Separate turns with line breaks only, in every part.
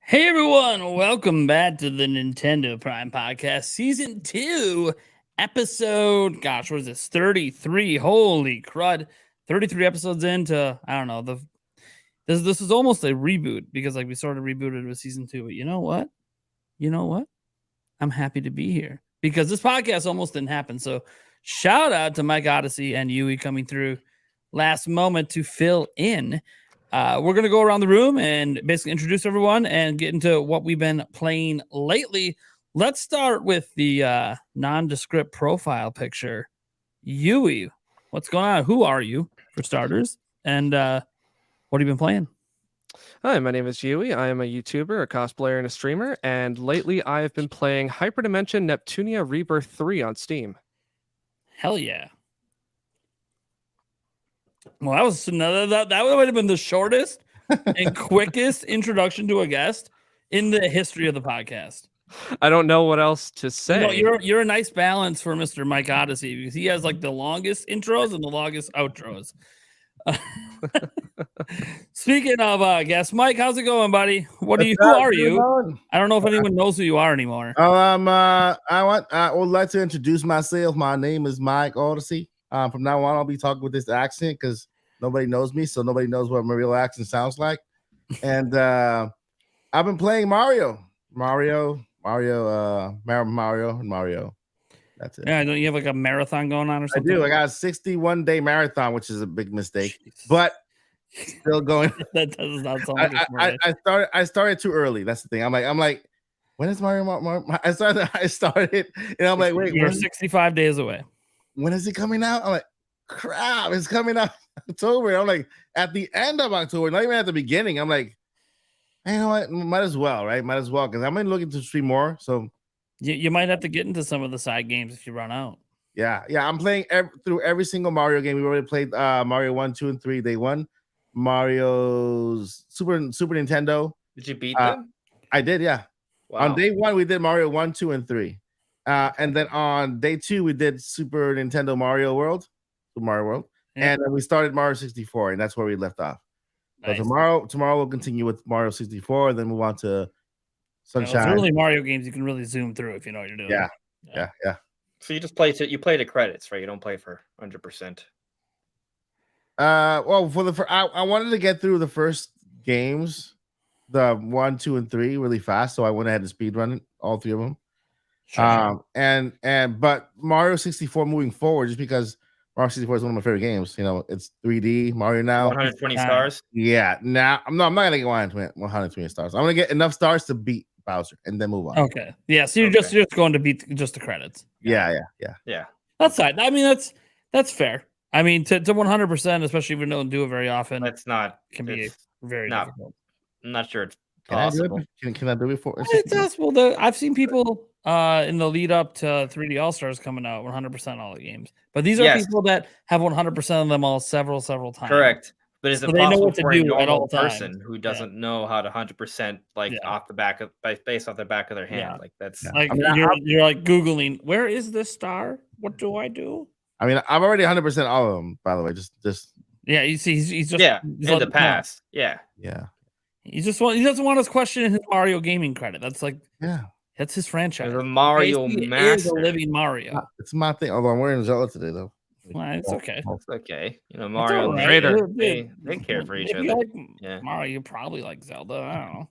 Hey everyone, welcome back to the Nintendo Prime Podcast, Season 2, Episode, what is this, 33, holy crud, 33 episodes into, I don't know, this is almost a reboot, because we sort of rebooted with Season 2, but you know what? I'm happy to be here, because this podcast almost didn't happen, so shout out to Mike Odyssey and Yui coming through last moment to fill in. We're going to go around the room and basically introduce everyone and get into what we've been playing lately. Let's start with the nondescript profile picture. Yui, what's going on? Who are you, for starters? And what have you been playing?
Hi, my name is Yui. I am a YouTuber, a cosplayer, and a streamer. And lately, I have been playing Hyperdimension Neptunia Rebirth 3 on Steam.
Hell yeah. Well, that was another that would have been the shortest and quickest introduction to a guest in the history of the podcast.
I don't know what else to say.
You're a nice balance for Mr. Mike Odyssey, because he has like the longest intros and the longest outros. Speaking of guests, Mike, how's it going, buddy? Who are you? I don't know if anyone knows who you are anymore.
I would like to introduce myself. My name is Mike Odyssey. From now on, I'll be talking with this accent because nobody knows me, so nobody knows what my real accent sounds like. And I've been playing Mario. That's it.
Yeah, don't you have like a marathon going on or something?
I do. I got a 61-day marathon, which is a big mistake, but still going.
That does not sound like
I started too early. That's the thing. I'm like, when is Mario? I started, and I'm like, wait,
you're 65 days away.
When is it coming out? I'm like, crap, it's coming out October. I'm like, at the end of October, not even at the beginning. I'm like, you know what? Might as well, right? Might as well, because I'm looking to stream more. So
you might have to get into some of the side games if you run out.
Yeah. I'm playing through every single Mario game. We already played Mario 1, 2, and 3. Day 1, Mario's Super Nintendo.
Did you beat them?
I did, yeah. Wow. On day 1, we did Mario 1, 2, and 3. And then on day 2, we did Super Nintendo Mario World. Yeah. And then we started Mario 64, and that's where we left off. Nice. So tomorrow we'll continue with Mario 64, and then move on to Sunshine.
Early Mario games you can really zoom through if you know what you're doing.
Yeah.
So you just play to credits, right? You don't play for 100%.
Well, I wanted to get through the first games, the 1, 2, and 3 really fast, so I went ahead and speed run it, all 3 of them. Sure. But Mario 64 moving forward, just because Mario 64 is one of my favorite games. You know, it's 3D Mario now.
120 stars.
Yeah. Now I'm not gonna get 120 stars. I'm gonna get enough stars to beat Bowser and then move on.
Okay. Yeah. So you're just going to beat just the credits.
Yeah.
That's fine. I mean, that's fair. I mean, to 100%, especially if we don't do it very often. Can be very difficult.
I'm not sure it's possible.
Can I do it for?
It's possible. I've seen people in the lead up to 3D All Stars coming out 100% all the games, but these are people that have 100% of them all several times.
Correct, but is it possible for a normal person who doesn't
Yeah.
know how to 100% off the back of based off the back of their hand?
Yeah.
Like that's
like you're like Googling, where is this star? What do I do?
I mean, I'm already 100% all of them. By the way, just
yeah. You see, he's just
in the past. Yeah.
He doesn't want us questioning his Mario gaming credit. That's that's his franchise.
The Mario Master
is a living Mario.
It's my thing. Although I'm wearing Zelda today, though.
Well, it's okay.
It's okay. You know, Mario and
Vader.
They care for each other.
Mario, you probably like Zelda. I don't know.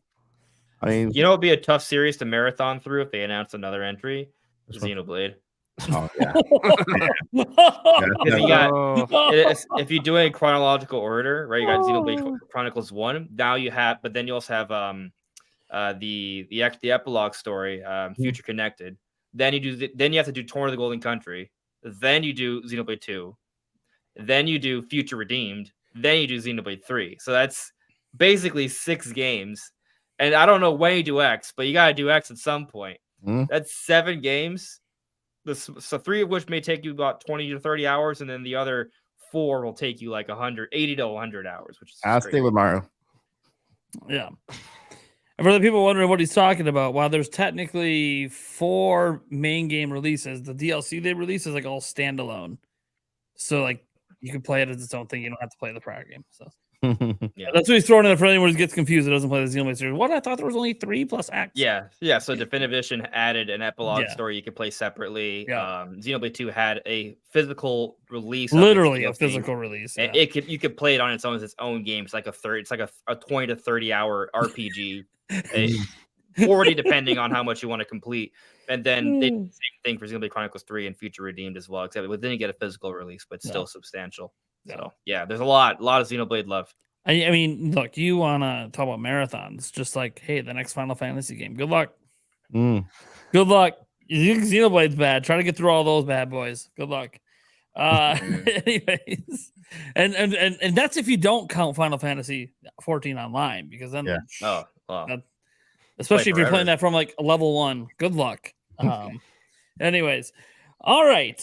I mean,
you know, it'd be a tough series to marathon through if they announced another entry. Xenoblade.
Oh yeah.
If you do it in chronological order, right? You got Xenoblade Chronicles 1. Now you have, but then you also have the epilogue story, Future Connected. Then you have to do Torn of the Golden Country. Then you do Xenoblade 2. Then you do Future Redeemed. Then you do Xenoblade 3. So that's basically 6 games. And I don't know when you do X, but you got to do X at some point. That's 7 games. So 3 of which may take you about 20 to 30 hours, and then the other 4 will take you like 80 to 100 hours, which is
I'll stay with Mario.
Yeah. And for the people wondering what he's talking about, while there's technically 4 main game releases, the DLC they release is like all standalone. So like you can play it as its own thing. You don't have to play the prior game. So
Yeah.
That's what he's throwing in for anyone who gets confused. It doesn't play the Xenoblade series. What? I thought there was only 3 plus X.
Yeah. So Definitive Edition added an epilogue
Yeah.
story you could play separately.
Yeah.
Xenoblade 2 had a physical release, of its
Literally a
DLC.
physical release.
And
Yeah.
you could play it on its own as its own game. It's like a 20 to 30 hour RPG. 40 depending on how much you want to complete. And then they did the same thing for Xenoblade Chronicles 3 and Future Redeemed as well, except it didn't get a physical release, but still substantial. So yeah, there's a lot of Xenoblade love.
I mean, look, you want to talk about marathons, just like, hey, the next Final Fantasy game. Good luck. Good luck. You think Xenoblade's bad. Try to get through all those bad boys. Good luck. Anyways, and that's if you don't count Final Fantasy 14 online, because then especially if you're playing that from like level 1. Good luck. Anyways, all right.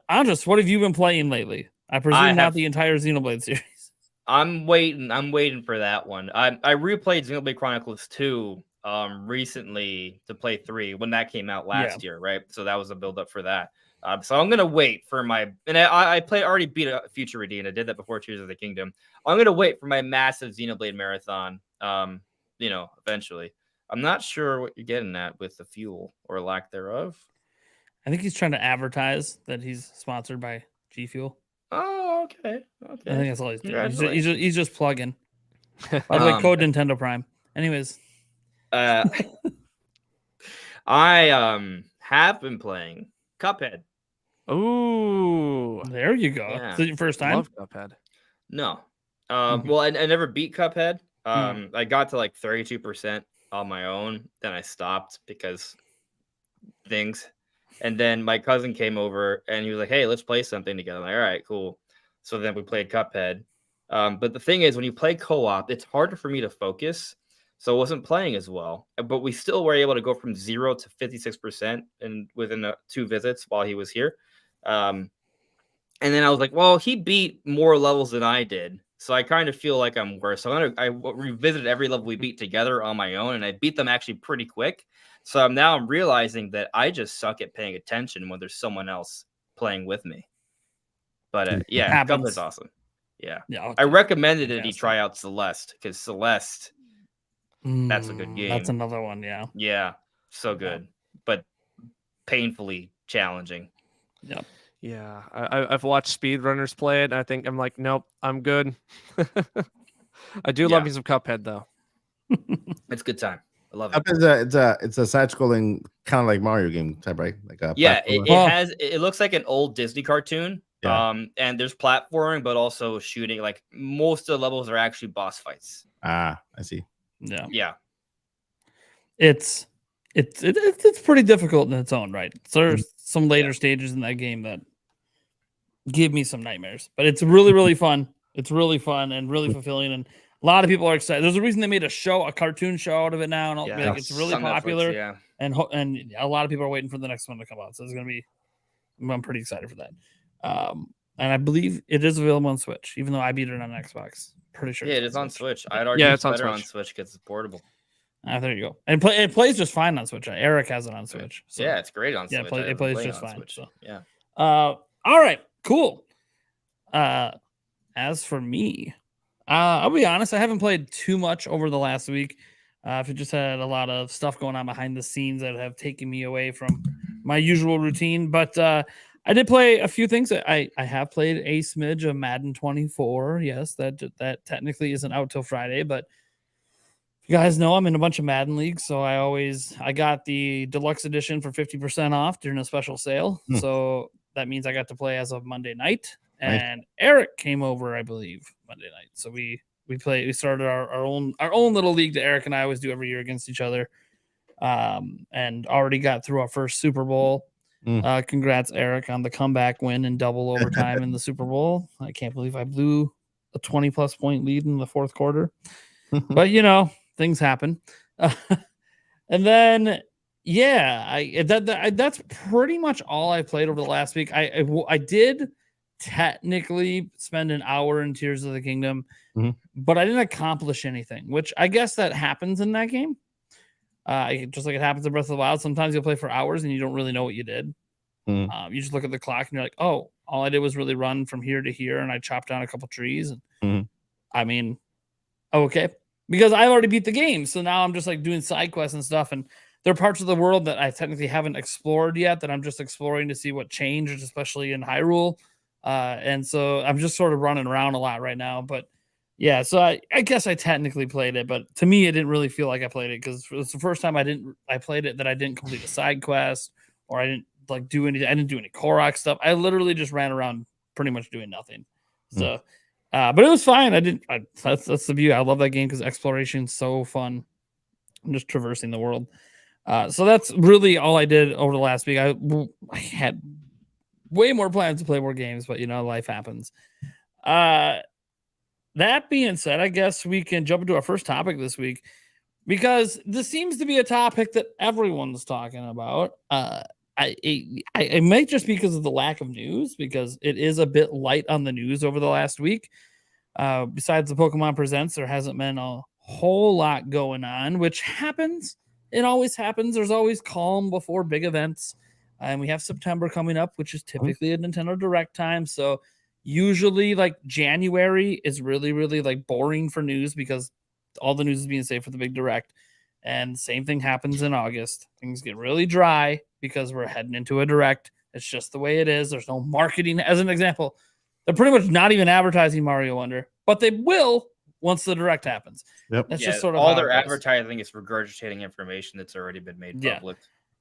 Andres, what have you been playing lately? I presume not the entire Xenoblade series.
I'm waiting for that one. I replayed Xenoblade Chronicles 2 recently to play 3 when that came out last year, right? So that was a build up for that. So I'm gonna wait for I already beat a Future Redeemed. I did that before Tears of the Kingdom. I'm gonna wait for my massive Xenoblade marathon. Eventually. I'm not sure what you're getting at with the fuel or lack thereof.
I think he's trying to advertise that he's sponsored by G Fuel.
Oh, okay.
I think that's all he's doing. He's just plugging. By the way, code Nintendo Prime. Anyways,
I have been playing Cuphead.
Ooh,
there you go.
Yeah.
Is it your first time?
Love Cuphead.
No. Well, I never beat Cuphead. I got to like 32% on my own. Then I stopped because things. And then my cousin came over and he was like, hey, let's play something together. I'm like, all right, cool. So then we played Cuphead. But the thing is, when you play co-op, it's harder for me to focus. So I wasn't playing as well. But we still were able to go from 0 to 56% within 2 visits while he was here. And then I was like, well, he beat more levels than I did. So I kind of feel like I'm worse. So I revisited every level we beat together on my own, and I beat them actually pretty quick. So I'm realizing that I just suck at paying attention when there's someone else playing with me. But Cuphead's awesome. Yeah. I recommended that he try out Celeste because Celeste, that's a good game.
That's another one. Yeah.
Yeah. So good, but painfully challenging.
Yep.
Yeah, I've watched speedrunners play it, and I think I'm like, nope, I'm good. I do love me some Cuphead though.
It's a good time. I love it.
It's a side-scrolling kind of like Mario game type, right? Like a
it looks like an old Disney cartoon.
Yeah.
And there's platforming, but also shooting. Like most of the levels are actually boss fights.
I see.
Yeah.
Yeah.
It's pretty difficult in its own right. So there's some later stages in that game that give me some nightmares, but it's really, really fun. It's really fun and really fulfilling, and a lot of people are excited. There's a reason they made a cartoon show out of it now, and like, it's really popular.
Netflix,
and a lot of people are waiting for the next one to come out. So it's gonna be. I'm pretty excited for that. And I believe it is available on Switch, even though I beat it on Xbox. Pretty sure.
Yeah, it is on Switch. I'd argue it's better on Switch because it's portable.
There you go. And it plays just fine on Switch. Eric has it on Switch. So.
Yeah, it's great on Switch.
Yeah, it plays just fine. Switch. So.
Yeah.
All right. Cool. As for me, I'll be honest. I haven't played too much over the last week. I've just had a lot of stuff going on behind the scenes that have taken me away from my usual routine. But I did play a few things. I have played a smidge of Madden 24. Yes, that technically isn't out till Friday, but you guys know I'm in a bunch of Madden leagues, so I got the deluxe edition for 50% off during a special sale. So that means I got to play as of Monday night, and Eric came over, I believe, Monday night. So we started our own little league that Eric and I always do every year against each other, and already got through our first Super Bowl. Congrats, Eric, on the comeback win in double overtime in the Super Bowl. I can't believe I blew a 20+ point lead in the fourth quarter, but things happen. And then, that's pretty much all I played over the last week. I did technically spend an hour in Tears of the Kingdom, but I didn't accomplish anything, which I guess that happens in that game. Just like it happens in Breath of the Wild. Sometimes you'll play for hours and you don't really know what you did. You just look at the clock and you're like, oh, all I did was really run from here to here, and I chopped down a couple trees. And I mean, okay, because I've already beat the game, so now I'm just like doing side quests and stuff, and there are parts of the world that I technically haven't explored yet that I'm just exploring to see what changed, especially in Hyrule. And so I'm just sort of running around a lot right now. But yeah, so I guess I technically played it, but to me, it didn't really feel like I played it because it was the first time I played it that I didn't complete a side quest or I didn't like do anything. I didn't do any Korok stuff. I literally just ran around pretty much doing nothing. So, but it was fine. That's the beauty. I love that game because exploration's so fun. I'm just traversing the world. So that's really all I did over the last week. I had way more plans to play more games, but life happens. That being said, I guess we can jump into our first topic this week because this seems to be a topic that everyone's talking about. It might just be because of the lack of news, because it is a bit light on the news over the last week. Besides the Pokemon Presents, there hasn't been a whole lot going on, which happens. It always happens. There's always calm before big events. And we have September coming up, which is typically a Nintendo Direct time. So usually like January is really, really like boring for news because all the news is being saved for the big Direct. And same thing happens in August. Things get really dry because we're heading into a Direct. It's just the way it is. There's no marketing. As an example, they're pretty much not even advertising Mario Wonder, but they will once the Direct happens.
Yep.
That's just sort of
all their advertising is regurgitating information that's already been made public.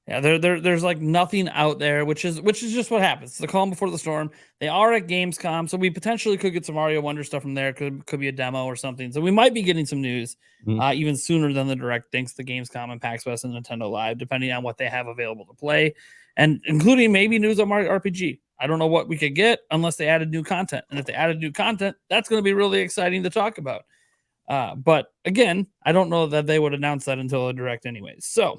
Yeah, there's like nothing out there, which is just what happens. It's the calm before the storm. They are at Gamescom, so we potentially could get some Mario Wonder stuff from there. Could be a demo or something. So we might be getting some news even sooner than the Direct, thanks to Gamescom and PAX West and Nintendo Live, depending on what they have available to play, and including maybe news on Mario RPG. I don't know what we could get unless they added new content, and if they added new content, that's going to be really exciting to talk about. But again, I don't know that they would announce that until a Direct anyways. So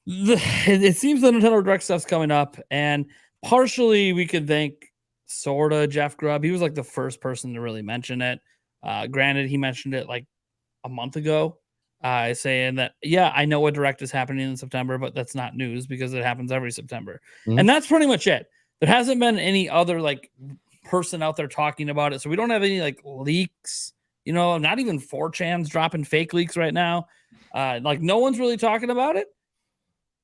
it seems the Nintendo Direct stuff's coming up, and partially we could thank sorta Jeff Grubb. He was like the first person to really mention it. Granted, he mentioned it like a month ago, saying that, yeah, I know a Direct is happening in September, but that's not news because it happens every September. And that's pretty much it. There hasn't been any other like person out there talking about it. So we don't have any like leaks, not even 4chan's dropping fake leaks right now. Like no one's really talking about it,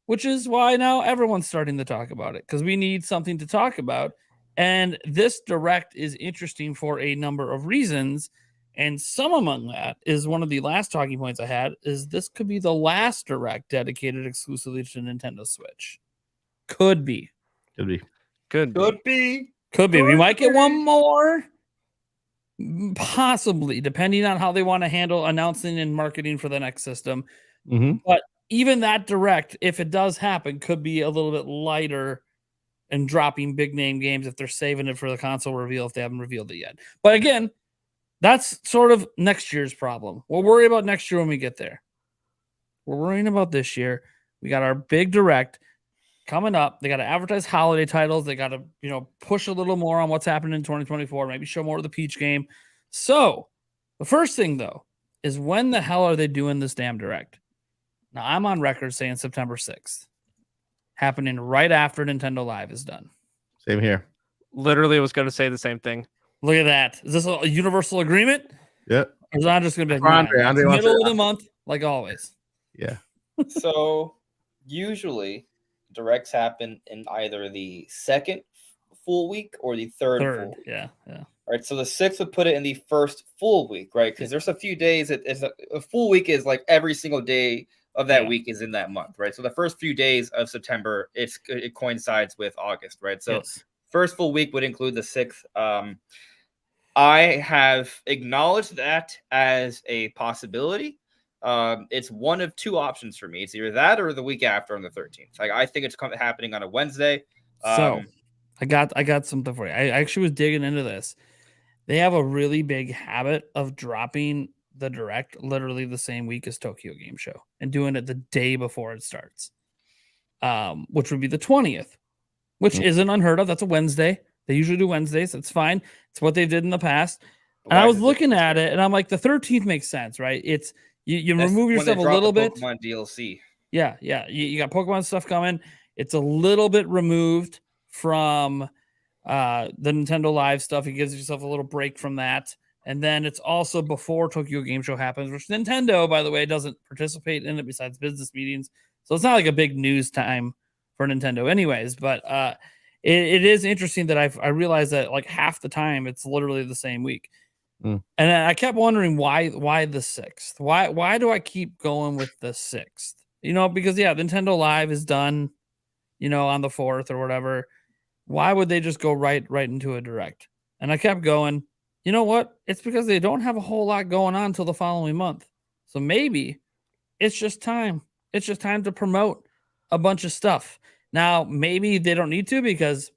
which is why now everyone's starting to talk about it because we need something to talk about. And this Direct is interesting for a number of reasons. And some among that is one of the last talking points I had is this could be the last Direct dedicated exclusively to Nintendo Switch. Could be.
Could
be. We might get one more. Possibly, depending on how they want to handle announcing and marketing for the next system. But even that Direct, if it does happen, could be a little bit lighter and dropping big name games if they're saving it for the console reveal if they haven't revealed it yet. But again, that's sort of next year's problem. We'll worry about next year when we get there. We're worrying about this year. We got our big Direct coming up. They got to advertise holiday titles. They got to, push a little more on what's happening in 2024. Maybe show more of the Peach game. So the first thing, though, is when the hell are they doing this damn Direct? Now, I'm on record saying September 6th. Happening right after Nintendo Live is done.
Same here.
Literally was going to say the same thing.
Look at that. Is this a universal agreement?
Yep.
Or is that just going to be
Andre
middle of the month, like always?
Yeah.
So usually Directs happen in either the second full week or the third full week.
Yeah.
All right, so the 6th would put it in the first full week, right? Because there's a few days that is a full week is like every single day of that week is in that month, right? So the first few days of September, it coincides with August, right? So first full week would include the 6th. I have acknowledged that as a possibility. It's one of two options for me. It's either that or the week after on the 13th. Like I think it's happening on a Wednesday.
So I got something for you. I actually was digging into this. They have a really big habit of dropping the Direct literally the same week as Tokyo Game Show and doing it the day before it starts, which would be the 20th, which isn't unheard of. That's a Wednesday. They usually do Wednesdays. That's fine. It's what they did in the past. And I was looking at it and I'm like, the 13th makes sense, right? It's you remove yourself a little bit.
Pokemon DLC.
Yeah. You got Pokemon stuff coming. It's a little bit removed from the Nintendo Live stuff. It gives yourself a little break from that. And then it's also before Tokyo Game Show happens, which Nintendo, by the way, doesn't participate in it besides business meetings. So it's not like a big news time for Nintendo anyways. But it is interesting that I realized that like half the time it's literally the same week. And I kept wondering why the 6th? Why do I keep going with the 6th? You know, because Nintendo Live is done, you know, on the 4th or whatever. Why would they just go right into a direct? And I kept going. You know what? It's because they don't have a whole lot going on until the following month. So maybe it's just time. It's just time to promote a bunch of stuff. Now, maybe they don't need to because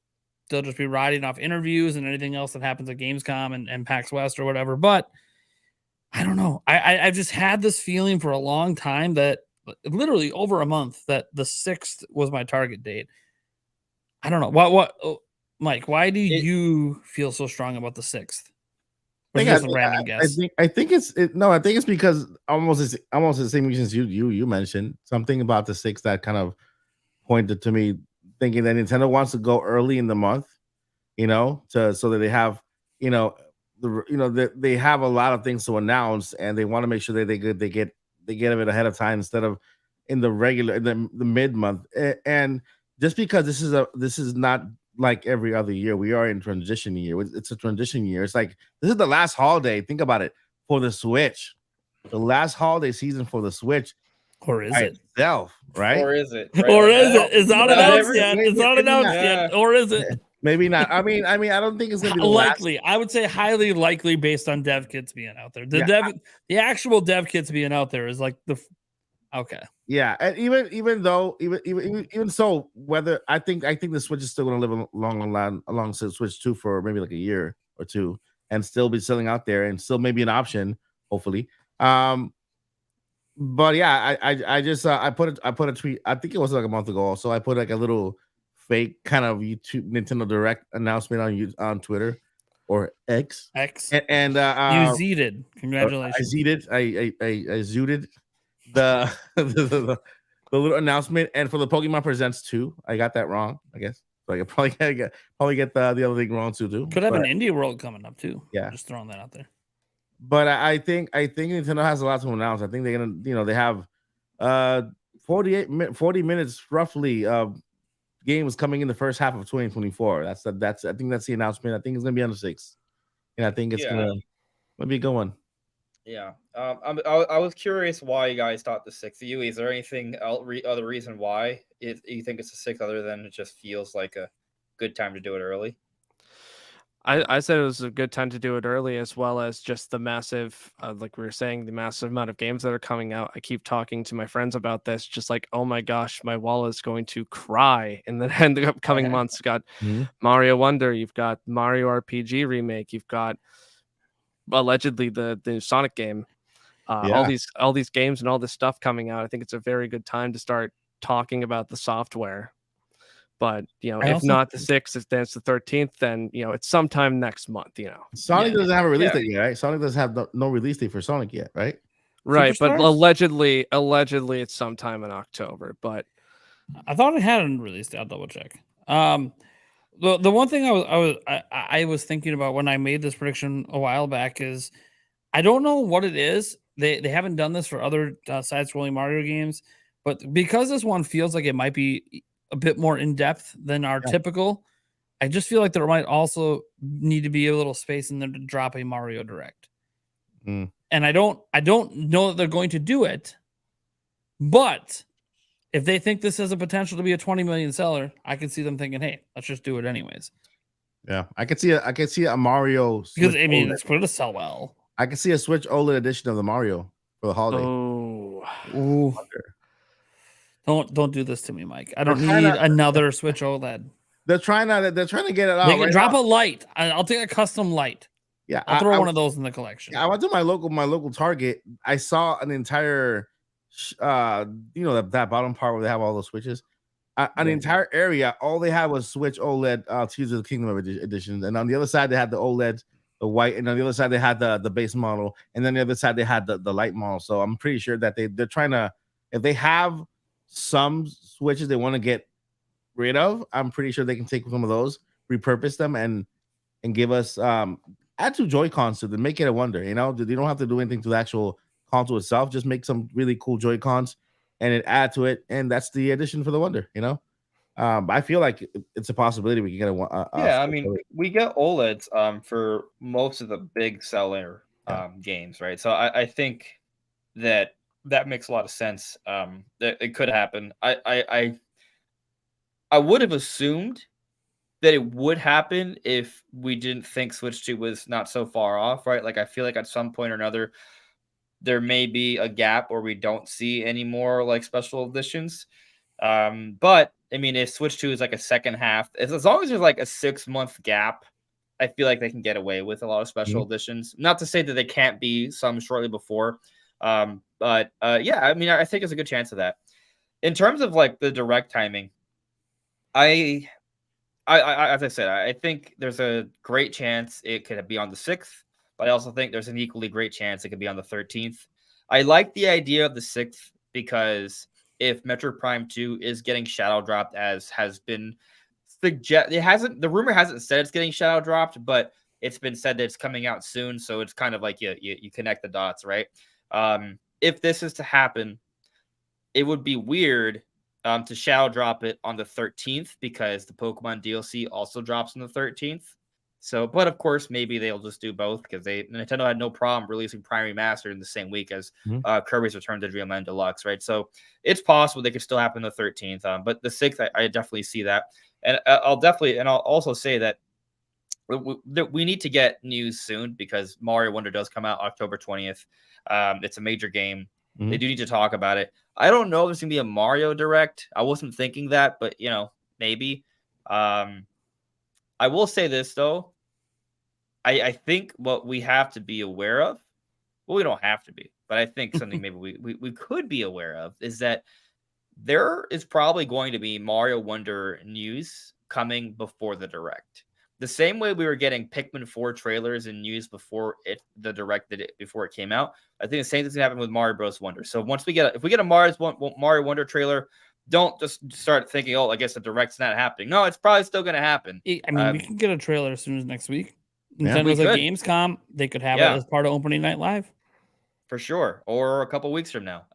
they'll just be riding off interviews and anything else that happens at Gamescom and PAX West or whatever. But I don't know. I've just had this feeling for a long time that literally over a month that the 6th was my target date. I don't know. What Mike, why do you feel so strong about the 6th? I
think it's because almost the same reasons you mentioned. Something about the 6th that kind of pointed to me thinking that Nintendo wants to go early in the month, you know, so that they have, you know, they have a lot of things to announce, and they want to make sure that they get it ahead of time instead of in the mid month. And just because this is not like every other year, we are in transition year. It's a transition year. It's like this is the last holiday. Think about it, for the Switch, the last holiday season for the Switch,
or is it
itself, right?
Or is it? Right?
Or is it? It's not announced yet. It's not announced
yet.
Or is it?
Maybe not. I mean, I don't think it's gonna be
likely. I would say highly likely based on dev kits being out there. The actual dev kits being out there is like the okay.
Yeah, and even so, whether I think the Switch is still going to live alongside Switch 2 for maybe like a year or two, and still be selling out there, and still maybe an option, hopefully. But yeah, I just I put a tweet. I think it was like a month ago. So I put like a little fake kind of YouTube Nintendo Direct announcement on Twitter or X. And you
zooted. Congratulations.
I zooted. I zooted. The little announcement, and for the Pokemon Presents 2, I got that wrong, I guess. So I could probably get the other thing wrong too.
Could have an Indie World coming up too.
Yeah,
just throwing that out there.
But I think Nintendo has a lot to announce. I think they're gonna, you know, they have 40 minutes roughly of games coming in the first half of 2024. That's I think that's the announcement. I think it's gonna be on the 6th, and I think it's gonna be a good one.
Yeah, I was curious why you guys thought the 6th. Yui, is there anything other reason why you think it's the 6th other than it just feels like a good time to do it early?
I said it was a good time to do it early, as well as just the massive, like we were saying, the massive amount of games that are coming out. I keep talking to my friends about this, just like, oh my gosh, my wallet is going to cry in the upcoming months. You've got Mario Wonder, you've got Mario RPG remake, you've got allegedly the Sonic game, all these games and all this stuff coming out. I think it's a very good time to start talking about the software. But you know, if not the 6th, then it's the 13th. Then you know, it's sometime next month. You know,
Sonic doesn't have a release date yet, right? Sonic doesn't have no release date for Sonic yet, right?
Right, but allegedly it's sometime in October. But
I thought it had a release date. I'll double check. The one thing I was thinking about when I made this prediction a while back is I don't know what it is. They haven't done this for other side-scrolling Mario games, but because this one feels like it might be a bit more in depth than our typical, I just feel like there might also need to be a little space in there to drop a Mario Direct. And I don't know that they're going to do it, but if they think this has a potential to be a 20 million seller, I can see them thinking, "Hey, let's just do it anyways."
Yeah, I could see a Mario
because Switch it's going to sell well.
I can see a Switch OLED edition of the Mario for the holiday.
Ooh. Don't do this to me, Mike. I don't need another Switch OLED.
They're trying to get it out.
They can drop a light. I'll take a custom light.
Yeah,
I'll throw one of those in the collection.
I went to my local Target. I saw an entire that bottom part where they have all those switches, an entire area. All they had was Switch OLED Tears of the Kingdom editions, and on the other side they had the OLED, the white, and on the other side they had the base model, and then the other side they had the light model. So I'm pretty sure that they're trying to, if they have some switches they want to get rid of, I'm pretty sure they can take some of those, repurpose them, and give us add 2 Joy-Cons to them, make it a wonder. You know, you don't have to do anything to the actual console itself. Just make some really cool Joy-Cons and then add to it, and that's the addition for the wonder. You know, I feel like it's a possibility we can get
yeah, I mean, we get OLEDs for most of the big seller games, right? So I think that makes a lot of sense. That it could happen. I would have assumed that it would happen if we didn't think Switch 2 was not so far off, right? Like I feel like at some point or another there may be a gap where we don't see any more like special editions. But I mean, if Switch 2 is like a second half, as long as there's like a 6-month gap, I feel like they can get away with a lot of special editions. Not to say that they can't be some shortly before. But yeah, I mean, I think there's a good chance of that. In terms of like the direct timing, I as I said, I think there's a great chance it could be on the 6th, but I also think there's an equally great chance it could be on the 13th. I like the idea of the 6th because if Metroid Prime 2 is getting shadow dropped, as has been the rumor hasn't said it's getting shadow dropped, but it's been said that it's coming out soon. So it's kind of like you connect the dots, right? If this is to happen, it would be weird to shadow drop it on the 13th because the Pokemon DLC also drops on the 13th. So, but of course, maybe they'll just do both because Nintendo had no problem releasing Prime Remastered in the same week as Kirby's Return to Dreamland Deluxe, right? So it's possible they could still happen the 13th, but the 6th, I definitely see that, and I'll also say that we need to get news soon because Mario Wonder does come out October 20th. It's a major game. They do need to talk about it. I don't know if there's gonna be a Mario Direct. I wasn't thinking that, but maybe. I will say this though. I think what we have to be aware of, well, we don't have to be, but I think something maybe we could be aware of is that there is probably going to be Mario Wonder news coming before the Direct. The same way we were getting Pikmin 4 trailers and news before before it came out, I think the same thing's gonna happen with Mario Bros. Wonder. So if we get a Mario Wonder trailer, don't just start thinking, oh, I guess the Direct's not happening. No, it's probably still gonna happen.
I mean, we can get a trailer as soon as next week. Nintendo's at Gamescom. They could have it as part of Opening Night Live.
For sure, or a couple weeks from now.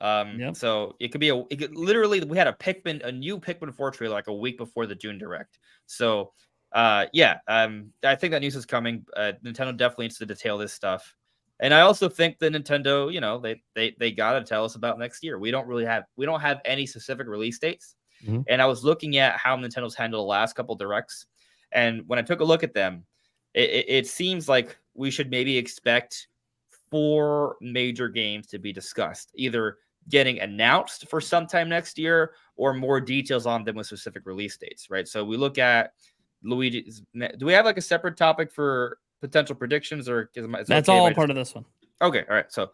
So it could be literally we had a new Pikmin 4 trailer like a week before the June Direct. So I think that news is coming. Nintendo definitely needs to detail this stuff, and I also think that Nintendo, they gotta tell us about next year. We don't have any specific release dates, and I was looking at how Nintendo's handled the last couple Directs, and when I took a look at them, it seems like we should maybe expect 4 major games to be discussed, either getting announced for sometime next year or more details on them with specific release dates, right? So we look at Luigi's. Do we have like a separate topic for potential predictions, or
that's all part of this one?
Okay, all right. So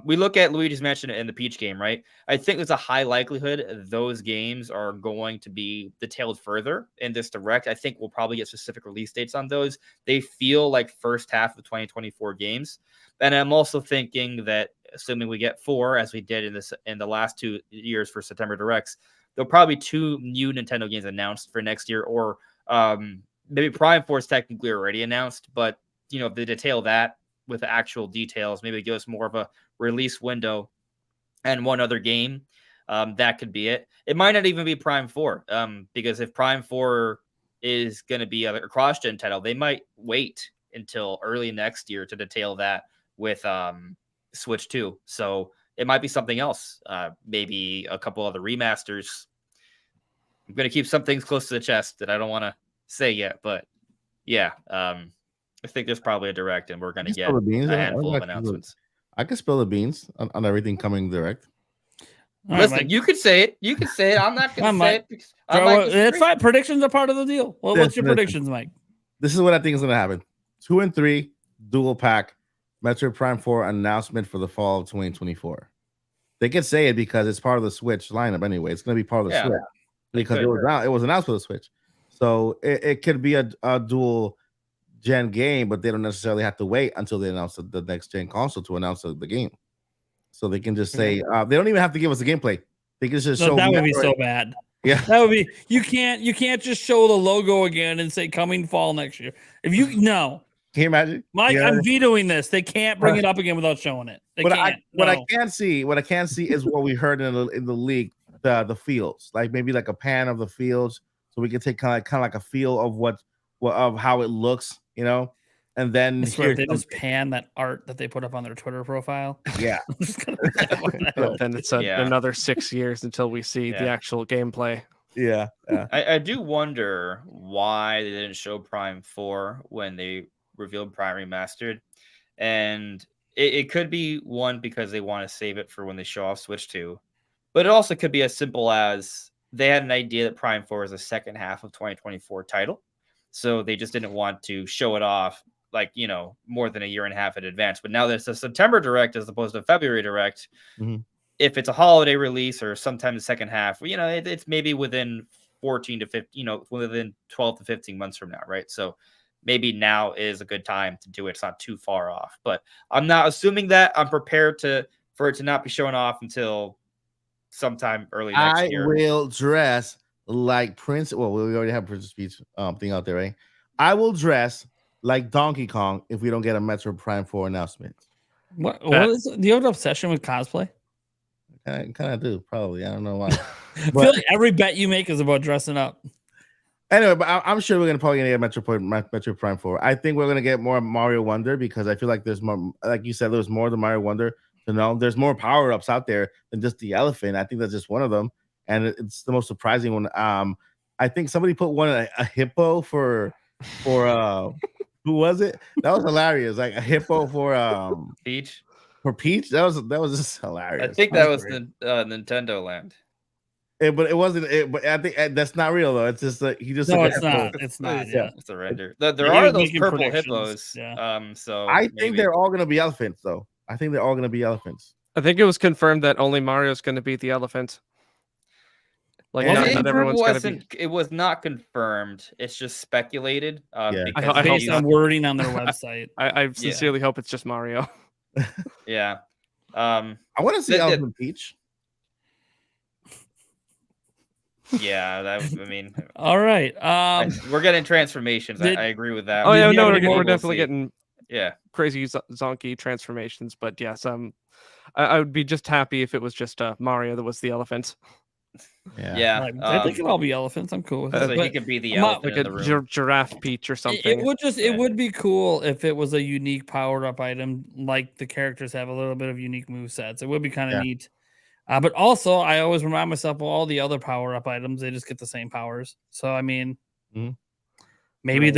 we look at Luigi's Mansion and the Peach game, right? I think there's a high likelihood those games are going to be detailed further in this Direct. I think we'll probably get specific release dates on those. They feel like first half of 2024 games. And I'm also thinking that assuming we get 4, as we did in the last 2 years for September Directs, there'll probably be 2 new Nintendo games announced for next year, or maybe Prime 4 is technically already announced, but if they detail that with the actual details, maybe give us more of a release window and one other game, that could be it. It might not even be Prime 4, because if Prime 4 is going to be a cross-gen title, they might wait until early next year to detail that with Switch 2. So it might be something else, maybe a couple other remasters. I'm going to keep some things close to the chest that I don't want to say yet, but yeah, I think there's probably a Direct, and we're going to get a handful of announcements.
I can spill the beans on everything coming Direct.
Listen, right, you could say it. You can say it. I'm not going to say it.
It's fine. Predictions are part of the deal. Well, what's your predictions, Mike?
This is what I think is going to happen. 2 and 3 dual pack Metroid Prime 4 announcement for the fall of 2024. They can say it because it's part of the Switch lineup anyway. It's going to be part of the Switch because it was announced for the Switch. So it could be a dual gen game, but they don't necessarily have to wait until they announce the next gen console to announce the game. So they can just say they don't even have to give us the gameplay. They can just show.
That would be so bad.
Yeah,
that would be. You can't just show the logo again and say coming fall next year.
Can you imagine?
Mike,
Yeah.
I'm vetoing this. They can't bring it up again without showing it. They
What
can't.
I
No.
can't see is what we heard in the league, the fields, like maybe like a pan of the fields, so we can take kind of like a feel of what of how it looks, you know, and then
I swear, if
hear
they just
something.
pan that art that they put up on their Twitter profile.
Yeah.
I'm just gonna look at what that is.
Then it's
Yeah.
another 6 years until we see the
Yeah.
actual gameplay.
Yeah.
I do wonder why they didn't show Prime 4 when they revealed Prime Remastered. And it could be one because they want to save it for when they show off Switch 2. But it also could be as simple as they had an idea that Prime 4 is a second half of 2024 title. So they just didn't want to show it off like, you know, more than a year and a half in advance. But now there's a September Direct as opposed to February Direct.
Mhm.
If it's a holiday release or sometime the second half, you know, it's maybe within 14 to 15, you know, within 12 to 15 months from now, right? So maybe now is a good time to do it. It's not too far off, but I'm not assuming that. I'm prepared for it to not be shown off until sometime early next year.
I will dress like Prince. Well, we already have Princess Peach thing out there, right? I will dress like Donkey Kong if we don't get a Metro Prime 4 announcement.
What is it? Do you have an obsession with cosplay?
I kind of do, probably. I don't know why.
I feel like every bet you make is about dressing up.
Anyway, but I'm sure we're probably gonna get Metro Prime 4. I think we're gonna get more Mario Wonder because I feel like there's more, like you said, there's more than Mario Wonder to know. There's more power-ups out there than just the elephant. I think that's just one of them, and it's the most surprising one. I think somebody put one a hippo for who was it? That was hilarious. Like a hippo for
Peach.
For Peach, that was just hilarious.
I think that was the Nintendo Land.
But it wasn't. But I think that's not real though. It's just like he just.
No,
like,
it's not. It's not. Yeah.
It's a render. There
He
are
was
those
making
purple
predictions,
hippos.
yeah.
So
I think
maybe.
they're all gonna be elephants though. I think they're all gonna be elephants.
I think it was confirmed that only Mario's going to be the elephant. Like
And
not everyone's going to be.
It was not confirmed. It's just speculated.
Yeah.
I
Because
hope
Based
not.
on wording on their website.
I sincerely hope it's just Mario.
yeah.
I want to see Elephant Peach.
Yeah, I mean,
All right.
we're getting transformations.
did-
I agree with that.
Oh yeah,
you
no,
ever
we're,
get-
we're
We'll
definitely
see.
getting
Yeah,
crazy zonky transformations. But yes, I would be just happy if it was just Mario that was the elephant.
yeah.
Like, they could all be elephants. I'm cool with
So
it.
he
But
could be the
I'm not-
elephant
Like
in
a
the room.
giraffe Peach or
it
something.
would just
Yeah.
it would be cool if it was a unique powered up item, like the characters have a little bit of unique move sets. It would be kind of
Yeah.
neat. But also, I always remind myself, well, all the other power up items, they just get the same powers. So I mean,
Mhm.
maybe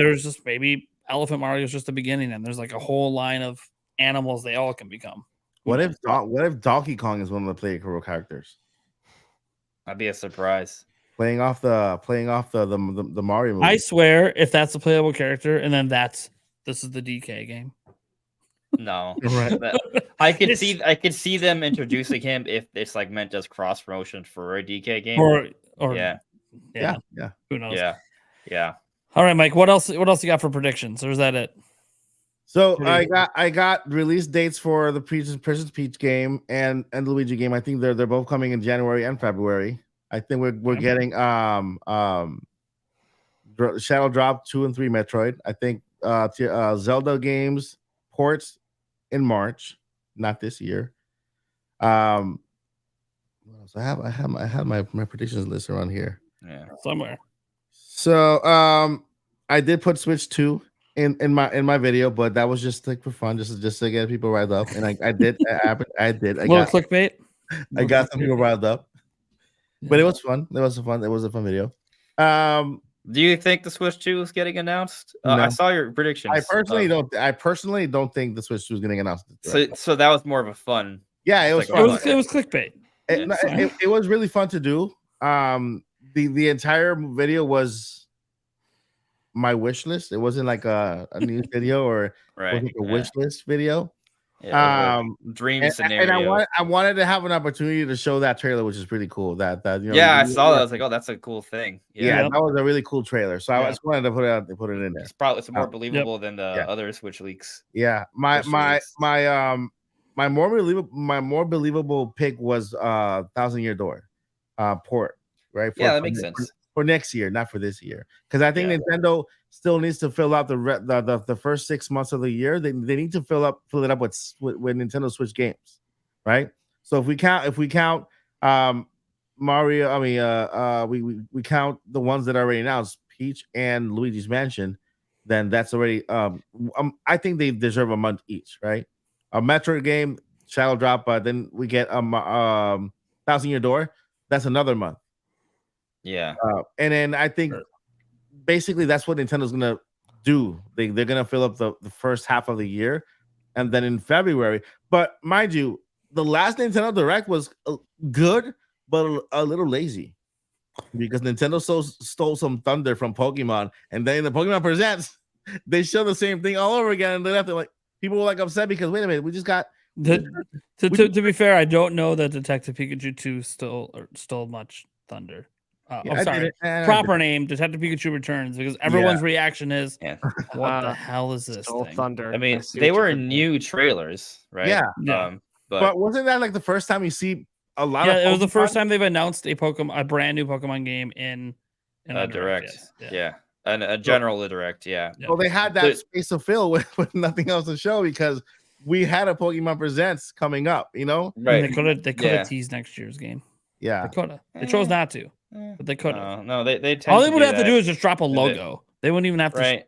maybe Elephant Mario is just the beginning, and there's like a whole line of animals they all can become.
What if Donkey Kong is one of the playable characters?
That'd be a surprise.
Playing off the Mario movie.
I swear, if that's a playable character, and then this is the DK game.
No,
Right.
But I could see them introducing him if it's like meant as cross promotion for a DK game.
Or
yeah,
Yeah.
who knows?
yeah.
All right, Mike. What else you got for predictions, or is that it?
So
Pretty-
I got release dates for the Princess Peach game and the Luigi game. I think they're both coming in January and February. I think we're
Okay.
getting Shadow Drop 2 and 3 Metroid. I think Zelda games ports in March, not this year. What else? I have my predictions list around here.
Yeah.
Somewhere.
So I did put Switch 2 in my video, but that was just like for fun, just to get people riled up. And I did. I did.
Little clickbait.
I got some people riled up. But it was fun. It was a fun video.
Do you think the Switch 2 is getting announced?
No.
I saw your predictions.
I personally don't think the Switch 2 is getting announced.
So that was more of a fun.
Yeah, it was
Like,
fun.
It was clickbait.
It was really fun to do. The entire video was my wish list. It wasn't like a news video or
Right.
it was like a wish list video.
Yeah, it was a dream scenario.
And I wanted to have an opportunity to show that trailer, which is pretty cool. That you know,
yeah, I saw that. I was like, oh, that's a cool thing.
yeah,
Yep.
that was a really cool trailer. So I
Yeah.
just wanted to put it in there.
It's more
Yep.
believable than the
Yeah.
other Switch leaks.
Yeah, my
Especially
more believable pick was 1,000 Year Door port, right?
Yeah, that makes sense.
for next year, not for this year. Because I think
Yeah.
Nintendo still needs to fill out the first 6 months of the year. They need to fill it up with Nintendo Switch games, right? So if we count Mario, I mean we count the ones that are already announced, Peach and Luigi's Mansion, then that's already I think they deserve a month each, right? A Metroid game, Shadow Drop, but then we get Thousand Year Door. That's another month.
Yeah.
And then I think basically that's what Nintendo's gonna do. They're gonna fill up the first half of the year, and then in February. But mind you, the last Nintendo Direct was good, but a little lazy because Nintendo stole some thunder from Pokemon, and then the Pokemon Presents, they show the same thing all over again, and then like people were like upset because wait a minute, we just got.
To be fair, I don't know that Detective Pikachu 2 stole much thunder. I'm sorry. Proper name, Detective Pikachu Returns, because everyone's reaction is, what the hell is this thing?
Thunder.
I mean, they were new trailers, right?
Yeah. But wasn't that like the first time you see a lot of
it was the first time they've announced a brand new Pokemon game in
a direct. Yes. And a general direct,
Well, they had that space to fill with nothing else to show because we had a Pokemon Presents coming up, you know?
Right.
And they could have teased next year's game.
Yeah.
They could have. They chose not to. But they could have.
No, they
all they would have to do is just drop a logo. They wouldn't even have to.
Right.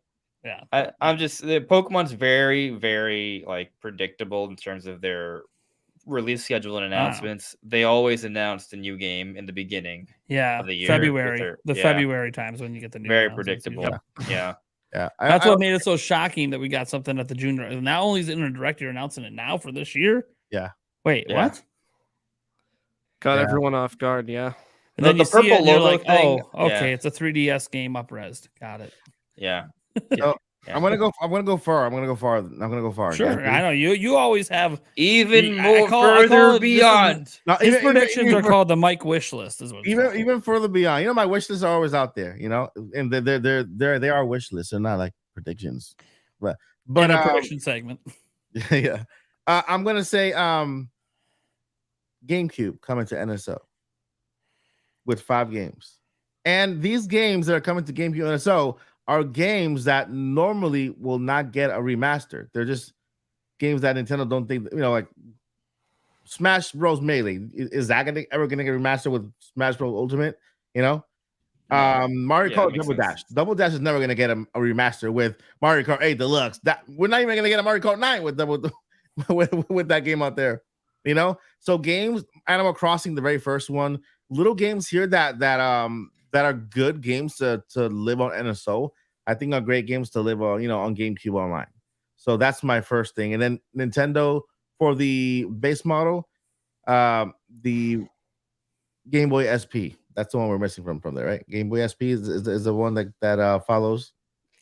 I'm just the Pokemon's very, very like predictable in terms of their release schedule and announcements. They always announce the new game in the beginning.
Of the year. February. February times when you get the new.
Very predictable. Yeah.
That's what made it so shocking that we got something at the June. Not only is it in a direct, you're announcing it now for this year.
Yeah.
Wait, what?
Got everyone off guard. Yeah.
And then
the
you see it,
purple
and you're
logo
like,
thing.
oh, okay, it's a 3DS game up-resed. Got it.
Yeah.
I'm gonna go far. I'm gonna go far.
Sure,
okay?
I know you always have
even more further beyond.
These predictions are called the Mike wish list. Is what
even further beyond. You know, my wish lists are always out there. You know, and they are wish lists. They're not like predictions. But
in a prediction segment.
Yeah. I'm gonna say GameCube coming to NSO with 5 games, and these games that are coming to GameCube NSO are games that normally will not get a remaster. They're just games that Nintendo don't think, you know, like Smash Bros. Melee. Is that ever gonna get remastered with Smash Bros. Ultimate? You know, Mario Kart Double Dash. Double Dash is never gonna get a remaster with Mario Kart 8 Deluxe. That we're not even gonna get a Mario Kart 9 with that game out there. You know, so games, Animal Crossing, the very first one, little games here that are good games to live on NSO. I think are great games to live on, on GameCube Online. So that's my first thing. And then Nintendo for the base model, the Game Boy SP. That's the one we're missing from there, right? Game Boy SP is the one that follows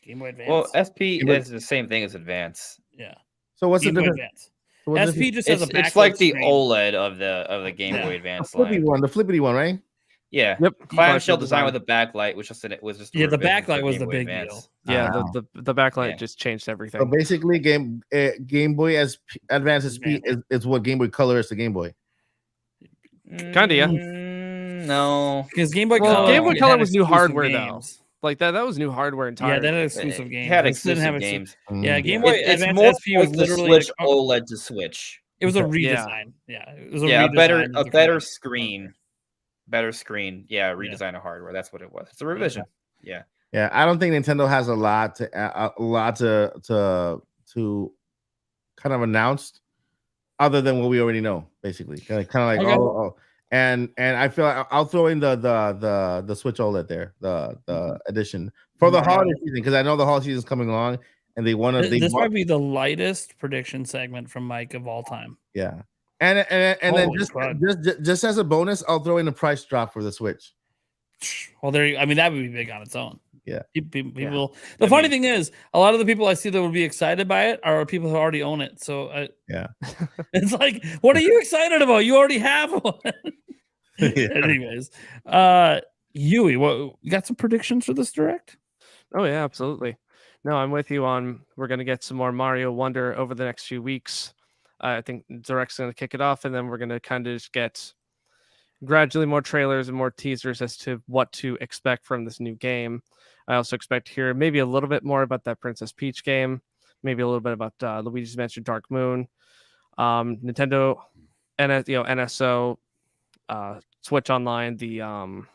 Game Boy Advance.
Well, SP is the same thing as Advance.
Yeah.
So what's the difference?
SP just has a backlit
it's like the
screen.
OLED of the Game Boy Advance
the flippity one, right?
Yeah.
Yep.
Clamshell design with a backlight, which was just
the backlight was the big deal.
Yeah, the backlight just changed everything.
So basically, Game Boy Advance SP is what Game Boy Color is to Game Boy.
Kinda, yeah.
No, because Game Boy
Color was new hardware games. Though. Like that was new hardware entirely.
Yeah, that had exclusive games.
Had exclusive games.
Yeah, Game Boy Advance
more
SP was
like
literally
the Switch OLED to Switch.
It was a redesign. Yeah, it was
a better screen. Better screen. Yeah, redesign of hardware. That's what it was. It's a revision. Yeah.
Yeah, I don't think Nintendo has a lot to kind of announce other than what we already know, basically. Kind of like and I feel like I'll throw in the Switch OLED there, the edition for the holiday season, because I know the holiday season is coming along, and they want to.
This might be the lightest prediction segment from Mike of all time.
Yeah, and then just as a bonus, I'll throw in a price drop for the Switch.
Well, I mean, that would be big on its own.
Yeah,
people. The funny thing is, a lot of the people I see that would be excited by it are people who already own it. So it's like, what are you excited about? You already have one. Anyways, Yui, you got some predictions for this direct?
Oh yeah, absolutely. No, I'm with you on. We're gonna get some more Mario Wonder over the next few weeks. I think Direct's gonna kick it off, and then we're gonna kind of just get gradually more trailers and more teasers as to what to expect from this new game. I also expect to hear maybe a little bit more about that Princess Peach game, maybe a little bit about Luigi's Mansion Dark Moon, Nintendo, NSO, Switch Online, the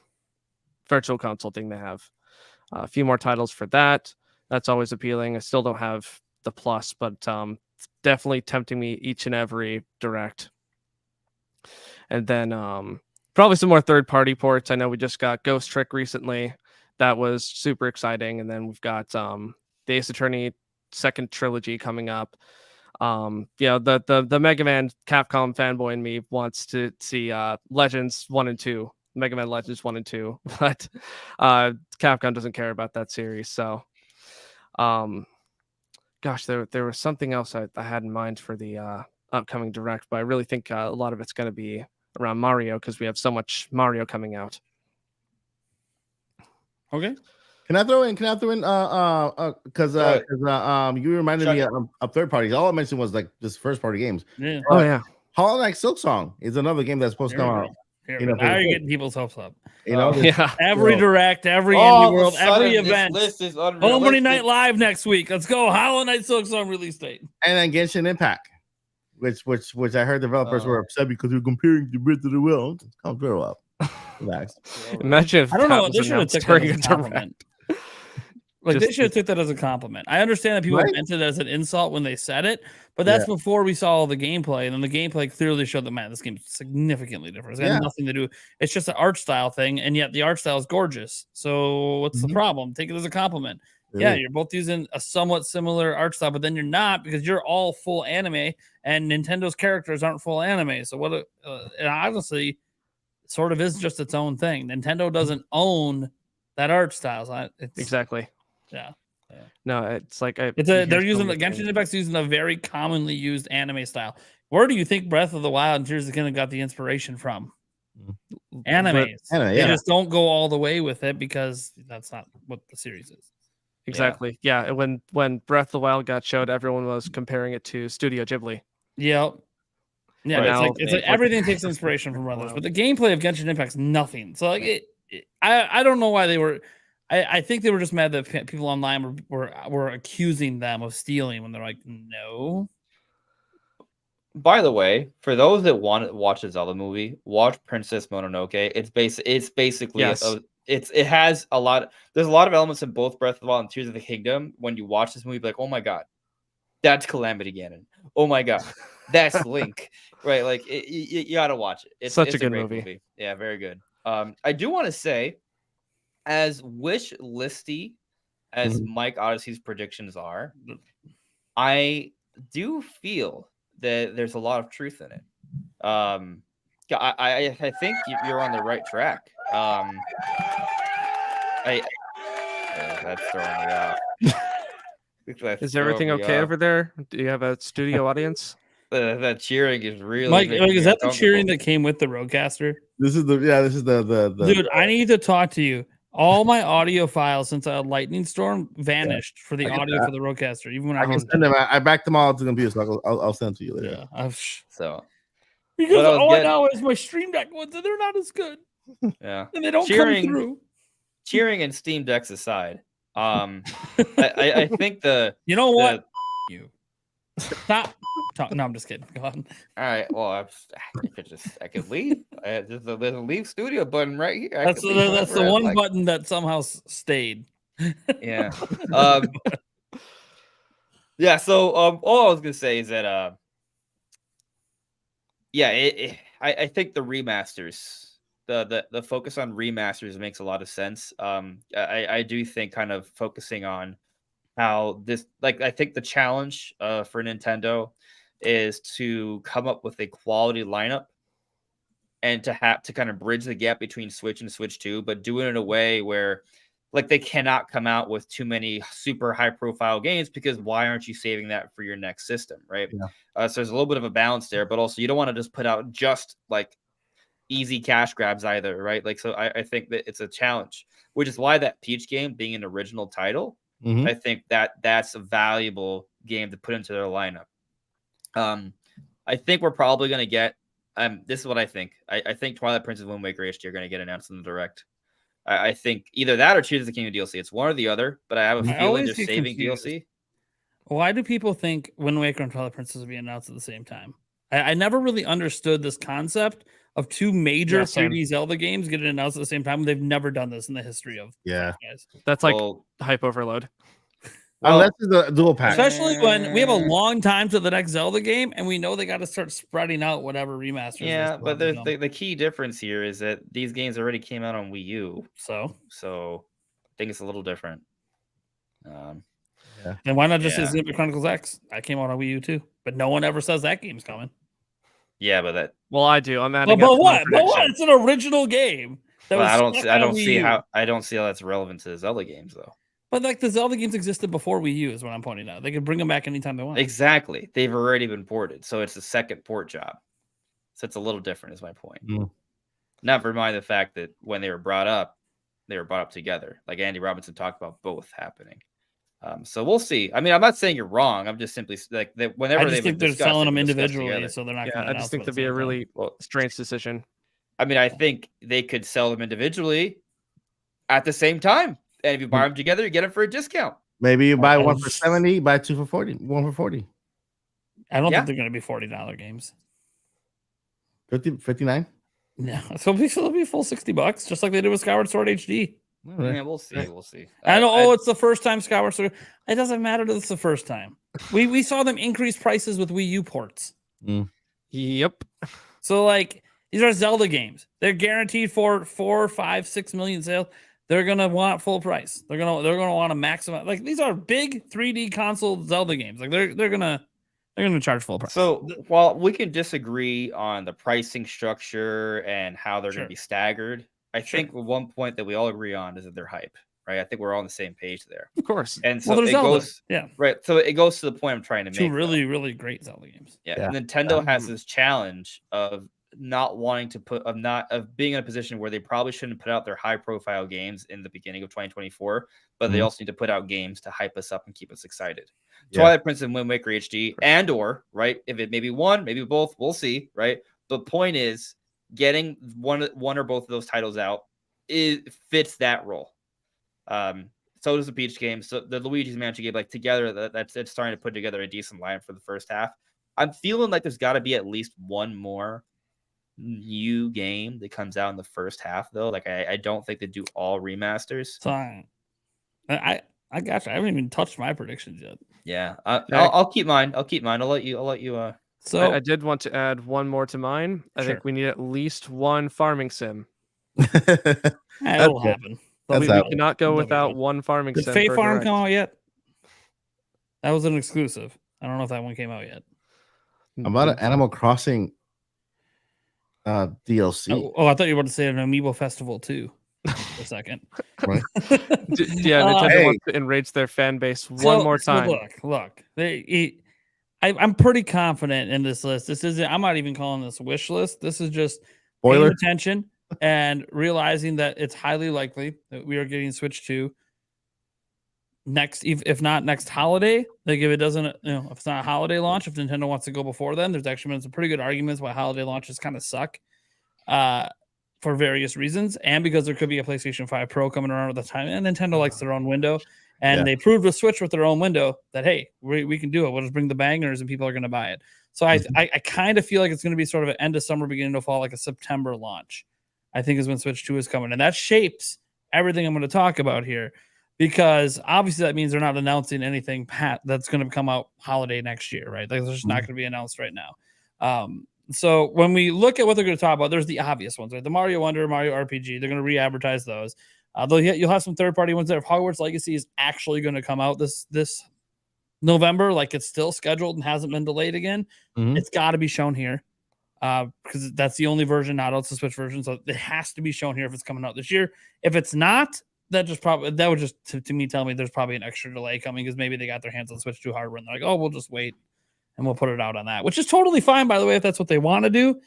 virtual console thing they have. A few more titles for that. That's always appealing. I still don't have the Plus, but it's definitely tempting me each and every direct. And then probably some more third-party ports. I know we just got Ghost Trick recently. That was super exciting. And then we've got the Ace Attorney second trilogy coming up. The Mega Man Capcom fanboy in me wants to see Legends 1 and 2. Mega Man Legends 1 and 2, but Capcom doesn't care about that series. So, gosh, there was something else I had in mind for the upcoming direct, but I really think a lot of it's going to be around Mario because we have so much Mario coming out.
Okay.
Can I throw in? Because you reminded me of third parties. All I mentioned was like just first party games.
Yeah.
Oh yeah.
Hollow Knight Silk Song is another game that's supposed to come out.
Now you're getting people's hopes up.
Every
direct, every Indie World, every
this
event.
list is
Monday Night Live next week. Let's go. Hollow Knight Silk Song release date.
And then Genshin Impact, which I heard developers were upset because you're comparing to Breath of the Wild. Come grow up. Relax.
Imagine if
I don't know.
that
They
was
should have
announced
took that
during
as
a
a compliment. Like they should have took that as a compliment. I understand that people meant it as an insult when they said it, but that's before we saw all the gameplay, and then the gameplay clearly showed that this game's significantly different. It's got nothing to do. It's just an art style thing, and yet the art style is gorgeous. So what's the problem? Take it as a compliment. Yeah, you're both using a somewhat similar art style, but then you're not because you're all full anime, and Nintendo's characters aren't full anime. So what? And honestly, sort of is just its own thing. Nintendo doesn't own that art style. So
exactly.
Yeah.
No, it's like
they're using the Genshin Impact's using a very commonly used anime style. Where do you think Breath of the Wild and Tears of the Kingdom got the inspiration from? Animes. They just don't go all the way with it because that's not what the series is.
Exactly. Yeah. When Breath of the Wild got showed, everyone was comparing it to Studio Ghibli.
Yep. Yeah,
But
it's like everything takes inspiration from others, but the gameplay of Genshin Impact's nothing. So like I don't know why they were. I think they were just mad that people online were accusing them of stealing when they're like, no.
By the way, for those that want to watch the Zelda movie, watch Princess Mononoke. It's basically it has a lot. There's a lot of elements in both Breath of the Wild and Tears of the Kingdom. When you watch this movie, be like, oh my god, that's Calamity Ganon. Oh my god, that's Link. Right? Like you gotta watch it. It's
such a good
great
movie.
Yeah, very good. I do want to say, as wish listy as Mike Odyssey's predictions are, I do feel that there's a lot of truth in it. I think you're on the right track. That's throwing me off.
Is everything okay over there? Do you have a studio audience?
The cheering is really
Mike, is that the cheering that came with the Rodecaster?
This is the
dude. I need to talk to you. All my audio files since a lightning storm vanished for the audio for the Rodecaster. Even when I
can send them, I backed them all to the computer, so I'll send them to you later.
Yeah,
so
because all I know is my Stream Deck ones, and they're not as good.
Yeah,
and they don't come through.
Cheering and Steam Decks aside, I think
you know what you stop. No, I'm just kidding. Go on.
All right. Well, I could leave. There's a leave studio button right here.
That's the one button that somehow stayed.
Yeah. Yeah. So all I was gonna say is that I think the remasters, the focus on remasters makes a lot of sense. I do think kind of focusing on how this, like, I think the challenge for Nintendo is to come up with a quality lineup and to have to kind of bridge the gap between Switch and Switch 2, but do it in a way where, like, they cannot come out with too many super high profile games, because why aren't you saving that for your next system, right?
Yeah.
So there's a little bit of a balance there, but also you don't want to just put out just like easy cash grabs either, right? Like, so I think that it's a challenge, which is why that Peach game being an original title, I think that's a valuable game to put into their lineup. I think we're probably going to get This is what I think. I think Twilight Princess Wind Waker HD are going to get announced in the direct. I think either that or Tears of the Kingdom DLC. It's one or the other, but I have a
I
feeling
always
they're
get
saving
confused.
DLC.
Why do people think Wind Waker and Twilight Princess will be announced at the same time? I never really understood this concept of two major
Yeah, same.
3D Zelda games getting announced at the same time. They've never done this in the history of
Yeah.
franchise.
That's like
Well,
hype overload.
Unless it's a dual pack.
Especially when we have a long time to the next Zelda game, and we know they got to start spreading out whatever remasters. they
yeah,
still
but
have to come.
the key difference here is that these games already came out on Wii U,
So
I think it's a little different.
then why not just say
Yeah.
Xenoblade Chronicles X? That came out on Wii U too, but no one ever says that game's coming.
Yeah, but that
Well, I do. I'm adding.
But
up to my
what? But what?
prediction.
It's an original game. That
well,
was
I don't
stuck
see, I
on
don't
Wii
see
U.
how that's relevant to the Zelda games though.
But like the Zelda games existed before Wii U is what I'm pointing out. They could bring them back anytime they want.
Exactly, they've already been ported, so it's a second port job. So it's a little different, is my point.
Mm.
Never mind the fact that when they were brought up together. Like Andy Robinson talked about both happening. So we'll see. I mean, I'm not saying you're wrong. I'm just simply like that. Whenever
I just
they've
think
been
they're
discussed,
selling
they've
them
been discussed
individually,
together.
so they're not.
Yeah,
gonna
I just
announce
think
them
that'd
at
be
the
a
same time.
really
Well,
strange decision.
I mean, I think they could sell them individually at the same time, and if you buy them together, you get them for a discount.
Maybe you buy
I
one for
just-
70, buy two for 40, one for 40.
I don't
Yeah.
think they're going to be $40 games.
59?
No, so it'll be full $60, just like they did with Skyward Sword HD.
All right.
Yeah, we'll see.
Right.
We'll see.
I know. Oh, it's the first time Skyward Sword. It doesn't matter that it's the first time. We saw them increase prices with Wii U ports.
Yep.
So like these are Zelda games. They're guaranteed for 4, 5, 6 million sales. They're gonna want full price. They're gonna want to maximize. Like these are big 3D console Zelda games. Like they're gonna charge full price.
So while we can disagree on the pricing structure and how they're
Sure.
going to be staggered, I
Sure.
think one point that we all agree on is that they're hype, right? I think we're all on the same page there.
Of course.
And so
well,
it
there's Zelda.
goes
Yeah,
right. So it goes to the point I'm trying to
two
make.
really really great Zelda games.
Yeah.
Yeah.
Nintendo has this challenge of not wanting to of being in a position where they probably shouldn't put out their high profile games in the beginning of 2024, but they
Mhm.
also need to put out games to hype us up and keep us excited.
Yeah.
Twilight Princess and Wind Waker HD and or right, if it may be one, maybe both, we'll see, right? The point is getting one or both of those titles out fits that role. So does the Peach game, so the Luigi's Mansion game, like together, that's it's starting to put together a decent lineup for the first half. I'm feeling like there's got to be at least one more new game that comes out in the first half, though. Like I don't think they do all remasters.
So I got you. I haven't even touched my predictions yet.
Yeah, I'll keep mine. I'll let you.
So
I did want to add one more to mine. I
Sure.
think we need at least one farming sim.
it'll
That's
happen.
That's
We
out.
cannot go
That'll be
without
fun.
one farming
Did
sim.
Fae
for a
Farm
direct.
come out yet? That was an exclusive. I don't know if that one came out yet.
About an Animal Crossing DLC.
Oh, I thought you were about to say an Amiibo Festival too. For a second.
Yeah, Nintendo
Hey.
wants to enrage their fan base one more time.
Look. I'm pretty confident in this list. This isn't. I'm not even calling this wish list. This is just paying
Spoiler.
attention and realizing that it's highly likely that we are getting Switch 2 next, if not next holiday. Like if it doesn't, if it's not a holiday launch, if Nintendo wants to go before then, there's actually been some pretty good arguments why holiday launches kind of suck. For various reasons, and because there could be a PlayStation 5 Pro coming around at the time, and Nintendo likes their own window, and
Yeah.
they proved with Switch with their own window that hey, we can do it. We'll just bring the bangers, and people are going to buy it. So I kind of feel like it's going to be sort of an end of summer, beginning of fall, like a September launch. I think is when Switch 2 is coming, and that shapes everything I'm going to talk about here, because obviously that means they're not announcing anything that's going to come out holiday next year, right? Like it's just not going to be announced right now. So when we look at what they're going to talk about, there's the obvious ones, right? The Mario Wonder, Mario RPG. They're going to re-advertise those. You'll have some third-party ones there. If Hogwarts Legacy is actually going to come out this November, like it's still scheduled and hasn't been delayed again,
Mhm.
it's got to be shown here because that's the only version, not else the Switch version. So it has to be shown here if it's coming out this year. If it's not, that would just to me tell me there's probably an extra delay coming because maybe they got their hands on Switch 2 hardware and they're like, oh, we'll just wait. And we'll put it out on that, which is totally fine, by the way, if that's what they want to do.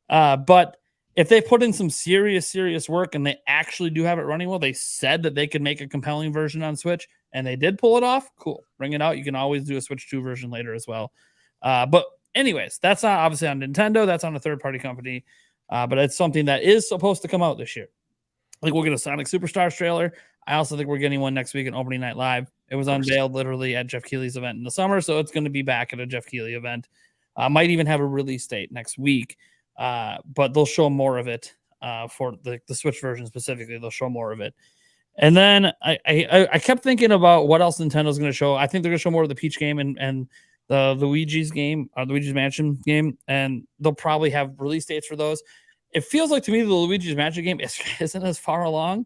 But if they put in some serious work and they actually do have it running well, they said that they could make a compelling version on Switch and they did pull it off. Cool. Bring it out. You can always do a Switch 2 version later as well. But anyways, that's not obviously on Nintendo. That's on a third-party company, but it's something that is supposed to come out this year. I think we'll get a Sonic Superstars trailer. I also think we're getting one next week in Opening Night Live. It was unveiled literally at Jeff Keighley's event in the summer, so it's going to be back at a Jeff Keighley event. Might even have a release date next week, but they'll show more of it for the Switch version specifically. They'll show more of it. And then I kept thinking about what else Nintendo's going to show. I think they're going to show more of the Peach game and the Luigi's game, Luigi's Mansion game, and they'll probably have release dates for those. It feels like to me the Luigi's Mansion game isn't as far along.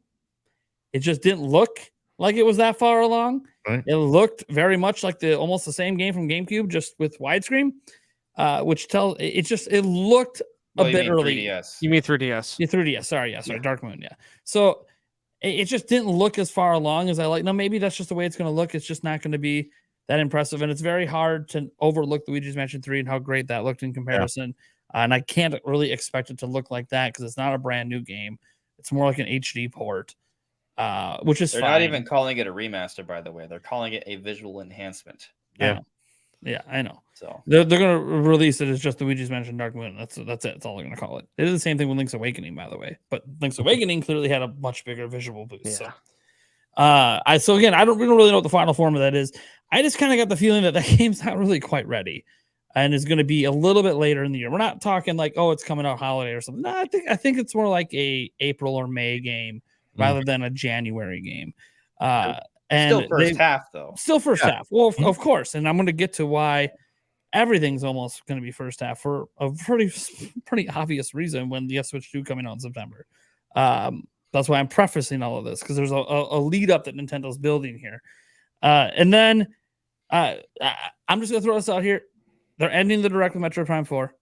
It just didn't look like it was that far along.
Right.
It looked very much like almost the same game from GameCube, just with widescreen, which tells it looked a bit early.
3DS.
You mean 3DS?
Yeah, 3DS. Sorry, Dark Moon. Yeah. So it just didn't look as far along as I like. No, maybe that's just the way it's going to look. It's just not going to be that impressive, and it's very hard to overlook Luigi's Mansion 3 and how great that looked in comparison. And I can't really expect it to look like that because it's not a brand new game. It's more like an HD port, which is
They're
fine.
not even calling it a remaster, by the way. They're calling it a visual enhancement.
Yeah.
Yeah, I know.
So
They're going to release it as just Luigi's Mansion Dark Moon. That's it. That's all they're going to call it. It is the same thing with Link's Awakening, by the way. But Link's Awakening clearly had a much bigger visual boost.
Yeah.
So again, we don't really know what the final form of that is. I just kind of got the feeling that game's not really quite ready, and is going to be a little bit later in the year. We're not talking like, oh, it's coming out holiday or something. No, I think it's more like a April or May game rather than a January game. And
still first half, though.
Still first half. Well, of course. And I'm going to get to why everything's almost going to be first half for a pretty obvious reason when the Switch 2 coming out in September. That's why I'm prefacing all of this, because there's a lead up that Nintendo's building here. And then I'm just going to throw this out here. They're ending the direct with Metroid Prime 4,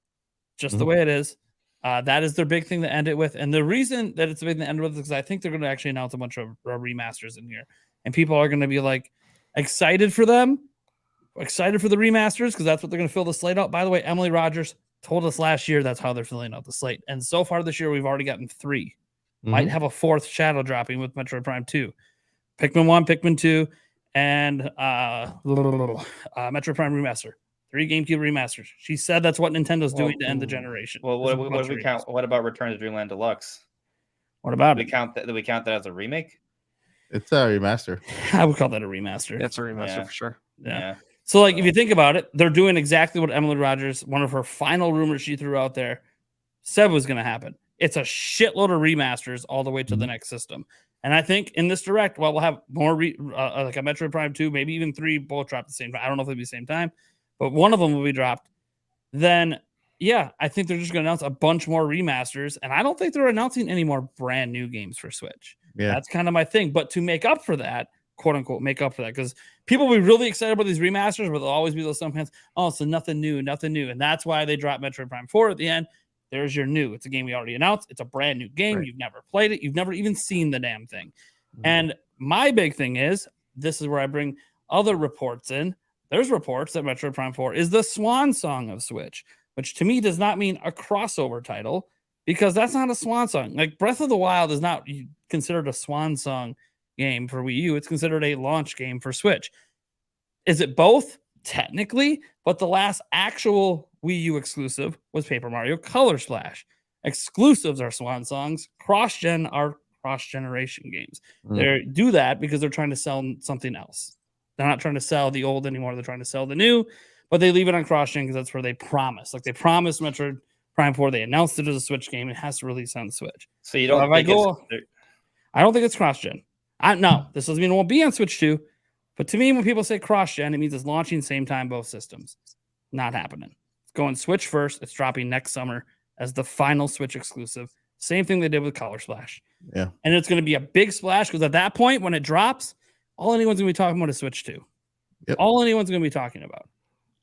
just the way it is. That is their big thing to end it with. And the reason that it's a big thing to end it with is because I think they're going to actually announce a bunch of remasters in here. And people are going to be like excited for them, excited for the remasters, because that's what they're going to fill the slate out. By the way, Emily Rogers told us last year that's how they're filling out the slate. And so far this year, we've already gotten 3. Might have a 4th shadow dropping with Metroid Prime 2. Pikmin 1, Pikmin 2, and Metroid Prime Remaster. 3 GameCube remasters. She said that's what Nintendo's doing to end the generation.
Well, what do we count? What about Return to Dreamland Deluxe?
What about
Do
it?
we count that as a remake?
It's a remaster.
I would call that a remaster.
That's a remaster
Yeah.
for sure.
Yeah. So, like, if you think about it, they're doing exactly what Emily Rogers, one of her final rumors she threw out there, said was going to happen. It's a shitload of remasters all the way to the next system. And I think in this direct, well, we'll have more like a Metroid Prime 2, maybe even 3 both drop at the same time. I don't know if it'll be the same time, but one of them will be dropped. Then, yeah, I think they're just going to announce a bunch more remasters. And I don't think they're announcing any more brand new games for Switch.
Yeah.
That's kind of my thing. But to make up for that, quote unquote, make up for that, because people will be really excited about these remasters, but there'll always be those some fans, oh, so nothing new. And that's why they dropped Metroid Prime 4 at the end. There's your new. It's a game we already announced. It's a brand new game. Right. You've never played it. You've never even seen the damn thing. And my big thing is, this is where I bring other reports in. There's reports that Metroid Prime 4 is the swan song of Switch, which to me does not mean a crossover title, because that's not a swan song. Like Breath of the Wild is not considered a swan song game for Wii U. It's considered a launch game for Switch. Is it both? Technically, but the last actual Wii U exclusive was Paper Mario Color Splash. Exclusives are swan songs. Cross-gen are cross-generation games. They do that because they're trying to sell something else. They're not trying to sell the old anymore. They're trying to sell the new, but they leave it on cross-gen because that's where they promise. Like they promised Metroid Prime 4. They announced it as a Switch game. It has to release on the Switch.
So you don't think
I don't think it's cross-gen. No, this doesn't mean it won't be on Switch 2. But to me, when people say cross-gen, it means it's launching same time both systems. Not happening. It's going Switch first. It's dropping next summer as the final Switch exclusive. Same thing they did with Color Splash.
Yeah.
And it's going to be a big splash because at that point, when it drops, all anyone's going to be talking about is Switch 2.
Yep.
All anyone's going to be talking about.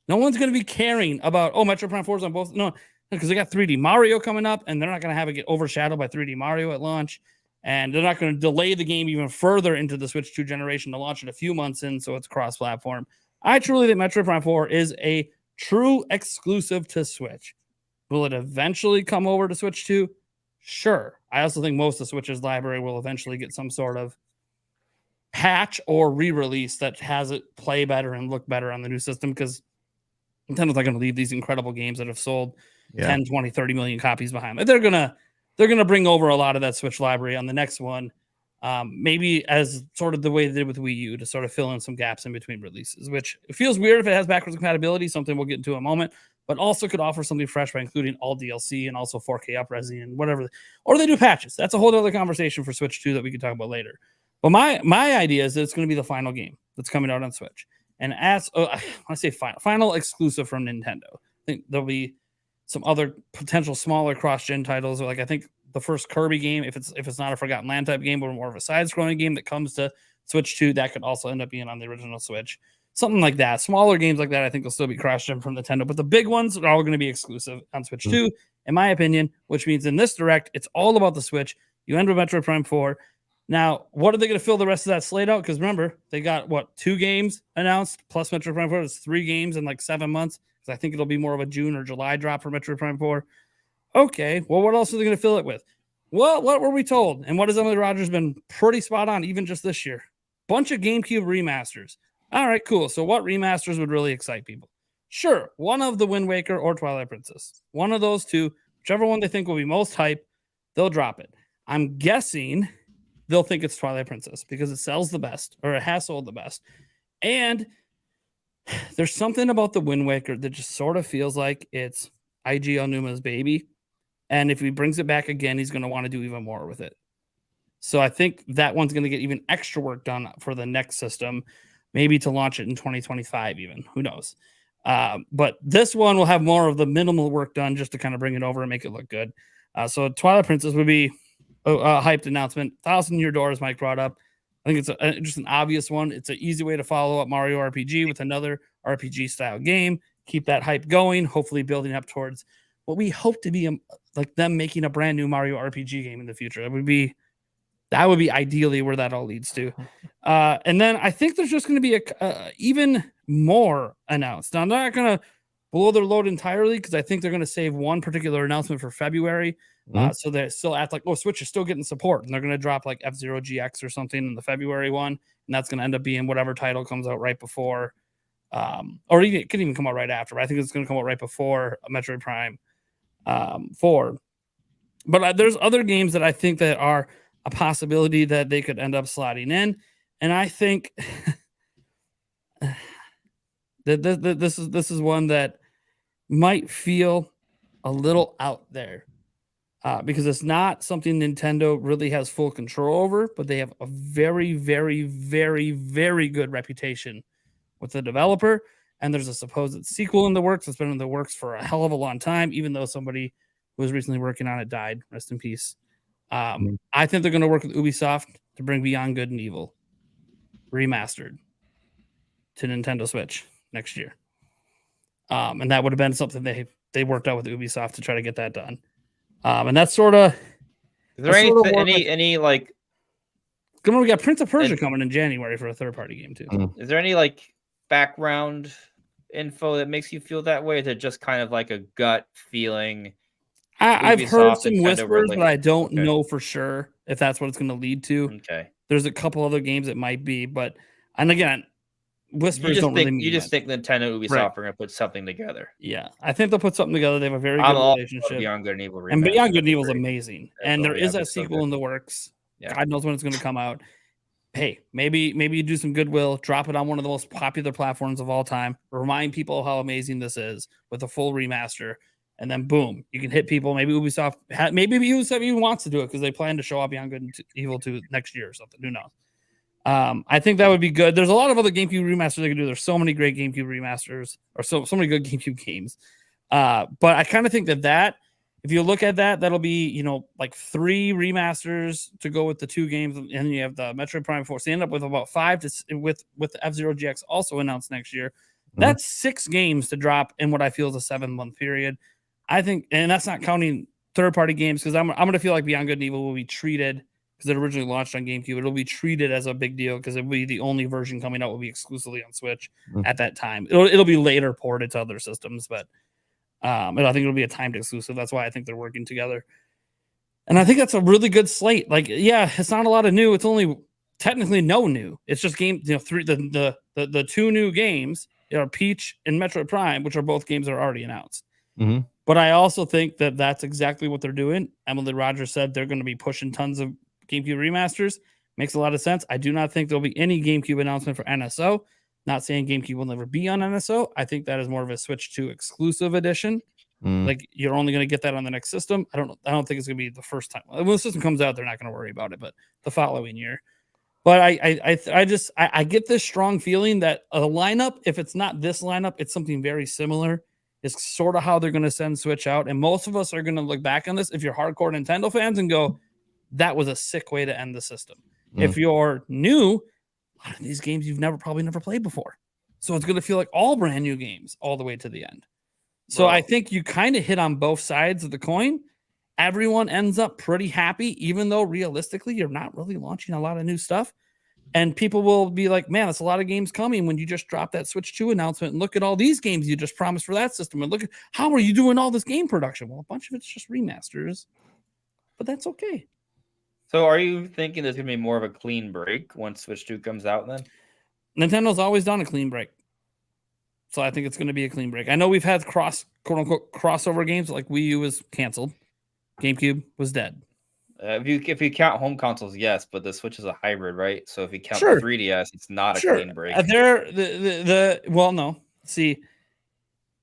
No one's going to be caring about, Metroid Prime 4 is on both. No, because they got 3D Mario coming up, and they're not going to have it get overshadowed by 3D Mario at launch. And they're not going to delay the game even further into the Switch 2 generation to launch it a few months in, so it's cross-platform. I truly think Metroid Prime 4 is a true exclusive to Switch. Will it eventually come over to Switch 2? Sure. I also think most of Switch's library will eventually get some sort of patch or re-release that has it play better and look better on the new system, because Nintendo's not going to leave these incredible games that have sold 10, 20, 30 million copies behind. They're gonna bring over a lot of that Switch library on the next one. Maybe as sort of the way they did with Wii U to sort of fill in some gaps in between releases, which it feels weird if it has backwards compatibility, something we'll get into in a moment, but also could offer something fresh by including all DLC and also 4K up-resing and whatever. Or they do patches. That's a whole other conversation for Switch 2 that we can talk about later. But my idea is that it's going to be the final game that's coming out on Switch. And as I say final exclusive from Nintendo. I think there'll be some other potential smaller cross-gen titles. Like I think the first Kirby game, if it's not a Forgotten Land type game, but more of a side-scrolling game that comes to Switch 2, that could also end up being on the original Switch. Something like that. Smaller games like that, I think will still be cross-gen from Nintendo, but the big ones are all going to be exclusive on Switch 2, in my opinion, which means in this Direct, it's all about the Switch. You end with Metroid Prime 4. Now, what are they going to fill the rest of that slate out? Because remember, they got, 2 games announced, plus Metroid Prime 4. It's 3 games in like 7 months. Because I think it'll be more of a June or July drop for Metroid Prime 4. Okay, well, what else are they going to fill it with? Well, what were we told? And what has Emily Rogers been pretty spot on, even just this year? Bunch of GameCube remasters. All right, cool. So what remasters would really excite people? Sure, one of the Wind Waker or Twilight Princess. One of those two, whichever one they think will be most hype, they'll drop it. I'm guessing they'll think it's Twilight Princess because it sells the best, or it has sold the best. And there's something about the Wind Waker that just sort of feels like it's Eiji Onuma's baby. And if he brings it back again, he's going to want to do even more with it. So I think that one's going to get even extra work done for the next system, maybe to launch it in 2025 even. Who knows? But this one will have more of the minimal work done just to kind of bring it over and make it look good. So Twilight Princess would be a hyped announcement. 1,000 Year Door, as Mike brought up. I think it's just an obvious one. It's an easy way to follow up Mario RPG with another RPG style game. Keep that hype going, hopefully building up towards what we hope to be like them making a brand new Mario RPG game in the future. That would be ideally where that all leads to. And then I think there's just going to be even more announced. Now, I'm not going to blow their load entirely because I think they're going to save one particular announcement for February. So they still act like, Switch is still getting support. And they're going to drop like F-Zero GX or something in the February one. And that's going to end up being whatever title comes out right before. Or it could even come out right after. But I think it's going to come out right before Metroid Prime 4. But there's other games that I think that are a possibility that they could end up slotting in. And I think that this is one that might feel a little out there because it's not something Nintendo really has full control over, but they have a very, very, very, very good reputation with the developer. And there's a supposed sequel in the works. It's been in the works for a hell of a long time, even though somebody who was recently working on it died. Rest in peace. I think they're going to work with Ubisoft to bring Beyond Good and Evil remastered to Nintendo Switch next year. And that would have been something they worked out with Ubisoft to try to get that done. And that's sort of.
Is there any like?
We got Prince of Persia coming in January for a third-party game too.
Is there any like background info that makes you feel that way? Is it just kind of like a gut feeling?
I've heard some whispers, but I don't know for sure if that's what it's going to lead to.
Okay.
There's a couple other games that might be, and again, whispers don't really mean
you just think Nintendo and Ubisoft are going to put something together.
Yeah, I think they'll put something together. They have a very good relationship.
Beyond Good and Evil,
and Beyond Good and Evil is amazing. And there is a sequel in the works. Yeah. God knows when it's going to come out. Hey, maybe you do some goodwill, drop it on one of the most popular platforms of all time, remind people how amazing this is with a full remaster, and then boom, you can hit people. Maybe Ubisoft even wants to do it because they plan to show up Beyond Good and Evil 2 next year or something. Who knows? I think that would be good. There's a lot of other GameCube remasters they can do. There's so many great GameCube remasters, or so many good GameCube games. But I kind of think that if you look at that'll be, like 3 remasters to go with the 2 games, and then you have the Metroid Prime 4. So you end up with about 5 with the F-Zero GX also announced next year. That's 6 games to drop in what I feel is a 7-month period. I think, and that's not counting third-party games, because I'm going to feel like Beyond Good and Evil will be treated, because it originally launched on GameCube, it'll be treated as a big deal because it'll be the only version coming out will be exclusively on Switch at that time. It'll be later ported to other systems, but I think it'll be a timed exclusive. That's why I think they're working together. And I think that's a really good slate. Like, yeah, it's not a lot of new. It's only technically no new. It's just the 2 new games are Peach and Metroid Prime, which are both games that are already announced.
Mhm.
But I also think that that's exactly what they're doing. Emily Rogers said they're going to be pushing tons of GameCube remasters. Makes a lot of sense. I do not think there'll be any GameCube announcement for NSO. Not saying GameCube will never be on NSO. I think that is more of a Switch 2 exclusive edition. Like you're only going to get that on the next system. I don't think it's going to be the first time. When the system comes out, they're not going to worry about it, but the following year. But I get this strong feeling that a lineup, if it's not this lineup, it's something very similar. Is sort of how they're going to send Switch out. And most of us are going to look back on this, if you're hardcore Nintendo fans, and go, that was a sick way to end the system. If you're new, a lot of these games you've probably never played before. So it's going to feel like all brand new games all the way to the end. So I think you kind of hit on both sides of the coin. Everyone ends up pretty happy, even though realistically you're not really launching a lot of new stuff. And people will be like, man, that's a lot of games coming when you just dropped that Switch 2 announcement. And look at all these games you just promised for that system. And look at how are you doing all this game production? Well, a bunch of it's just remasters, but that's okay.
So are you thinking there's going to be more of a clean break once Switch 2 comes out then?
Nintendo's always done a clean break. So I think it's going to be a clean break. I know we've had quote unquote crossover games, like Wii U was canceled. GameCube was dead.
If you count home consoles, yes, but the Switch is a hybrid, right? So if you count the 3DS, it's not a clean break.
Well, no. See,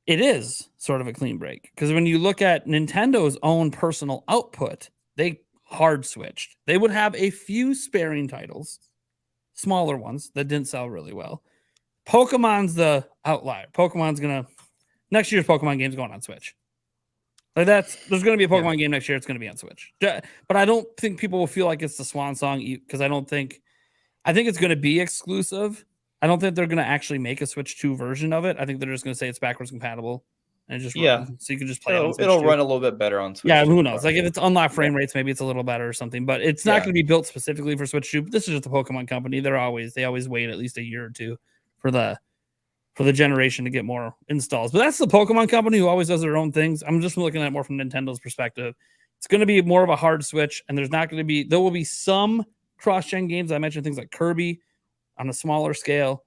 it is sort of a clean break because when you look at Nintendo's own personal output, they hard switched. They would have a few sparing titles, smaller ones that didn't sell really well. Pokemon's the outlier. Next year's Pokemon game's going on Switch. Like there's going to be a Pokemon game next year. It's going to be on Switch. But I don't think people will feel like it's the swan song because I think it's going to be exclusive. I don't think they're going to actually make a Switch 2 version of it. I think they're just going to say it's backwards compatible and just run, so you can just play it.
It'll run a little bit better on Switch.
Yeah, who knows? Like if it's unlocked frame rates, maybe it's a little better or something. But it's not going to be built specifically for Switch 2. This is just a Pokemon company. They always wait at least a year or two for the generation to get more installs. But that's the Pokemon company who always does their own things. I'm just looking at it more from Nintendo's perspective. It's going to be more of a hard switch, and there will be some cross-gen games. I mentioned things like Kirby on a smaller scale,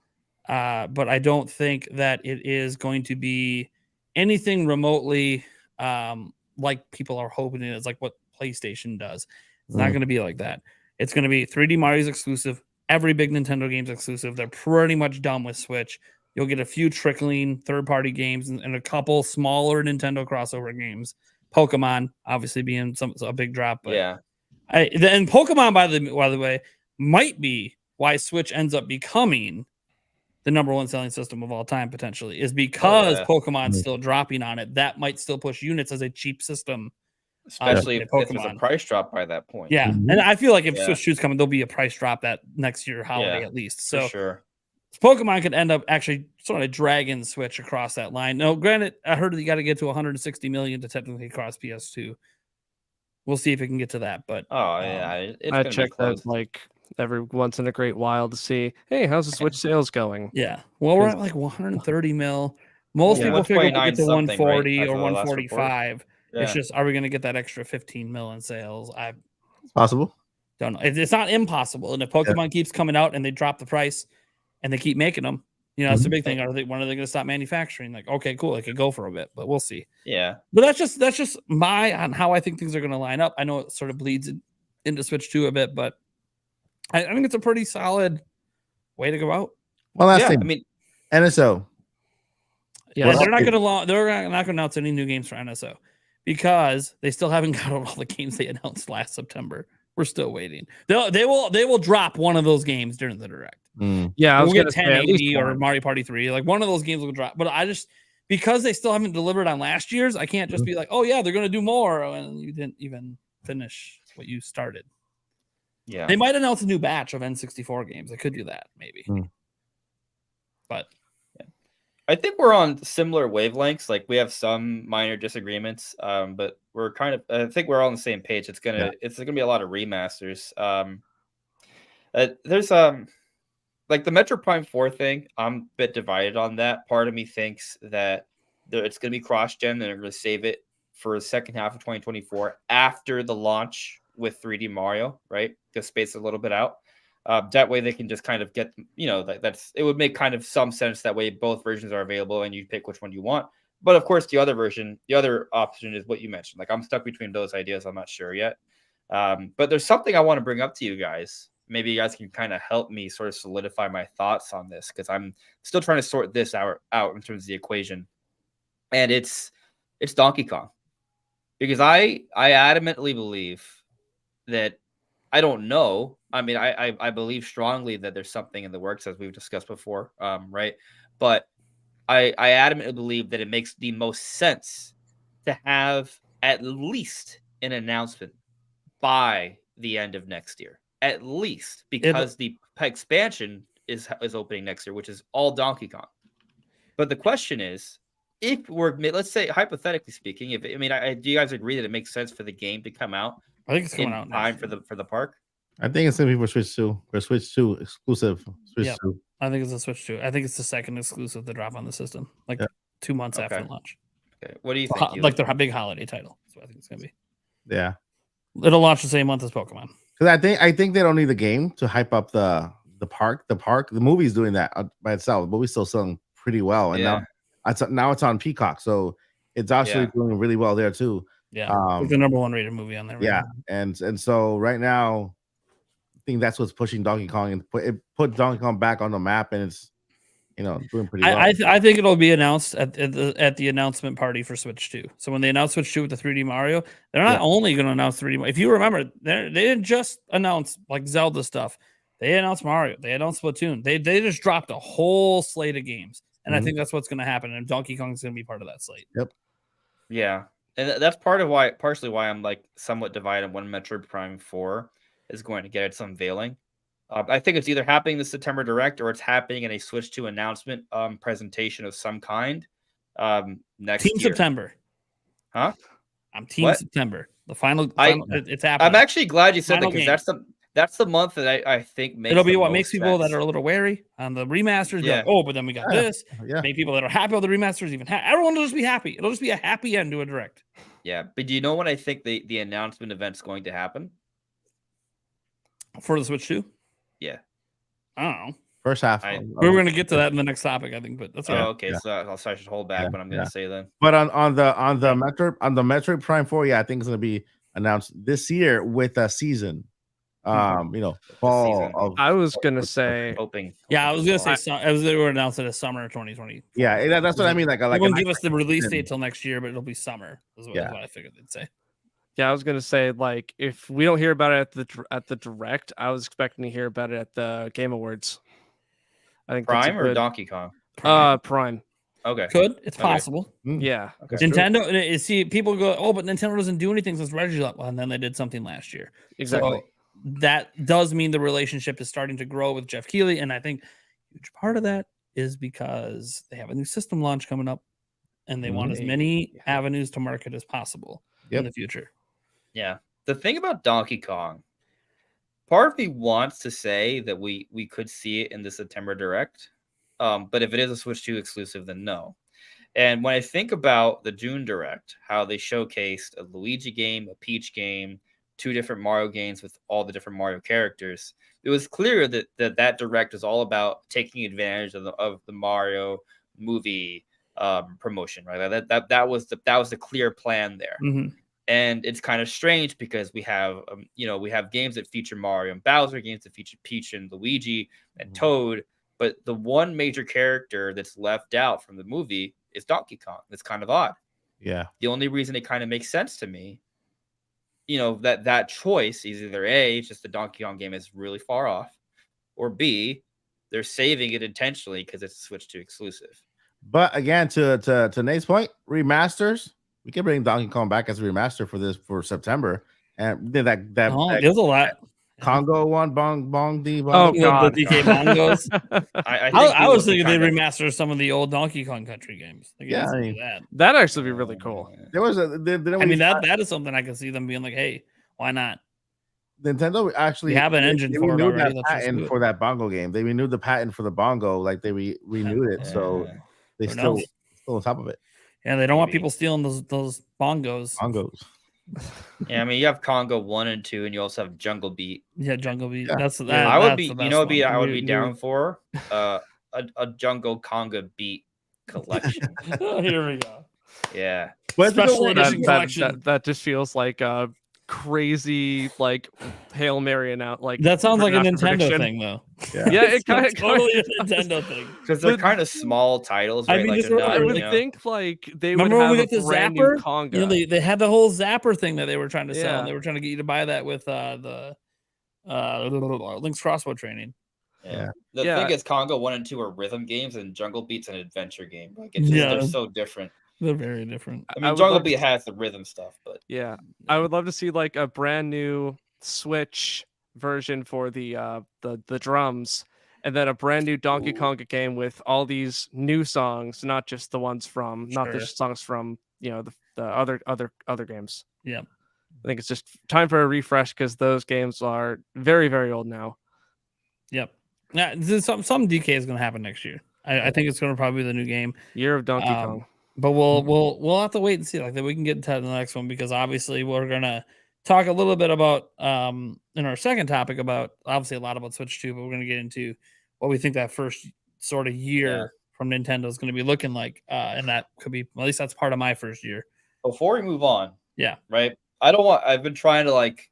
but I don't think that it is going to be anything remotely like people are hoping it is, like what PlayStation does. It's not going to be like that. It's going to be 3D Mario's exclusive. Every big Nintendo game's exclusive. They're pretty much done with Switch. You'll get a few trickling third-party games and a couple smaller Nintendo crossover games. Pokemon, obviously, being a big drop. But and Pokemon, by the way, might be why Switch ends up becoming the number one selling system of all time, potentially, is because Pokemon's still dropping on it. That might still push units as a cheap system.
Especially if there's a price drop by that point.
Yeah, and I feel like if Switch 2's coming, there'll be a price drop that next year holiday at least. So
for sure.
Pokemon could end up actually sort of dragging Switch across that line. No, granted, I heard that you got to get to 160 million to technically cross PS2. We'll see if it can get to that. But
I check that like every once in a great while to see, hey, how's the Switch sales going?
Yeah, well, we're at like 130 mil. Most people figure we'll get to 140 or 145. It's just, are we going to get that extra 15 mil in sales?
It's possible.
Don't know. It's not impossible. And if Pokemon keeps coming out and they drop the price and they keep making them, that's the big thing. When are they going to stop manufacturing? Like, okay, cool. It could go for a bit, but we'll see.
Yeah.
But that's just on how I think things are going to line up. I know it sort of bleeds into Switch 2 a bit, but I think it's a pretty solid way to go out.
Well, last thing. I mean, NSO.
Yeah, they're not going to announce any new games for NSO because they still haven't got all the games they announced last September. We're still waiting. They will drop one of those games during the direct.
Yeah, I was
going to 1080 or Mario Party 3. Like one of those games will drop. But because they still haven't delivered on last year's, I can't just be like, oh yeah, they're going to do more, and you didn't even finish what you started.
Yeah,
they might announce a new batch of N64 games. They could do that maybe. But
I think we're on similar wavelengths. Like we have some minor disagreements, but we're I think we're all on the same page. It's gonna be a lot of remasters. There's like the Metro Prime 4 thing. I'm a bit divided on that. Part of me thinks that it's gonna be cross-gen and they're gonna save it for the second half of 2024 after the launch with 3D Mario, right? To space a little bit out. That way they can just kind of get, it would make kind of some sense that way both versions are available and you pick which one you want. But of course, the other option is what you mentioned. Like I'm stuck between those ideas. I'm not sure yet. But there's something I want to bring up to you guys. Maybe you guys can kind of help me sort of solidify my thoughts on this because I'm still trying to sort this out in terms of the equation. And it's Donkey Kong. Because I adamantly believe that I don't know. I mean, I believe strongly that there's something in the works as we've discussed before, right? But I adamantly believe that it makes the most sense to have at least an announcement by the end of next year, at least because the expansion is opening next year, which is all Donkey Kong. But the question is, if let's say hypothetically speaking, do you guys agree that it makes sense for the game to come out?
I think it's coming out
in time for the park.
I think it's gonna be for Switch 2 or Switch 2 exclusive. Switch 2.
I think it's a Switch 2. I think it's the second exclusive to drop on the system, 2 months after launch.
Okay, what do you think?
Like their big holiday title. That's what I think it's gonna be.
Yeah,
it'll launch the same month as Pokemon.
Because I think they don't need the game to hype up the park. The movie's doing that by itself. The movie's still selling pretty well, and now it's on Peacock, so it's actually doing really well there too.
Yeah, it's the number 1 rated movie on there.
Right now. And so right now, I think that's what's pushing Donkey Kong and put Donkey Kong back on the map, and it's doing pretty well.
I think it'll be announced at the announcement party for Switch 2. So when they announce Switch 2 with the 3D Mario, they're not only going to announce 3D. If you remember, they didn't just announce like Zelda stuff. They announced Mario. They announced Splatoon. They just dropped a whole slate of games, and I think that's what's going to happen. And Donkey Kong's going to be part of that slate.
Yep.
Yeah, and that's partially why I'm like somewhat divided when Metroid Prime 4 is going to get its unveiling. I think it's either happening this September Direct or it's happening in a Switch 2 announcement presentation of some kind next
year.
September.
Huh? I'm Team September. The final it's happening.
I'm actually glad you said that because that's the month that I think makes
it'll be what makes people that are a little wary on the remasters.
Yeah.
Like, but then we got this. Yeah. Make people that are happy with the remasters everyone will just be happy. It'll just be a happy end to a Direct.
Yeah, but do you know when I think the announcement event's going to happen?
For the Switch 2?
Yeah.
I don't know.
First half.
We're going to get to that in the next topic, I think. But that's
okay. Yeah. So I should hold back what I'm going to say then.
But on the Metroid Prime 4, I think it's going to be announced this year with a season. Fall of.
I was going to say.
Hoping.
Yeah, I was going to say. They were announced as summer 2020.
Yeah, that's what I mean. Like,
they won't give us the release date till next year, but it'll be summer. Is what I figured they'd say.
Yeah, I was gonna say, like, if we don't hear about it at the Direct, I was expecting to hear about it at the Game Awards. I think
Prime or Donkey Kong?
Prime.
Okay.
It's possible.
Yeah.
Okay.
Nintendo. See, people go, but Nintendo doesn't do anything since Reggie left, and then they did something last year.
Exactly.
So that does mean the relationship is starting to grow with Jeff Keighley, and I think a huge part of that is because they have a new system launch coming up, and they want as many avenues to market as possible in the future.
Yeah. The thing about Donkey Kong, part of me wants to say that we could see it in the September Direct. But if it is a Switch 2 exclusive, then no. And when I think about the June Direct, how they showcased a Luigi game, a Peach game, 2 different Mario games with all the different Mario characters, it was clear that Direct is all about taking advantage of the Mario movie promotion, right? That was the clear plan there.
Mm-hmm.
And it's kind of strange because we have games that feature Mario and Bowser, games that feature Peach and Luigi and Toad, but the one major character that's left out from the movie is Donkey Kong. That's kind of odd.
Yeah.
The only reason it kind of makes sense to me, that choice is either A, it's just the Donkey Kong game is really far off, or B, they're saving it intentionally because it's a Switch 2 exclusive.
But again, to Nate's point, remasters. We can bring Donkey Kong back as a remaster for September, and then
there's a lot.
Congo one, Bong D.
Oh God,
the DK Bongos. I was thinking they remaster some of the old Donkey Kong Country games.
That'd actually be really cool.
There was
that is something I can see them being like, hey, why not?
Nintendo actually
have an engine for it already.
That patent for that bongo game. They renewed the patent for the bongo, like they renewed it, so they still on top of it.
Yeah, they don't want people stealing those bongos.
Yeah, I mean, you have Congo 1 and 2, and you also have Jungle Beat.
Yeah, Jungle Beat.
Yeah.
That's
Yeah.
I would
that's
be,
the
you
best
know,
one.
I would be
New-
down for a Jungle Conga Beat collection.
Here we go.
Yeah.
Where's the
Special
one?
edition
that,
collection.
that just feels like a crazy like Hail Mary and out like
That sounds like a
after
Nintendo
prediction.
thing, though.
Yeah, it kind of
totally a Nintendo thing.
Because they're
But-
kind of small titles,
I
right?
mean,
Like
just
they're
remember,
not,
I would
you know.
think like they
Remember
would
when we
have
got
a
the
brand
Zapper?
new Conga.
You know, they had the whole Zapper thing that they were trying to sell, and
Yeah.
they were trying to get you to buy that with the Link's crossbow training.
Yeah. The
Yeah.
thing is, Congo 1 and 2 are rhythm games, and Jungle Beat's an adventure game. Like, it's just,
Yeah.
they're so different.
They're very different.
I
I
mean,
would
Jungle
love to
Beat has the rhythm stuff, but
Yeah, I would love to see like a brand new Switch version for the drums, and then a brand new Donkey Konga game with all these new songs, not just the ones from, not the
Sure.
songs from the other games.
Yeah.
I think it's just time for a refresh because those games are very very old now.
Yep. Yeah, some DK is going to happen next year. I think it's going to probably be the new game.
Year of Donkey
Um,
Kong.
But we'll have to wait and see. Like that, we can get to the next one because obviously we're gonna talk a little bit about in our second topic about obviously a lot about Switch 2, but we're gonna get into what we think that first sort of year from Nintendo is going to be looking like, and that could be, at least that's part of my first year.
before we move on,
Yeah.
right? I've been trying to like,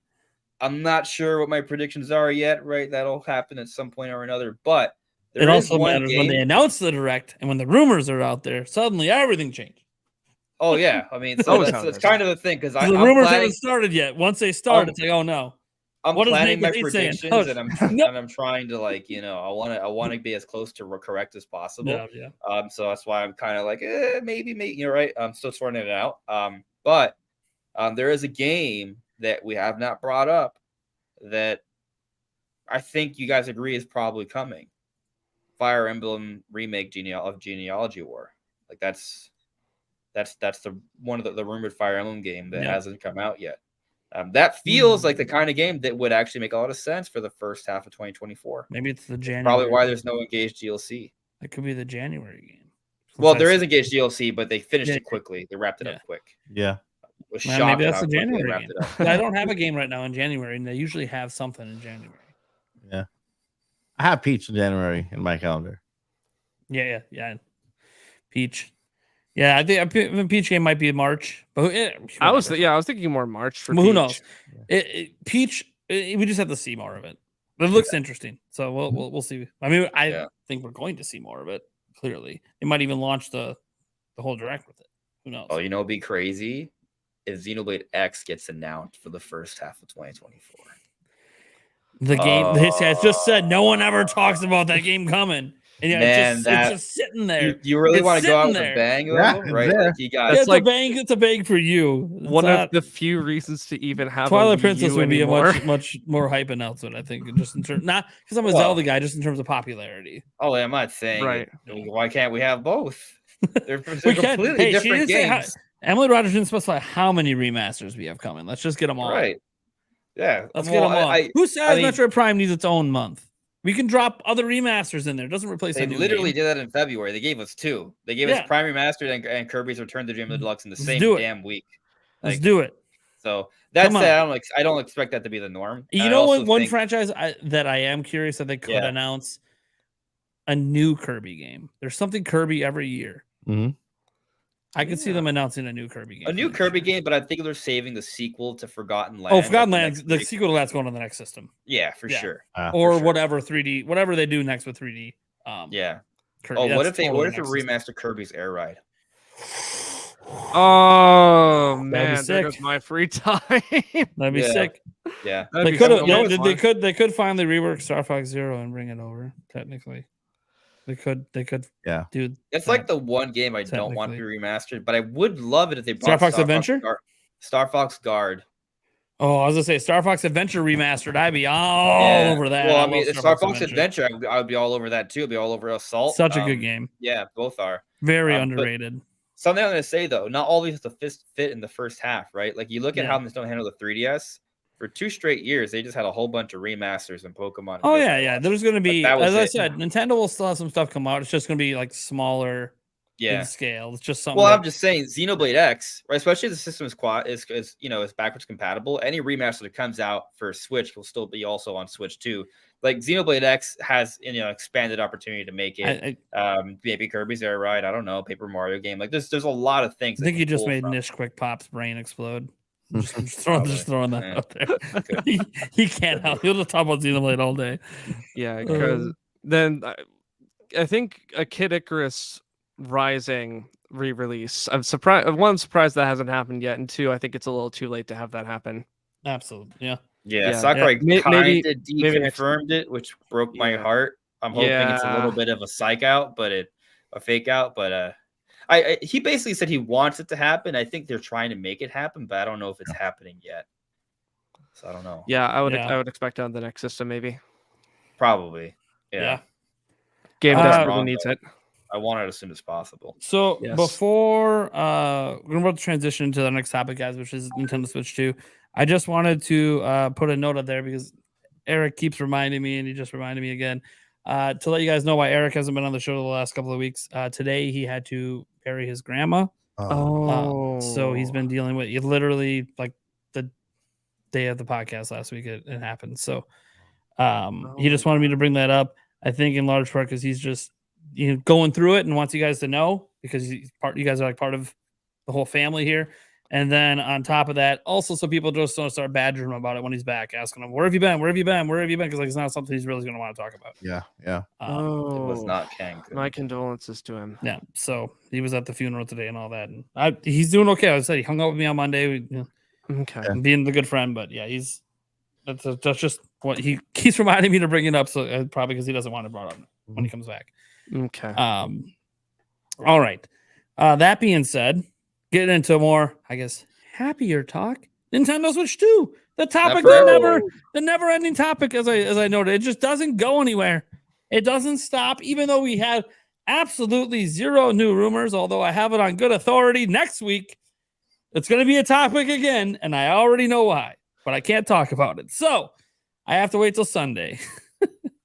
I'm not sure what my predictions are yet, right? That'll happen at some point or another, but
It
there is
also
one
matters when they
game.
announce the direct and when the rumors are out there. Suddenly, everything changed.
Oh yeah, I mean, so
Always
that's
how it is.
kind of the thing because
The
I'm
rumors
planning,
haven't started yet. Once they start,
Um,
it's like, oh no.
I'm
what is
planning my
Naked Hate saying?
predictions,
Oh,
and
no.
I'm trying to like, I want to be as close to correct as possible.
Yeah.
So that's why I'm kind of like, maybe, you're right. I'm still sorting it out. But there is a game that we have not brought up that I think you guys agree is probably coming. Fire Emblem remake Genealogy War. Like that's the one of the rumored Fire Emblem game that hasn't come out yet. That feels like the kind of game that would actually make a lot of sense for the first half of 2024.
Maybe it's the January.
Probably why there's no engaged DLC.
It could be the January game.
Well,
Since I
there
said-
is engaged DLC, but they finished
Yeah.
it quickly. They wrapped it
Yeah.
up quick.
Yeah.
Was
Well,
shocked
maybe
at
that's
how
the
quickly they
January
wrapped
game.
it up.
I don't have a game right now in January, and they usually have something in January.
Yeah. I have Peach in January in my calendar.
Yeah. Peach. Yeah, I think a Peach game might be in March, but
I was thinking more March for
Well, who
Peach.
knows? Peach. We just have to see more of it. But it looks interesting, so we'll see. I mean, I think we're going to see more of it. Clearly, they might even launch the whole direct with it. Who knows?
Oh, it'd be crazy if Xenoblade X gets announced for the first half of 2024.
The game. This has just said no one ever talks about that game coming, and
Man,
it's just sitting there.
You really
It's
want to go out with
sitting
a
there.
bang,
Yeah,
though,
it's
right?
there.
Like you got
Yeah, it's
like-
a bang. It's a bang for you. It's
One
not-
of the few reasons to even have
Twilight
a Wii
Princess
U
would be
anymore.
a much more hype announcement. I think, just in terms, not because I'm a
Well-
Zelda guy, just in terms of popularity.
Oh, I'm not saying
Right.
Why can't we have both? They're
We can.
completely
Hey, she
different
didn't say how-
games,
Emily Rogers didn't specify how many remasters we have coming. Let's just get them all.
right? Yeah,
Let's
well,
get them all. Who says
mean-
Metroid Prime needs its own month? We can drop other remasters in there. It doesn't replace
They
a new
literally
game.
did that in February. They gave us two. They gave
Yeah.
us Prime Remastered and Kirby's Return to Dream Deluxe in the
Let's
same
do it.
damn week.
Let's
Like,
do it.
So that's
Come
it. I don't expect that to be the norm.
You
I
know
also
what? One
think-
franchise that I am curious that they could
Yeah.
announce a new Kirby game. There's something Kirby every year.
Mhm.
I could see them announcing a new Kirby game.
a
for
new
next
Kirby
year.
game, but I think they're saving the sequel to Forgotten Land.
Oh, Forgotten
like,
Lands.
next
The
week.
sequel to that's going on the next system,
Yeah, for
Yeah.
sure.
or
sure.
whatever 3D, whatever they do next with 3D.
Yeah.
Kirby.
Oh, what
That's
if they
totally
remaster
next system.
Kirby's Air Ride?
Oh
be
man, there
sick.
goes my free time.
That'd be
Yeah.
sick.
Yeah.
That'd
They
be
could
so
have.
much
They
fun.
could finally rework Star Fox Zero and bring it over. Technically, they could.
Yeah.
Dude,
It's like the one game I don't want to be
Technically.
remastered, but I would love it if they
Star
brought
Fox Adventure?
Star Fox Guard.
Oh, I was gonna say Star Fox Adventure remastered. I'd be all over that.
Well, I
love
mean, Star Fox Adventure, I would be all over that too. I'd be all over Assault.
Such a good game.
Yeah, both are.
Very
but-
underrated.
Something I'm going to say though, not all these have to fit in the first half, right? Like you look at
Yeah.
how Nintendo handled the 3DS for 2 straight years, they just had a whole bunch of remasters in Pokemon. and
Oh
Disney
yeah.
Watch.
There's gonna be,
that was
as I
it.
said, Nintendo will still have some stuff come out. It's just gonna be like smaller
Yeah.
in scale. It's just something.
Well,
that,
I'm just saying Xenoblade X, right? Especially if the system is is backwards compatible. Any remaster that comes out for Switch will still be also on Switch too. Like Xenoblade X has expanded opportunity to make it. Maybe Kirby's Air Ride. I don't know, Paper Mario game. Like there's a lot of things.
I think you just made Nish Quick Pop's brain explode. Just throwing that out there. he can't help. He'll just talk about Xenoblade all day.
Yeah, because then I think a Kid Icarus Rising re-release. I'm surprised. One, surprised that hasn't happened yet, and two, I think it's a little too late to have that happen.
Absolutely, yeah.
Yeah,
Yeah.
Sakurai
Maybe
deconfirmed it, which broke my heart. I'm hoping it's a little bit of a psych out, but a fake out. But he basically said he wants it to happen. I think they're trying to make it happen, but I don't know if it's happening yet. So I don't know.
Yeah, I would expect on the next system maybe.
Probably. Yeah.
Game desperately needs it.
I want it as soon as possible.
So before we're about to transition to the next topic, guys, which is Nintendo Switch 2, I just wanted to put a note out there because Eric keeps reminding me, and he just reminded me again, to let you guys know why Eric hasn't been on the show the last couple of weeks. Today he had to bury his grandma. So he's been dealing with literally like the day of the podcast last week it happened. So he just wanted me to bring that up. I think in large part because he's just going through it and wants you guys to know because you guys are like part of the whole family here. And then on top of that, also so people just don't start badgering him about it when he's back, asking him, where have you been? Where have you been? Where have you been? Because like it's not something he's really going to want to talk about.
Yeah.
It was not Cancun.
My condolences to him.
Yeah. So he was at the funeral today and all that. And he's doing okay. I said he hung out with me on Monday.
Okay.
Being the good friend, but yeah, that's just what he keeps reminding me to bring it up. So probably because he doesn't want it brought up when he comes back.
Okay.
All right. That being said, getting into more, I guess, happier talk. Nintendo Switch 2. The topic the never-ending topic, as I noted. It just doesn't go anywhere. It doesn't stop, even though we had absolutely zero new rumors, although I have it on good authority. Next week, it's going to be a topic again, and I already know why, but I can't talk about it. So I have to wait till Sunday.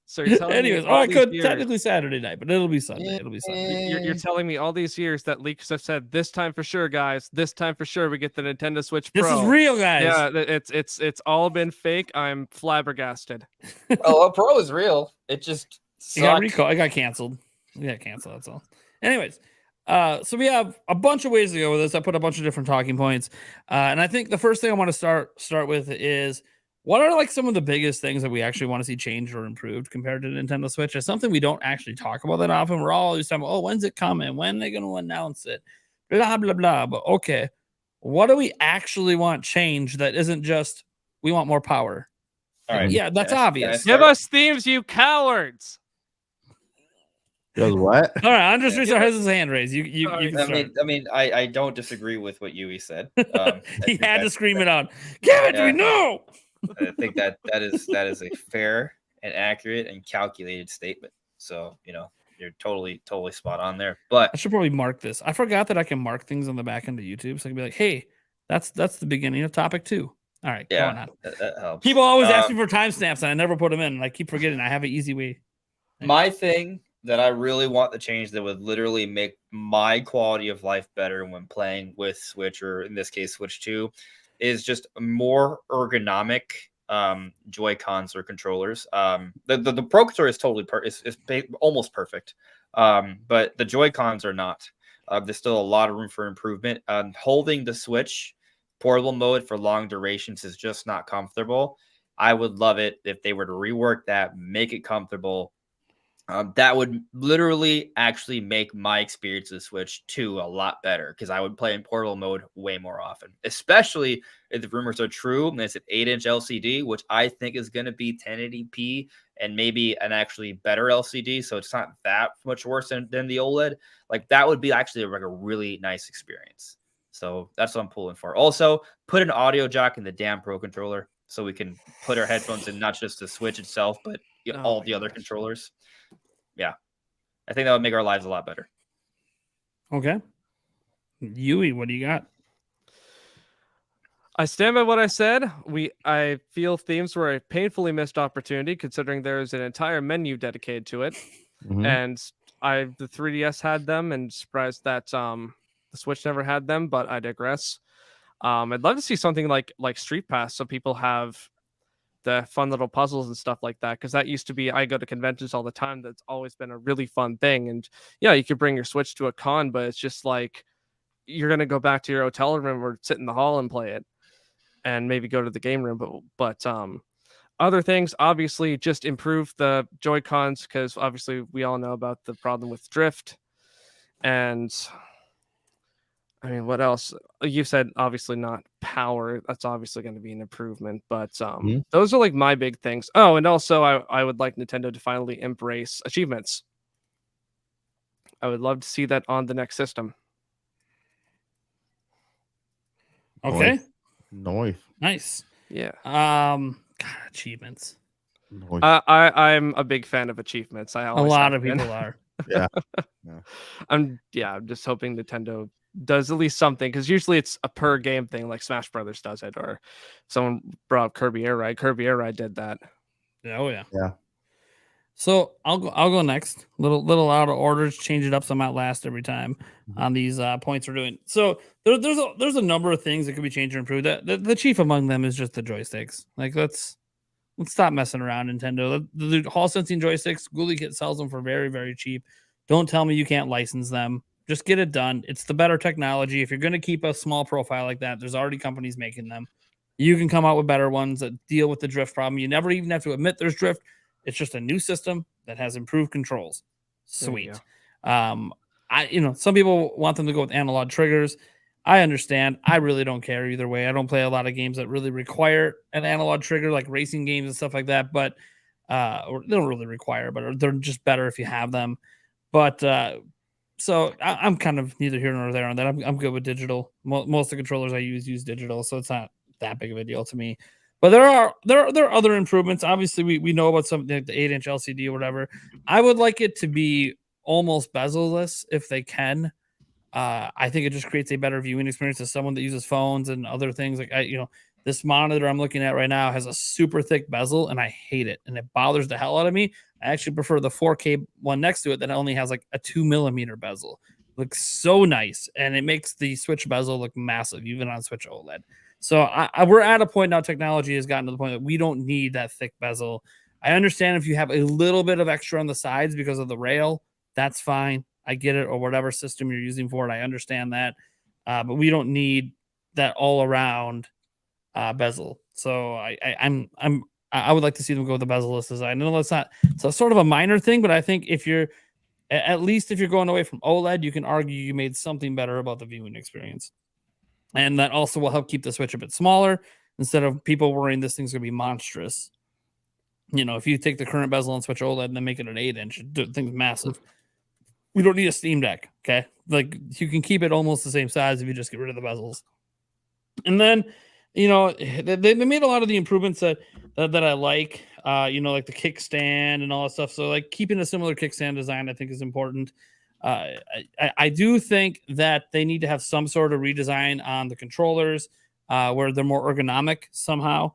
So you're telling
anyways,
me
I could technically Saturday night, but it'll be Sunday.
You're telling me all these years that leaks have said this time for sure, guys. This time for sure, we get the Nintendo Switch Pro.
This is real, guys.
Yeah, it's all been fake. I'm flabbergasted.
Oh, a Pro is real. It just sucked.
I got canceled. That's all. Anyways, so we have a bunch of ways to go with this. I put a bunch of different talking points, and I think the first thing I want to start with is, what are like some of the biggest things that we actually want to see changed or improved compared to Nintendo Switch? It's something we don't actually talk about that often. We're always talking about, when's it coming? When are they going to announce it? Blah, blah, blah. But okay, what do we actually want changed that isn't just, we want more power?
All right.
Yeah, that's obvious.
Give us themes, you cowards.
Does what?
All right, Andres Rizzo has his hand raised. You can start.
I don't disagree with what Yui said.
He had to scream it out. Give it to me, no!
I think that is a fair and accurate and calculated statement. So, you're totally spot on there. But
I should probably mark this. I forgot that I can mark things on the back end of YouTube. So I can be like, hey, that's the beginning of topic 2. All right,
yeah,
going on.
That helps.
People always ask me for timestamps, and I never put them in. And I keep forgetting. I have an easy way.
My thing that I really want to change that would literally make my quality of life better when playing with Switch, or in this case, Switch 2, is just more ergonomic Joy-Cons or controllers. The Pro controller is totally almost perfect, but the Joy-Cons are not. There's still a lot of room for improvement. Holding the Switch portable mode for long durations is just not comfortable. I would love it if they were to rework that, make it comfortable. That would literally actually make my experience with Switch 2 a lot better, because I would play in portable mode way more often, especially if the rumors are true and it's an 8-inch LCD, which I think is going to be 1080p and maybe an actually better LCD. So it's not that much worse than the OLED. Like, that would be actually like a really nice experience. So that's what I'm pulling for. Also, put an audio jack in the damn Pro controller so we can put our headphones in, not just the Switch itself, but all the other controllers. Yeah, I think that would make our lives a lot better.
Okay. Yui, what do you got?
I stand by what I said. I feel themes were a painfully missed opportunity, considering there's an entire menu dedicated to it.
Mhm.
And the 3DS had them, and surprised that the Switch never had them, but I digress. I'd love to see something like Street Pass, so people have the fun little puzzles and stuff like that, because that used to be, I go to conventions all the time, that's always been a really fun thing. And yeah, you could bring your Switch to a con, but it's just like you're gonna go back to your hotel room or sit in the hall and play it, and maybe go to the game room. But other things, obviously, just improve the Joy-Cons, because obviously we all know about the problem with drift. And I mean, what else? You said obviously not power. That's obviously going to be an improvement, but those are like my big things. Oh, and also I would like Nintendo to finally embrace achievements. I would love to see that on the next system.
Okay.
Nice.
Yeah.
God, achievements.
I'm a big fan of achievements.
A lot of people are.
Yeah.
I'm just hoping Nintendo does at least something, because usually it's a per game thing, like Smash Brothers does it, or someone brought up Kirby Air Ride. Kirby Air Ride did that.
Oh yeah.
Yeah.
So I'll go next. Little out of order, change it up so I'm not last every time on these points we're doing. So there's a number of things that could be changed or improved. The chief among them is just the joysticks. Like let's stop messing around, Nintendo. The Hall sensing joysticks, Ghoulie Kit sells them for very, very cheap. Don't tell me you can't license them. Just get it done. It's the better technology. If you're going to keep a small profile like that, there's already companies making them. You can come out with better ones that deal with the drift problem. You never even have to admit there's drift. It's just a new system that has improved controls. Sweet. Some people want them to go with analog triggers. I understand. I really don't care either way. I don't play a lot of games that really require an analog trigger, like racing games and stuff like that. But or they don't really require, but they're just better if you have them. But so I'm kind of neither here nor there on that. I'm good with digital. Most of the controllers I use digital, so it's not that big of a deal to me. But there are other improvements. Obviously, we know about something like the 8-inch LCD or whatever. I would like it to be almost bezel-less if they can. I think it just creates a better viewing experience as someone that uses phones and other things. Like this monitor I'm looking at right now has a super thick bezel, and I hate it, and it bothers the hell out of me. I actually prefer the 4K one next to it that only has like a 2mm bezel. It looks so nice, and it makes the Switch bezel look massive, even on Switch OLED. So we're at a point now, technology has gotten to the point that we don't need that thick bezel. I understand if you have a little bit of extra on the sides because of the rail, that's fine. I get it, or whatever system you're using for it. I understand that. But we don't need that all around bezel. So I would like to see them go with the bezel-less design. I know it's a sort of a minor thing, but I think if you're going away from OLED, you can argue you made something better about the viewing experience. And that also will help keep the Switch a bit smaller instead of people worrying this thing's going to be monstrous. If you take the current bezel on Switch OLED and then make it an 8-inch, the thing's massive. We don't need a Steam Deck, okay? Like, you can keep it almost the same size if you just get rid of the bezels. And then, they made a lot of the improvements that I like, like the kickstand and all that stuff. So, like, keeping a similar kickstand design, I think, is important. I do think that they need to have some sort of redesign on the controllers where they're more ergonomic somehow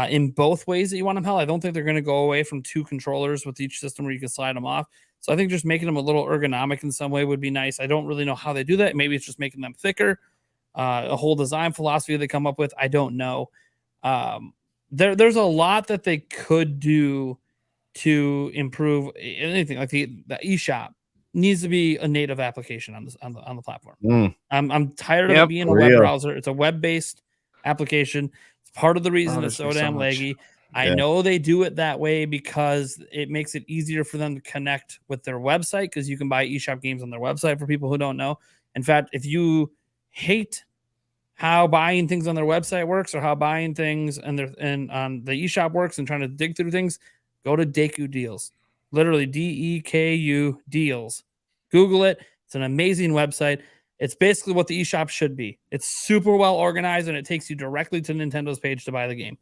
in both ways that you want them held. I don't think they're going to go away from 2 controllers with each system where you can slide them off. So I think just making them a little ergonomic in some way would be nice. I don't really know how they do that. Maybe it's just making them thicker. A whole design philosophy they come up with, I don't know. There's a lot that they could do to improve anything. Like the eShop needs to be a native application on the platform. I'm tired of it being a web browser. It's a web-based application. It's part of the reason it's so damn laggy. I know they do it that way because it makes it easier for them to connect with their website, because you can buy eShop games on their website for people who don't know. In fact, if you hate how buying things on their website works, or how buying things and on the eShop works and trying to dig through things, go to Deku Deals. Literally DEKU Deals. Google it. It's an amazing website. It's basically what the eShop should be. It's super well organized, and it takes you directly to Nintendo's page to buy the game.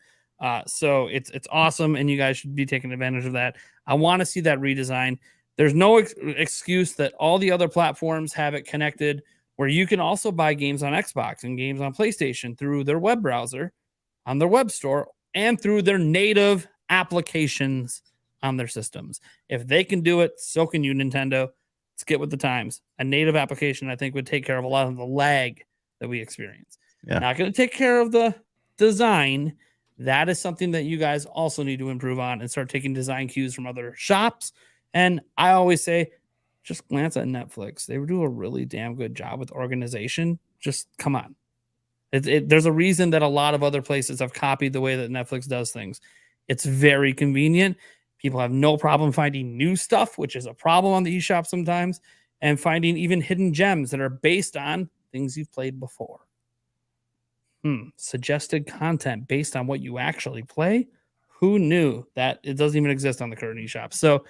So it's awesome, and you guys should be taking advantage of that. I want to see that redesign. There's no excuse that all the other platforms have it connected where you can also buy games on Xbox and games on PlayStation through their web browser, on their web store, and through their native applications on their systems. If they can do it, so can you, Nintendo. Let's get with the times. A native application, I think, would take care of a lot of the lag that we experience.
Yeah.
Not going to take care of the design. That is something that you guys also need to improve on and start taking design cues from other shops. And I always say, just glance at Netflix. They do a really damn good job with organization. Just come on. There's a reason that a lot of other places have copied the way that Netflix does things. It's very convenient. People have no problem finding new stuff, which is a problem on the eShop sometimes, and finding even hidden gems that are based on things you've played before. Suggested content based on what you actually play. Who knew that it doesn't even exist on the current eShop? So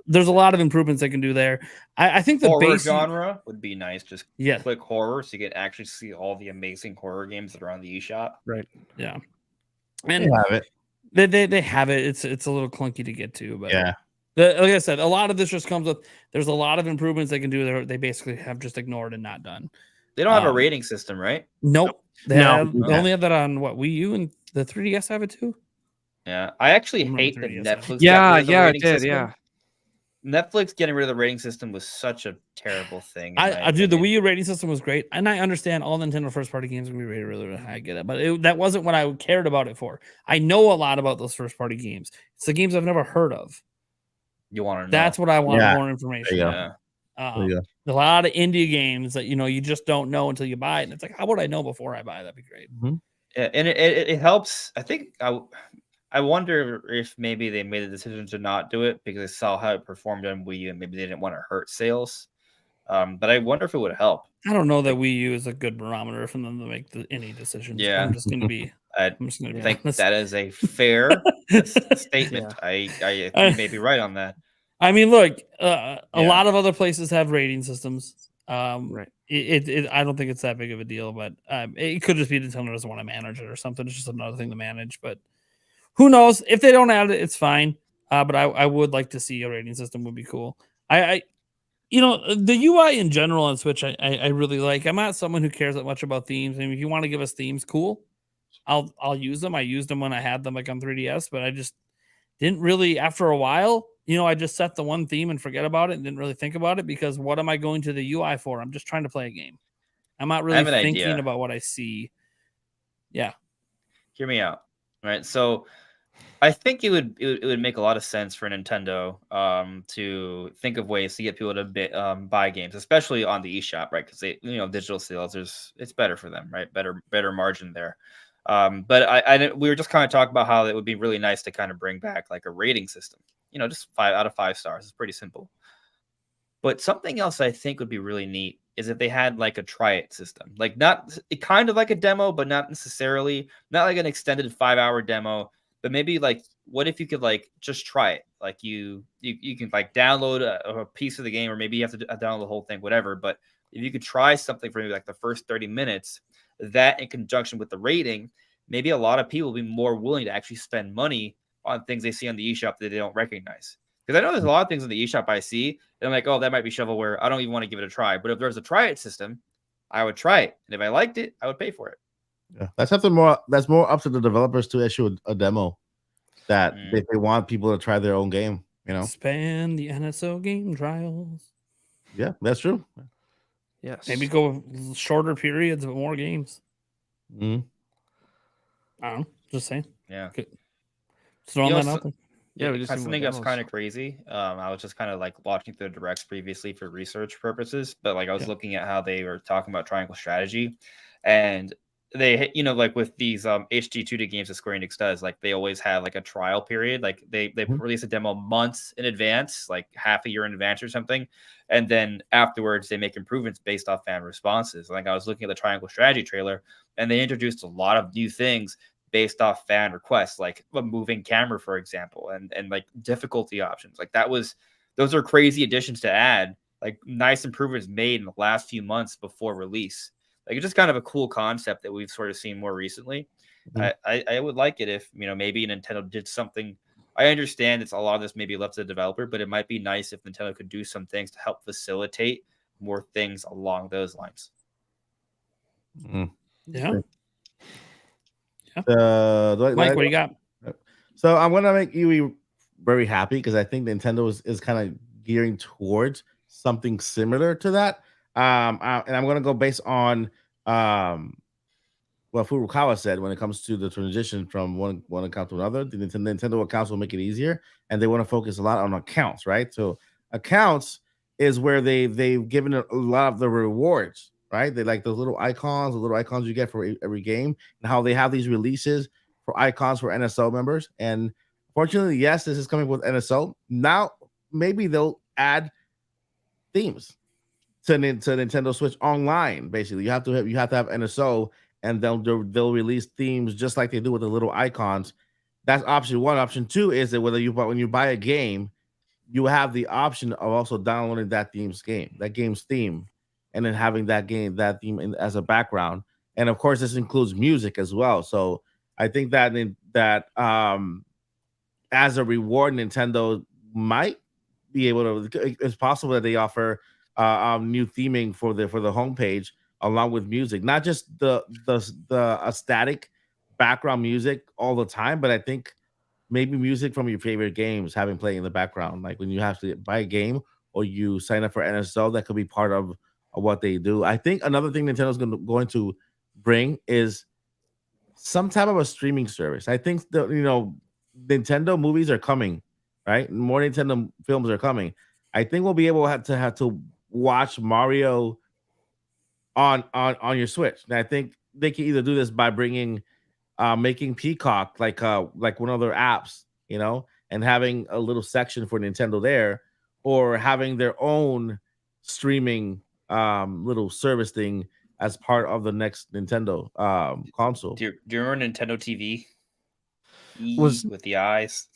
there's a lot of improvements they can do there. I think the
horror genre would be nice. Just click horror so you can actually see all the amazing horror games that are on the eShop.
Right.
Yeah.
And they have it.
They have it. It's a little clunky to get to, but
yeah.
Like I said, a lot of this just comes with there's a lot of improvements they can do there. They basically have just ignored and not done.
They don't have a rating system, right?
Nope. They
No.
only have that on what, Wii U, and the 3DS have it too.
Yeah, I actually
I
hate that
3DS
Netflix.
Yeah,
got rid of the
it
rating
did.
system.
Yeah.
Netflix getting rid of the rating system was such a terrible thing.
I do. The Wii U rating system was great, and I understand all Nintendo first party games can be rated really, really high. I get it, but that wasn't what I cared about it for. I know a lot about those first party games. It's the games I've never heard of.
You want to know?
That's what I want more information.
Yeah.
A lot of indie games that you just don't know until you buy it, and it's like, how would I know before I buy it? That'd be great.
Mm-hmm.
Yeah, and it helps. I think I wonder if maybe they made the decision to not do it because they saw how it performed on Wii U and maybe they didn't want to hurt sales. But I wonder if it would help.
I don't know that Wii U is a good barometer for them to make any decisions.
Yeah.
I'm just going to be.
I think
honest.
that is a fair statement.
Yeah.
I may be right on that.
I mean, look, a lot of other places have rating systems.
Right.
I don't think it's that big of a deal, but it could just be Nintendo doesn't want to manage it or something. It's just another thing to manage, but who knows? If they don't add it, it's fine. But I would like to see a rating system. Would be cool. The UI in general on Switch, I really like. I'm not someone who cares that much about themes. I mean, if you want to give us themes, cool. I'll use them. I used them when I had them like on 3DS, but I just didn't really. After a while, I just set the one theme and forget about it and didn't really think about it because what am I going to the UI for? I'm just trying to play a game. I'm not really thinking about what I see. Yeah.
Hear me out. All right. So I think it would make a lot of sense for Nintendo to think of ways to get people to buy games, especially on the eShop, right? Because they, digital sales, it's better for them, right? Better margin there. But we were just kind of talking about how it would be really nice to kind of bring back like a rating system, just 5 out of 5 stars. It's pretty simple. But something else I think would be really neat is if they had like a try it system, like kind of like a demo, but not necessarily, not like an extended 5-hour demo, but maybe like, what if you could like just try it? Like you can like download a piece of the game, or maybe you have to download the whole thing, whatever. But if you could try something for maybe like the first 30 minutes, that in conjunction with the rating, maybe a lot of people will be more willing to actually spend money on things they see on the eShop that they don't recognize. Because I know there's a lot of things on the eShop I see, and I'm like, oh, that might be shovelware. I don't even want to give it a try. But if there's a try it system, I would try it. And if I liked it, I would pay for it.
Yeah, that's more up to the developers to issue a demo that if they want people to try their own game,
Expand the NSO game trials.
Yeah, that's true.
Yes.
Maybe go shorter periods but more games.
Mm-hmm.
I don't know. Just saying.
Yeah.
Throwing that out there.
Yeah, something that's kind of crazy. I was just kind of like watching the directs previously for research purposes, but like I was looking at how they were talking about Triangle Strategy, and they, like with these HG2 games that Square Enix does, like they always have like a trial period. Like they release a demo months in advance, like half a year in advance or something, and then afterwards they make improvements based off fan responses. Like I was looking at the Triangle Strategy trailer, and they introduced a lot of new things based off fan requests, like a moving camera, for example, and like difficulty options. Like those are crazy additions to add, like nice improvements made in the last few months before release. Like it's just kind of a cool concept that we've sort of seen more recently. Mm-hmm. I would like it if, maybe Nintendo did something. I understand it's a lot of this maybe left to the developer, but it might be nice if Nintendo could do some things to help facilitate more things along those lines.
Mm-hmm. Yeah.
Mike,
what do you got?
So I'm gonna make you very happy because I think Nintendo is kind of gearing towards something similar to that. And I'm gonna go based on what Furukawa said when it comes to the transition from one account to another. The Nintendo accounts will make it easier, and they want to focus a lot on accounts, right? So accounts is where they've given a lot of the rewards, right? They like those little icons, the little icons you get for every game, and how they have these releases for icons for NSO members. And fortunately, yes, this is coming with NSO. Now maybe they'll add themes to Nintendo Switch Online. Basically, you have to have NSO, and they'll release themes just like they do with the little icons. That's option one. Option two is that when you buy a game, you have the option of also downloading that game's theme, and then having that theme as a background. And of course, this includes music as well. So I think that as a reward, Nintendo might be able to. It's possible that they offer new theming for the homepage along with music, not just the static background music all the time, but I think maybe music from your favorite games having playing in the background, like when you have to buy a game or you sign up for NSO, that could be part of what they do. I think another thing Nintendo's going to bring is some type of a streaming service. I think Nintendo movies are coming, right? More Nintendo films are coming. I think we'll be able to have to watch Mario on your Switch. And I think they can either do this by bringing making Peacock like one of their apps, and having a little section for Nintendo there, or having their own streaming little service thing as part of the next Nintendo console.
Do you remember Nintendo TV? With the eyes.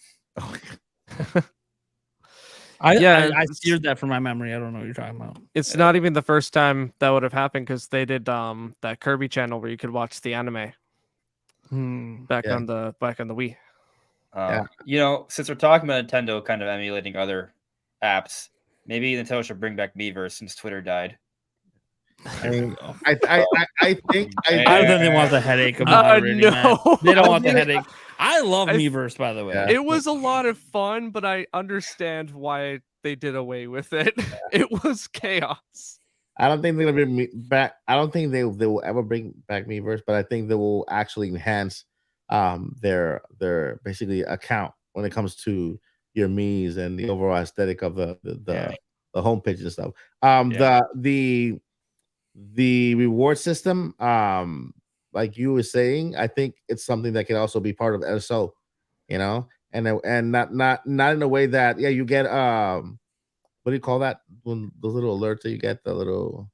I steered that from my memory. I don't know what you're talking about.
It's not even the first time that would have happened, because they did that Kirby channel where you could watch the anime back on the Wii.
Since we're talking about Nintendo kind of emulating other apps, maybe Nintendo should bring back Miiverse since Twitter died.
I mean, I think
I don't think they want the headache of moderating, man. They don't want the headache. I love Miiverse, by the way.
Yeah. It was a lot of fun, but I understand why they did away with it. Yeah. It was chaos.
I don't think they're gonna bring back. I don't think they will ever bring back Miiverse, but I think they will actually enhance their basically account when it comes to your Miis and the overall aesthetic of the homepage and stuff. The reward system, like you were saying, I think it's something that can also be part of NSO, and not in a way that you get what do you call that, when the little alerts that you get, the little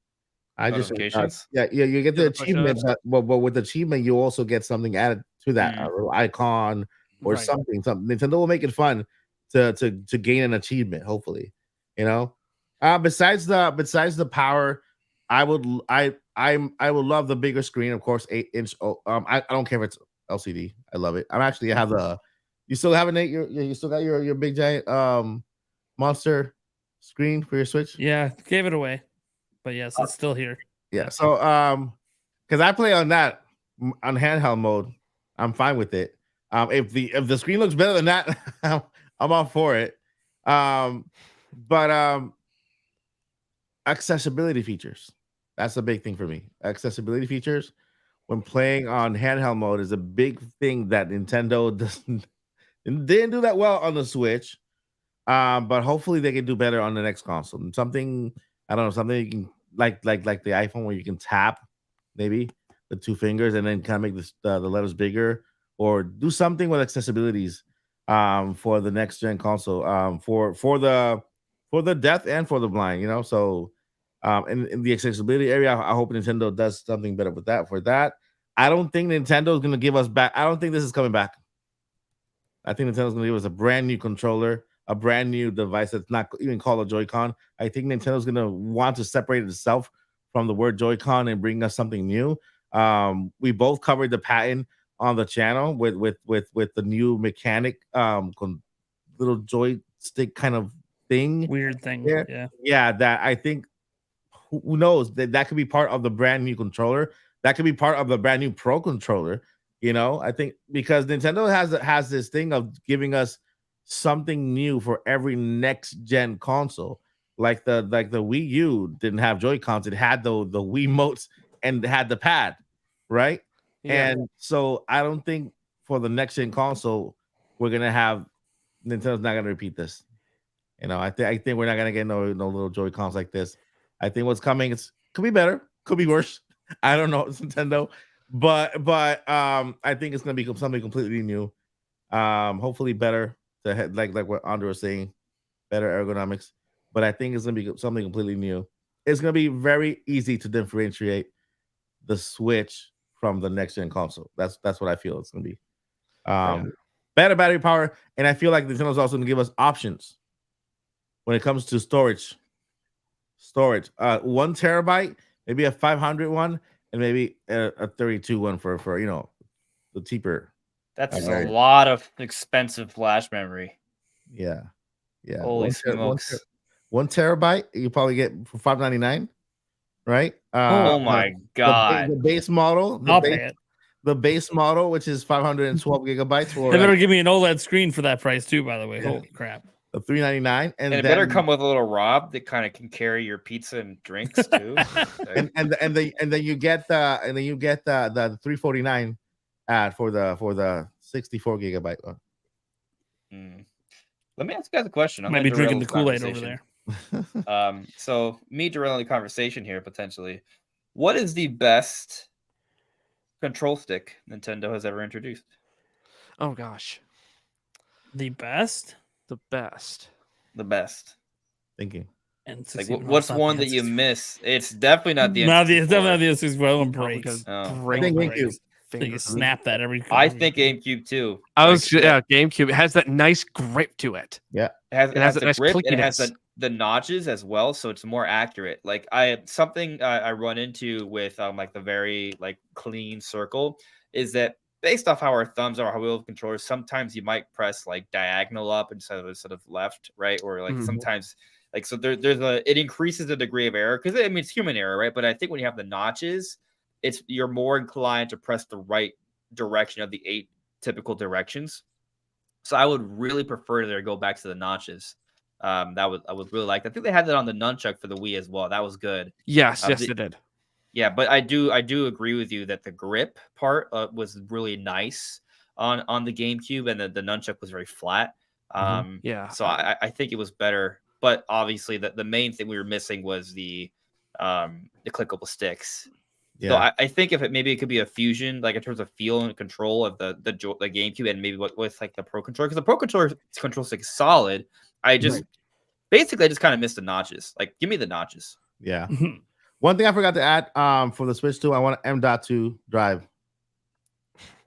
notifications?
You get the achievement, but with the achievement you also get something added to that, a little icon or something. Nintendo will make it fun to gain an achievement, hopefully. Besides the power, I would love the bigger screen, of course, 8-inch. I don't care if it's LCD. I love it. I have you still have it, you still got your big giant monster screen for your Switch?
Yeah, gave it away, but yes, it's still here.
Yeah, so because I play on that on handheld mode, I'm fine with it. If the screen looks better than that, I'm all for it. But accessibility features, that's a big thing for me. Accessibility features when playing on handheld mode is a big thing that Nintendo didn't do that well on the Switch. But hopefully they can do better on the next console. And something you can like the iPhone, where you can tap maybe the 2 fingers and then kind of make the letters bigger, or do something with accessibilities for the next gen console, for the deaf and for the blind, so in the accessibility area, I hope Nintendo does something better with that. For that, I don't think Nintendo is going to give us back. I don't think this is coming back. I think Nintendo's going to give us a brand new controller, a brand new device that's not even called a Joy-Con. I think Nintendo's going to want to separate itself from the word Joy-Con and bring us something new. We both covered the patent on the channel with the new mechanic, little joystick kind of thing,
weird thing.
Yeah. That I think, who knows, that could be part of the brand new controller. That could be part of the brand new Pro controller. I think because Nintendo has this thing of giving us something new for every next gen console. Like the Wii U didn't have Joy-Cons; it had the Wiimotes and it had the pad, right?
Yeah.
And so I don't think for the next gen console we're gonna have Nintendo's not gonna repeat this. You know, I think we're not gonna get no little Joy-Cons like this. I think what's coming could be better, could be worse. I don't know, it's Nintendo, but I think it's gonna be something completely new. Hopefully better to head like what Andre was saying, better ergonomics. But I think it's gonna be something completely new. It's gonna be very easy to differentiate the Switch from the next gen console. That's what I feel it's gonna be. Better battery power, and I feel like Nintendo's also gonna give us options when it comes to storage. 1 terabyte, maybe a 500 one, and maybe a 32 one for the cheaper.
That's a lot of expensive flash memory.
Yeah.
Holy smokes.
1 terabyte you probably get for $599, right?
Oh my god.
The base model,
I'll pay it.
the base model, which is 512 gigabytes for
They better give me an OLED screen for that price too, by the way.
Yeah.
Holy crap.
the $399, and
it
then,
better come with a little Rob that kind of can carry your pizza and drinks too.
and then you get the 349 for the 64 gigabyte one.
Let me ask you guys a question. I'm
Might be
gonna
drinking
derail
the
this
Kool-Aid over
conversation.
there.
So me derailing the conversation here potentially. What is the best control stick Nintendo has ever introduced?
Oh gosh,
The best?
the best.
The best.
Thinking.
And
Like, what's one that you miss? It's definitely not the.
It's definitely not
N64.
the N64 one
Probably
breaks.
gonna
Oh.
break
I think
my
GameCube.
So you
fingers.
snap that every.
I think GameCube too.
I was
Like,
GameCube. It has that nice grip to it.
It has
has
the
a nice
grip and it has
clickiness.
the notches as well, so it's more accurate. Like I run into with like the very like clean circle is that based off how our thumbs are, how we hold controllers, sometimes you might press like diagonal up instead of left, right? Or like sometimes like so it increases the degree of error because I mean it's human error, right? But I think when you have the notches, you're more inclined to press the right direction of the 8 typical directions. So I would really prefer to go back to the notches. I would really like that. I think they had that on the nunchuck for the Wii as well. That was good.
Yes, they did.
Yeah, but I do agree with you that the grip part was really nice on the GameCube, and the nunchuck was very flat.
Yeah.
So I think it was better, but obviously the main thing we were missing was the clickable sticks.
Yeah.
So I think it could be a fusion, like in terms of feel and control of the GameCube, and maybe with like the Pro Controller, because the Pro Controller control stick is solid. I just kind of missed the notches. Like, give me the notches.
Yeah. One thing I forgot to add for the Switch 2, I want M.2 drive.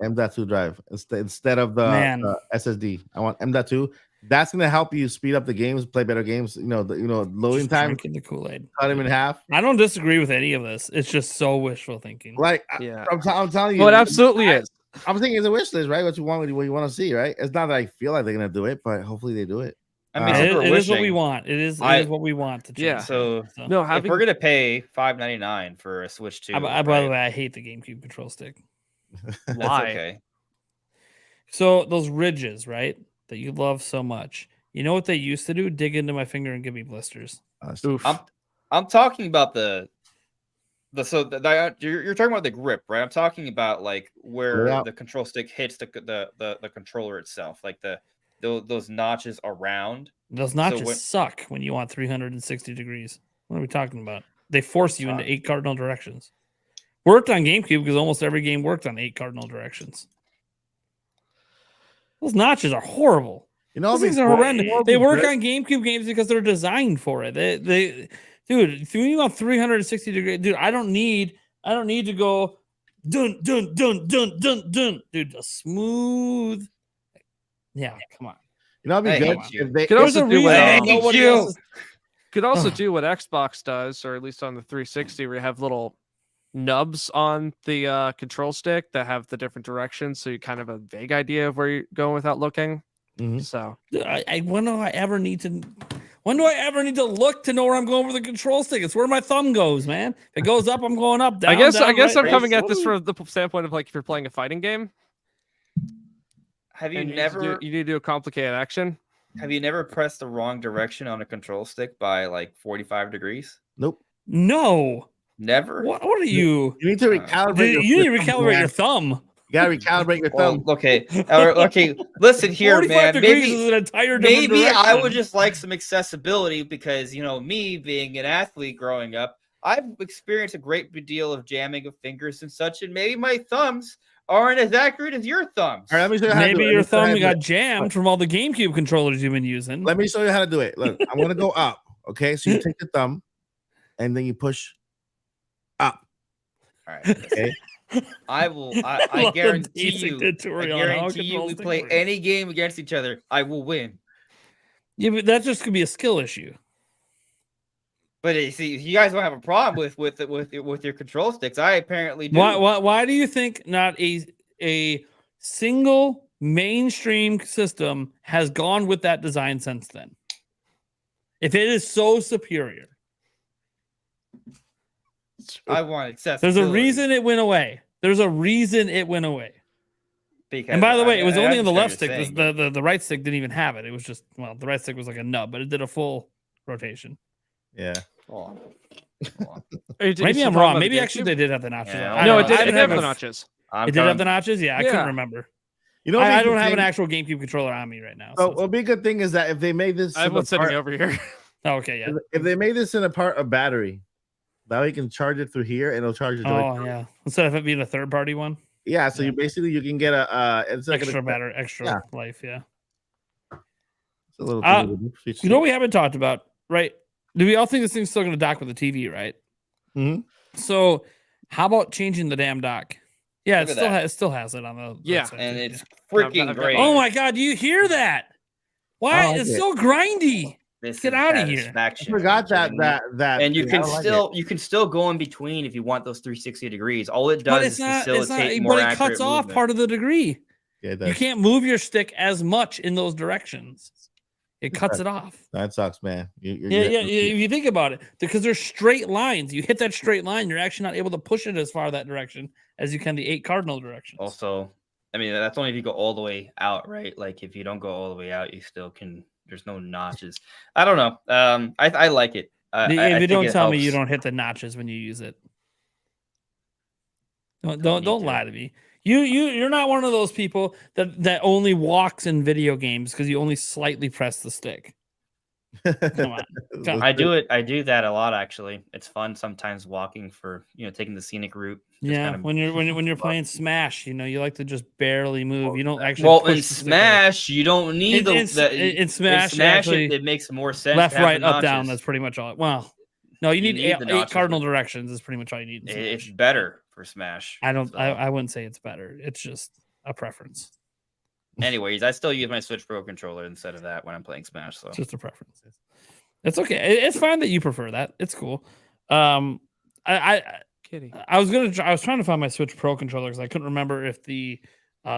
M.2 drive instead of the SSD. I want M.2. That's gonna help you speed up the games, play better games. Loading time.
Drinking the Kool-Aid.
Cut them in half.
I don't disagree with any of this. It's just so wishful thinking.
Like,
Yeah.
I'm telling you,
Well, it absolutely is.
I'm thinking it's a wish list, right? What you want to see, right? It's not that I feel like they're gonna do it, but hopefully they do it.
I mean,
It is what we want. It is what we want to change.
Yeah.
So
No,
if we're gonna pay $5.99 for a Switch 2,
by the way, I hate the GameCube control stick.
that's
Why?
okay.
So those ridges, right, that you love so much. You know what they used to do? Dig into my finger and give me blisters.
Oof.
I'm talking about you're talking about the grip, right? I'm talking about like where the control stick hits the controller itself, like those notches around.
Those notches suck when you want 360 degrees. What are we talking about? They force you into 8 cardinal directions. Worked on GameCube because almost every game worked on 8 cardinal directions. Those notches are horrible. Those things are horrendous. They work on GameCube games because they're designed for it. Dude, if you want 360 degrees, dude, I don't need to go dun dun dun dun dun dun. Dude, a smooth. Yeah, come on.
It'd be good if they
Could also do what could also
Ugh.
do what Xbox does, or at least on the 360, where you have little nubs on the control stick that have the different directions, so you kind of have a vague idea of where you're going without looking. So
When do I ever need to look to know where I'm going with the control stick? It's where my thumb goes, man. If it goes up, I'm going up. Down,
I guess
down, right,
I'm
right.
coming at this from the standpoint of like if you're playing a fighting game.
Have you
and
never?
you need to do a complicated action.
Have you never pressed the wrong direction on a control stick by like 45 degrees?
Nope.
No.
Never.
What are you?
You need to recalibrate.
You need to
thumb,
recalibrate
man.
your thumb.
You gotta recalibrate your
Well,
thumb.
okay. Okay. Listen here,
45
man.
degrees
Maybe
is an entire different
maybe I
direction.
would just like some accessibility because me being an athlete growing up, I've experienced a great deal of jamming of fingers and such, and maybe my thumbs aren't as accurate as your thumbs.
All right, let me show you how to do
Maybe
it.
your
Let me show you how
thumb
to do
got
it.
jammed from all the GameCube controllers you've been using.
Let me show you how to do it. Look, I'm gonna go up. Okay, so you take the thumb, and then you push up.
All right.
Okay.
I will. I
love the
guarantee
basic
you. I
tutorial on how
guarantee you.
control
We
stick
play
works.
any game against each other, I will win.
Yeah, but that just could be a skill issue.
But you see, you guys don't have a problem with your control sticks. I apparently do.
Why do you think not a single mainstream system has gone with that design since then? If it is so superior,
I want accessibility.
there's a reason it went away. There's a reason it went away.
Because
And by the way, it was only on the left
understand
stick.
what you're saying,
The right stick didn't even have it. It was just, well, the right stick was like a nub, but it did a full rotation.
Yeah.
but- Hold on. Hold on.
Maybe I'm wrong. Maybe actually they did have the notches.
Yeah,
on
I
No,
don't
it
know.
did.
I
It
didn't
did have
have
the
a-
notches.
I'm
It did have
coming-
the notches? Yeah, I
Yeah.
couldn't remember.
You know,
I
what
don't
the
have an
thing-
actual GameCube controller on me right now.
So,
So,
what'll be a good thing is that if they made this,
I have
in
one
a
sitting
part-
over here.
oh, okay, yeah.
if they made this in a part of battery, that way you can charge it through here and it'll charge it.
Oh, yeah. Instead of it being a third party one,
Yeah. So
Yeah.
you can get a it's like
extra
a,
better, extra
yeah.
life. Yeah.
It's a little
You know what we haven't talked about, right? Do we all think this thing's still going to dock with the TV, right?
Mhm.
So, how about changing the damn dock? Yeah,
Look
it
at
still,
that.
it still has it on the
Yeah.
website,
And
too,
it's
I've
freaking
got-
great.
Oh my god, do you hear that? Why?
Oh,
It's
okay.
so grindy.
This
get
is
outta here.
satisfaction.
I forgot
Are you
that
kidding me?
that
And you
thing. I
can
don't like
still you can still go in between if you want those 360 degrees. All it
But
does
it's
is
not,
facilitate more
but it
accurate
cuts off
movement.
part of the degree.
it. Yeah, it
You
does.
can't move your stick as much in those directions. It cuts it off.
That sucks, man.
Yeah. If you think about it, because there's straight lines, you hit that straight line, you're actually not able to push it as far that direction as you can the 8 cardinal directions.
Also, I mean that's only if you go all the way out, right? Like if you don't go all the way out, you still can. There's no notches. I don't know. I like it. I
If you
think
don't
it
tell me you
helps.
don't hit the notches when you use it.
need
Don't
to.
lie to me. You're not one of those people that only walks in video games because you only slightly press the stick. Come on.
I do it. I do that a lot actually. It's fun sometimes walking for taking the scenic route. Just
Yeah,
kind of-
when you're playing Smash, you like to just barely move. You don't actually.
well,
push
in
the stick
Smash, you don't need
In-
the
in Smash,
it,
actually,
it makes more sense.
left,
to have
right,
the
up, down.
notches.
That's pretty much all. Well, no, you need,
need
eight,
the
eight
notches
cardinal
for-
directions. Is pretty much all you need. in
It's
Smash.
better for Smash.
I don't.
So,
I wouldn't say it's better. It's just a preference.
anyways, I still use my Switch Pro controller instead of that when I'm playing Smash. So
It's just a preference. It's okay. It's fine that you prefer that. It's cool.
Kitty.
I was trying to find my Switch Pro controller because I couldn't remember if the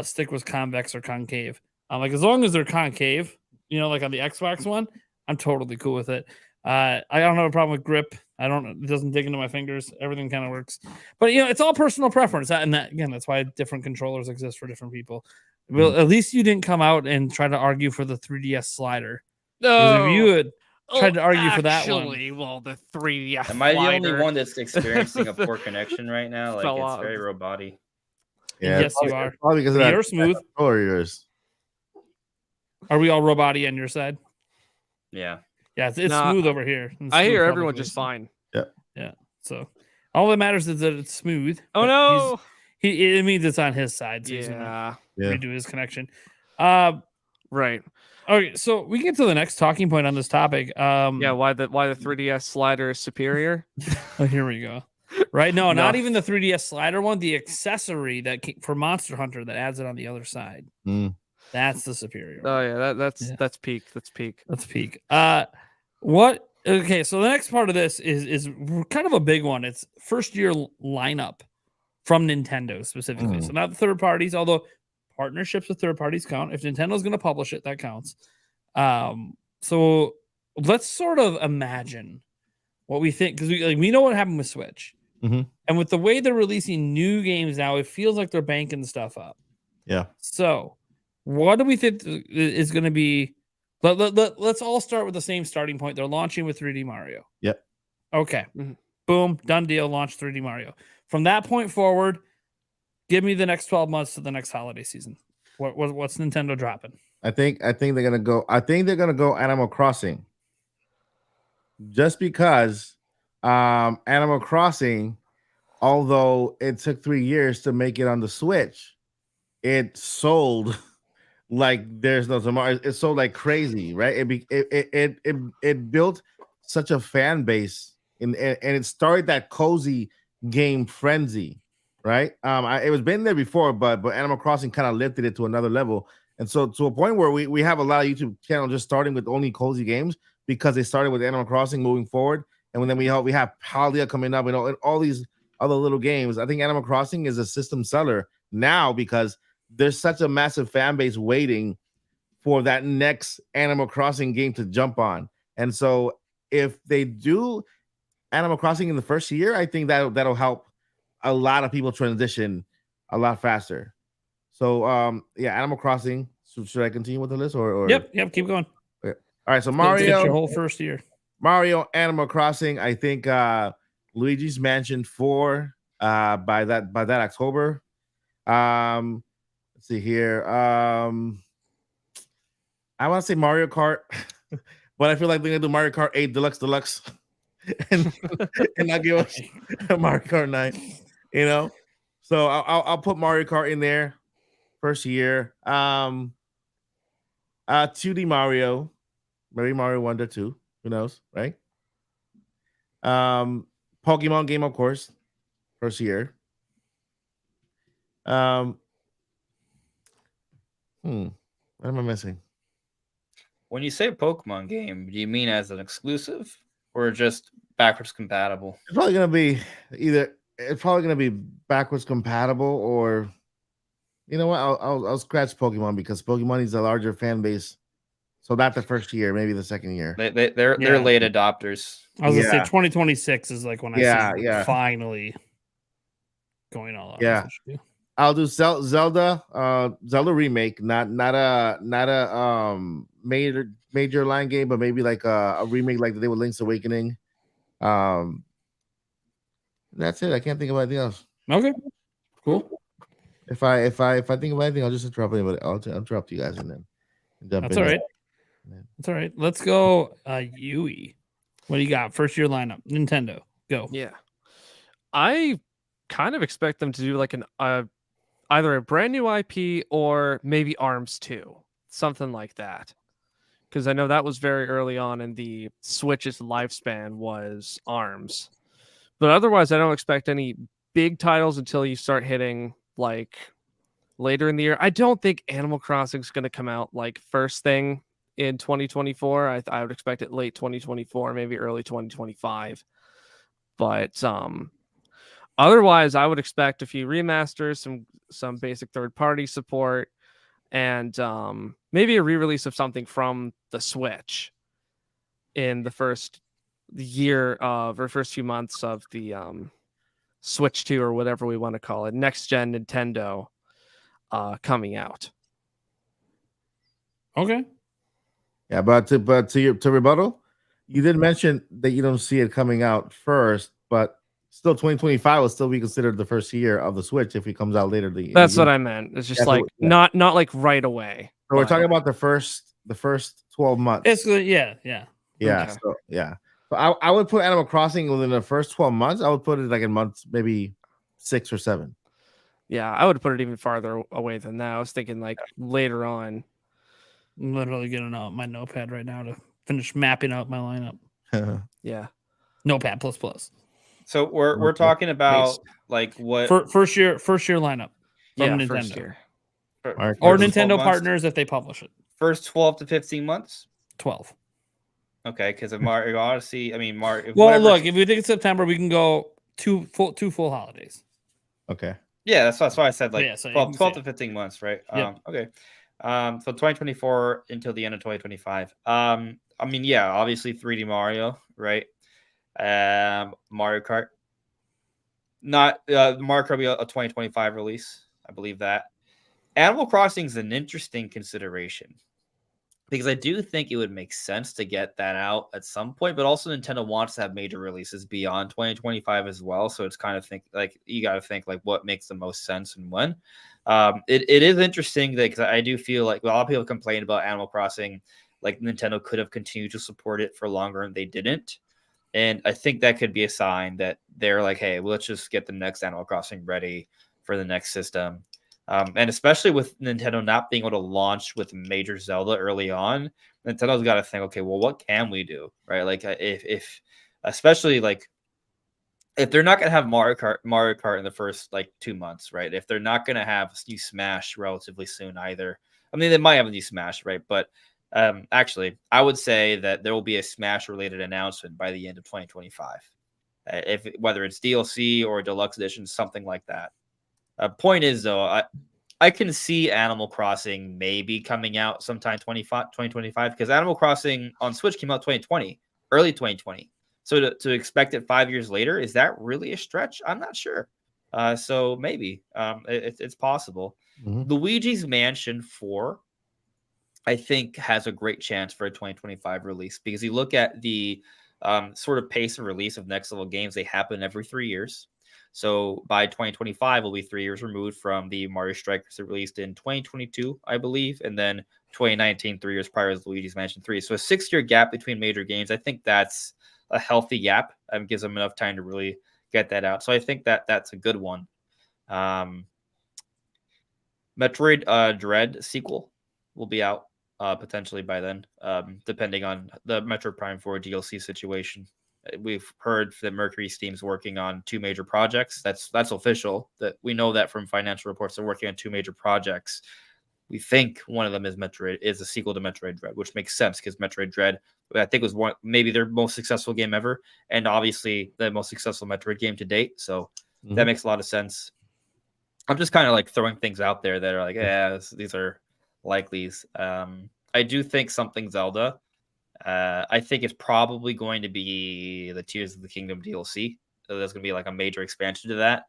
stick was convex or concave. I'm like, as long as they're concave, like on the Xbox one, I'm totally cool with it. I don't have a problem with grip. It doesn't dig into my fingers. Everything kind of works. But it's all personal preference. And that's why different controllers exist for different people. Well, at least you didn't come out and try to argue for the 3DS slider. Because if you had tried to argue for that one.
Actually, well, the 3DS.
am I the only
slider-
one that's experiencing a poor connection right now? Like
Fell
it's
off.
very robot-y.
Yeah,
Yes, you are.
Probably because of that.
You're smooth.
Or yours.
Are we all robot-y on your side?
Yeah.
Yeah, it's
Nah,
smooth over here. It's
I
smooth
hear
public
everyone just
facing.
fine.
So all that matters is that it's smooth.
Oh
but
no!
it means it's on his side. So he's gonna
Yeah.
Yeah.
redo his connection.
Right.
Okay, so we can get to the next talking point on this topic.
Yeah. Why the 3DS slider is superior?
Oh, here we go. Right? No, not
No.
even the 3DS slider one. The accessory for Monster Hunter that adds it on the other side.
Mm.
That's the superior.
Oh
one.
yeah. That's
Yeah.
that's peak. That's peak.
That's peak. What? Okay, so the next part of this is kind of a big one. It's first year lineup from Nintendo specifically. So not the third parties, although partnerships with third parties count. If Nintendo's going to publish it, that counts. So let's sort of imagine what we think, because we know what happened with Switch,
Mhm.
and with the way they're releasing new games now, it feels like they're banking stuff up.
Yeah.
So what do we think is going to be Let's all start with the same starting point. They're launching with 3D Mario.
Yep.
Okay.
Mhm.
Boom. Done deal. Launch 3D Mario. From that point forward, give me the next 12 months to the next holiday season. What's Nintendo dropping?
I think they're gonna go. I think they're gonna go Animal Crossing. Just because Animal Crossing, although it took 3 years to make it on the Switch, it sold like there's no tomorrow. It sold like crazy, right? It built such a fan base, and it started that cozy game frenzy, right? It was been there before, but Animal Crossing kind of lifted it to another level, and so to a point where we have a lot of YouTube channels just starting with only cozy games because they started with Animal Crossing moving forward, and then we have Palia coming up and all these other little games. I think Animal Crossing is a system seller now because there's such a massive fan base waiting for that next Animal Crossing game to jump on. And so if they do Animal Crossing in the first year, I think that'll help a lot of people transition a lot faster. So Animal Crossing. So should I continue with the list or
Yep, keep going.
All right, so
Get
Mario,
your whole first year.
Mario, Animal Crossing. I think Luigi's Mansion 4 by that October. Let's see here. I want to say Mario Kart, but I feel like they're gonna do Mario Kart 8 Deluxe, and not give us Mario Kart 9. You know, so I'll put Mario Kart in there first year. 2D Mario, maybe Mario Wonder 2. Who knows, right? Pokemon game, of course, first year. What am I missing?
When you say Pokemon game, do you mean as an exclusive or just backwards compatible?
It's probably gonna be backwards compatible, or you know what? I'll scratch Pokemon because Pokemon is a larger fan base. So not the first year, maybe the second year.
They're late adopters.
I was gonna say 2026 is like when I see finally going all out.
Yeah. I'll do Zelda remake, not a major line game, but maybe like a remake like they did with Link's Awakening. That's it. I can't think of anything else.
Okay, cool.
If I think of anything, I'll just interrupt anybody. I'll interrupt you guys and then jump
That's
in.
all right. That's all right. Let's go. Yui, what do you got? First year lineup. Nintendo. Go.
Yeah, I kind of expect them to do like either a brand new IP or maybe ARMS 2, something like that. Because I know that was very early on in the Switch's lifespan was ARMS. But otherwise, I don't expect any big titles until you start hitting like later in the year. I don't think Animal Crossing is going to come out like first thing in 2024. I would expect it late 2024, maybe early 2025. But otherwise, I would expect a few remasters, some basic third-party support, and maybe a re-release of something from the Switch in the first year of or first few months of the Switch 2 or whatever we want to call it, next gen Nintendo coming out.
Okay.
Yeah, but to rebuttal, you did mention that you don't see it coming out first, but still 2025 will still be considered the first year of the Switch if it comes out later.
That's what I meant. It's just not like right away.
So we're talking about the first 12 months.
Basically, yeah.
Okay. So I would put Animal Crossing within the first 12 months. I would put it like in months, maybe 6 or 7.
Yeah, I would put it even farther away than that. I was thinking like later on.
I'm literally getting out my notepad right now to finish mapping out my lineup.
Yeah.
Notepad++.
So we're talking about like what
first year lineup from Nintendo.
First year.
Or Nintendo partners if they publish it.
First 12 to 15 months?
12.
Okay, because of Mario Odyssey, Mario.
Well, look, if we think it's September, we can go two full holidays.
Okay.
Yeah, that's why I said like
so
12 to 15 months, right?
Yep.
Okay. So 2024 until the end of 2025. Obviously 3D Mario, right? Mario Kart. Not Mario Kart will be a 2025 release. I believe that. Animal Crossing is an interesting consideration because I do think it would make sense to get that out at some point, but also Nintendo wants to have major releases beyond 2025 as well. So it's kind of you got to think like what makes the most sense and when. It is interesting that because I do feel like a lot of people complain about Animal Crossing, like Nintendo could have continued to support it for longer and they didn't. And I think that could be a sign that they're like, hey, well, let's just get the next Animal Crossing ready for the next system. And especially with Nintendo not being able to launch with major Zelda early on, Nintendo's got to think, okay, well, what can we do, right? Like if especially like if they're not going to have Mario Kart in the first like 2 months, right? If they're not going to have a new Smash relatively soon either. I mean, they might have a new Smash, right? But actually, I would say that there will be a Smash related announcement by the end of 2025. Whether it's DLC or deluxe edition, something like that. Point is, though, I can see Animal Crossing maybe coming out sometime 2025 because Animal Crossing on Switch came out 2020, early 2020. So to expect it 5 years later, is that really a stretch? I'm not sure. So maybe it's possible.
Mhm.
Luigi's Mansion 4, I think, has a great chance for a 2025 release because you look at the sort of pace of release of next level games, they happen every 3 years. So by 2025, we'll be 3 years removed from the Mario Strikers that released in 2022, I believe, and then 2019, 3 years prior, is Luigi's Mansion 3. So a 6-year gap between major games. I think that's a healthy gap and gives them enough time to really get that out. So I think that that's a good one. Metroid Dread sequel will be out potentially by then, depending on the Metroid Prime 4 DLC situation. We've heard that Mercury Steam's working on 2 major projects. That's official. That we know that from financial reports. They're working on 2 major projects. We think one of them is a sequel to Metroid Dread, which makes sense because Metroid Dread, I think, was maybe their most successful game ever, and obviously the most successful Metroid game to date. So that makes a lot of sense. I'm just kind of like throwing things out there that are like, yeah, these are likelies. I do think something Zelda. I think it's probably going to be the Tears of the Kingdom DLC. So there's going to be like a major expansion to that.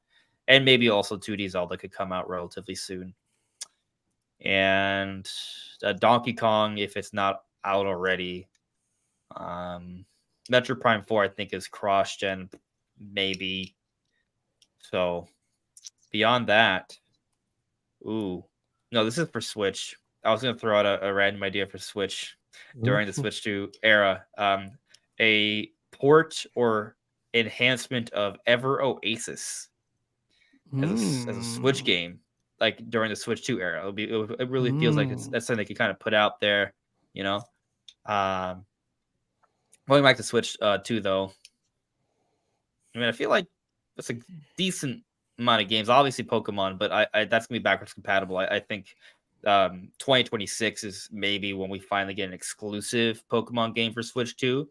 And maybe also 2D Zelda could come out relatively soon. And Donkey Kong, if it's not out already. Metroid Prime 4, I think, is cross-gen, maybe. So beyond that, no, this is for Switch. I was going to throw out a random idea for Switch during the Switch 2 era. A port or enhancement of Ever Oasis as a Switch game, like during the Switch 2 era. It really feels like that's something they could kind of put out there, you know. Going back to Switch 2, though, I mean, I feel like that's a decent amount of games. Obviously, Pokemon, but I that's gonna be backwards compatible. I think 2026 is maybe when we finally get an exclusive Pokemon game for Switch 2.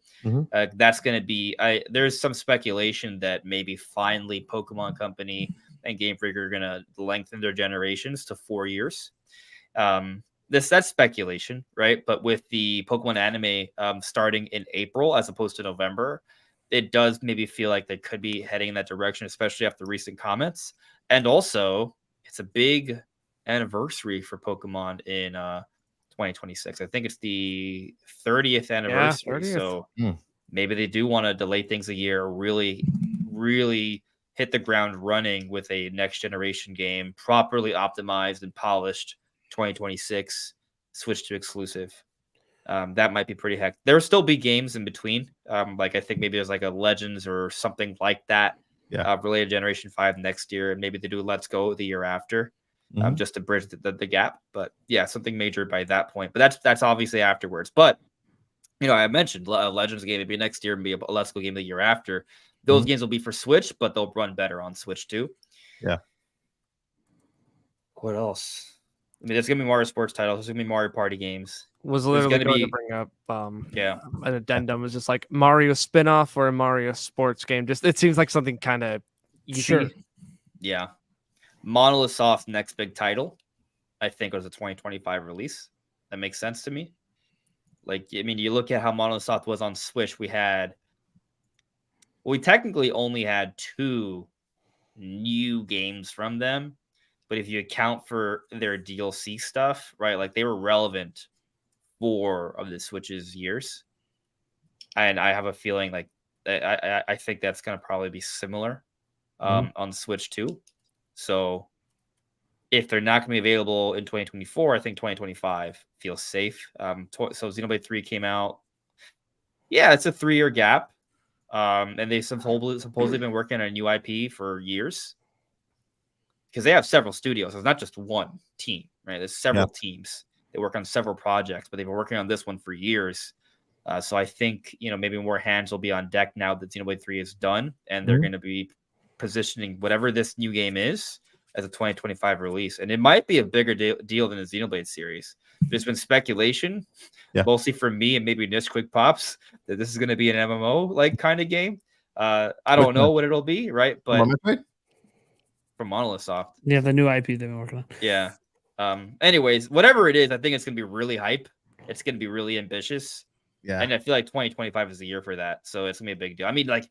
That's going to be, there's some speculation that maybe finally Pokemon Company and Game Freak are going to lengthen their generations to 4 years. That's speculation, right? But with the Pokemon anime starting in April as opposed to November, it does maybe feel like they could be heading in that direction, especially after recent comments. And also, it's a big anniversary for Pokemon in 2026. I think it's the 30th anniversary. 30th. So maybe they do want to delay things a year, really hit the ground running with a next generation game, properly optimized and polished. 2026 switch to exclusive. That might be pretty heck. There'll still be games in between. Like I think maybe there's like a Legends or something like that. Related to Generation 5 next year, and maybe they do Let's Go the year after. Just to bridge the gap. But yeah, something major by that point. But that's obviously afterwards. But you know, I mentioned a Legends game would be next year and be a Let's Go game the year after. Those games will be for Switch, but they'll run better on Switch too. Yeah. What else? I mean, there's gonna be Mario sports titles. There's gonna be Mario Party games.
Was literally going to bring up an addendum. It's just like Mario spinoff or a Mario sports game. Just it seems like something kind of easy.
Sure. Yeah. Monolith Soft's next big title, I think, was a 2025 release. That makes sense to me. Like, I mean, you look at how Monolith Soft was on Switch. We technically only had 2 new games from them, but if you account for their DLC stuff, right, like they were relevant 4 of the Switch's years, and I have a feeling like I think that's going to probably be similar on Switch too. So if they're not going to be available in 2024, I think 2025 feels safe. So Xenoblade 3 came out. Yeah, it's a 3-year gap. And they've supposedly been working on a new IP for years. Because they have several studios. So it's not just one team, right? There's several teams. They work on several projects, but they've been working on this one for years. So I think, maybe more hands will be on deck now that Xenoblade 3 is done. And they're going to be positioning whatever this new game is as a 2025 release. And it might be a bigger deal than the Xenoblade series. There's been speculation, mostly from me and maybe Nish Quick Pops, that this is going to be an MMO like kind of game. I don't know what it'll be, right? But from Monolith Soft.
Yeah, the new IP they've been working on.
Yeah. Anyways, whatever it is, I think it's going to be really hype. It's going to be really ambitious. Yeah. And I feel like 2025 is the year for that. So it's going to be a big deal. I mean, like,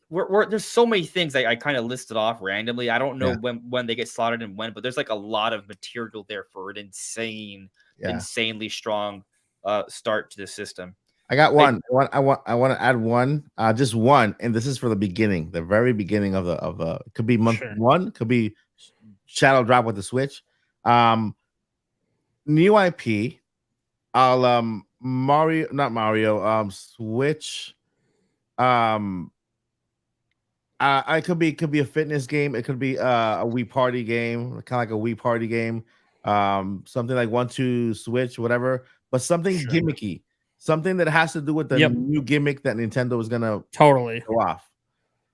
there's so many things I kind of listed off randomly. I don't know when they get slotted and when, but there's like a lot of material there for an insanely strong start to the system.
I got one. I want to add one, just one, and this is for the beginning, the very beginning of the could be month 1, could be Shadow Drop with the Switch. New IP, Switch. It could be a fitness game. It could be a Wii Party game, kind of like a Wii Party game. Something like 1-2 Switch, whatever, but something gimmicky, something that has to do with the new gimmick that Nintendo is gonna
totally
go off.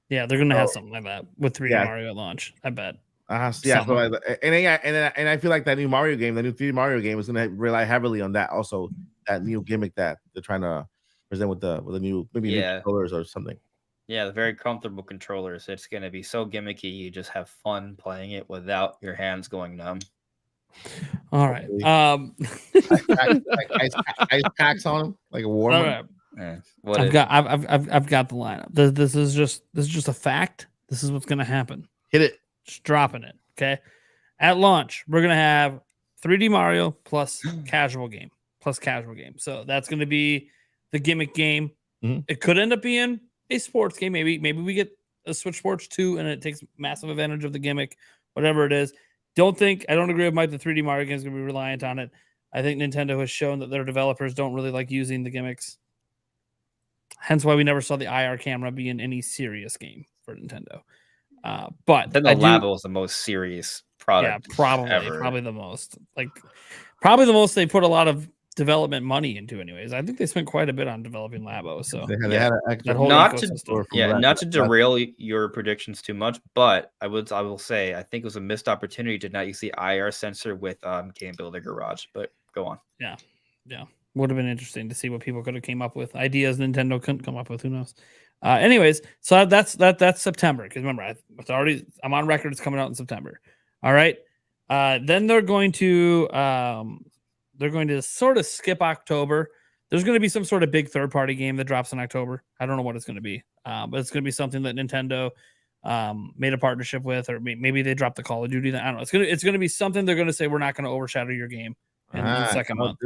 Yeah, they're gonna have something like that with 3D Mario at launch. I bet.
So and I feel like that new Mario game, the new 3D Mario game, is gonna rely heavily on that. Also, that new gimmick that they're trying to present with the new new controllers or something.
Yeah, the very comfortable controllers. It's going to be so gimmicky. You just have fun playing it without your hands going numb.
All right.
Ice packs on them like a warm.
All right. I've got the lineup. This is just a fact. This is what's going to happen.
Hit it.
Just dropping it. Okay. At launch, we're going to have 3D Mario plus casual game. So that's going to be the gimmick game. It could end up being a sports game. Maybe we get a Switch Sports 2 and it takes massive advantage of the gimmick, whatever it is. I don't agree with Mike. The 3D Mario game is going to be reliant on it. I think Nintendo has shown that their developers don't really like using the gimmicks. Hence why we never saw the IR camera be in any serious game for Nintendo. But
then the Labo is the most serious product.
Yeah, probably the most. Probably the most they put a lot of development money into anyways. I think they spent quite a bit on developing Labo. So
they had
not to derail your predictions too much, but I will say I think it was a missed opportunity to not use the IR sensor with Game Builder Garage. But go on.
Yeah. Would have been interesting to see what people could have came up with. Ideas Nintendo couldn't come up with. Who knows? Anyways, so that's September. Because remember, I'm on record. It's coming out in September. All right. Then they're going to sort of skip October. There's going to be some sort of big third-party game that drops in October. I don't know what it's going to be, but it's going to be something that Nintendo made a partnership with, or maybe they dropped the Call of Duty. I don't know. It's going to be something they're going to say we're not going to overshadow your game in the second month.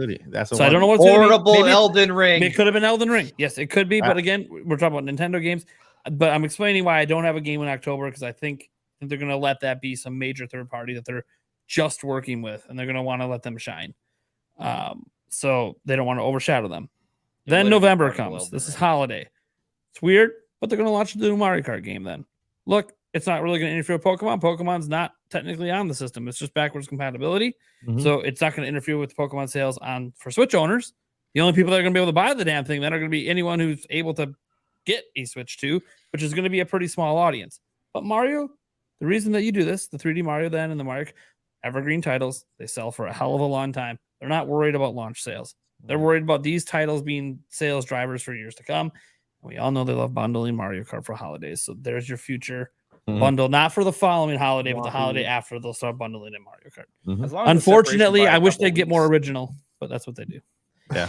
So I don't know what's
horrible Elden Ring.
It could have been Elden Ring. Yes, it could be. But again, we're talking about Nintendo games. But I'm explaining why I don't have a game in October because I think they're going to let that be some major third party that they're just working with, and they're going to want to let them shine. So they don't want to overshadow them. Then November comes. This is holiday. It's weird, but they're going to launch the new Mario Kart game then. Look, it's not really going to interfere with Pokemon. Pokemon's not technically on the system. It's just backwards compatibility. So it's not going to interfere with Pokemon sales for Switch owners. The only people that are going to be able to buy the damn thing then are going to be anyone who's able to get a Switch 2, which is going to be a pretty small audience. But Mario, the reason that you do this, the 3D Mario then and the Mario evergreen titles, they sell for a hell of a long time. They're not worried about launch sales. They're worried about these titles being sales drivers for years to come. And we all know they love bundling Mario Kart for holidays. So there's your future bundle, not for the following holiday, but the holiday after they'll start bundling in Mario Kart. Unfortunately, I wish they'd get more original, but that's what they do.
Yeah.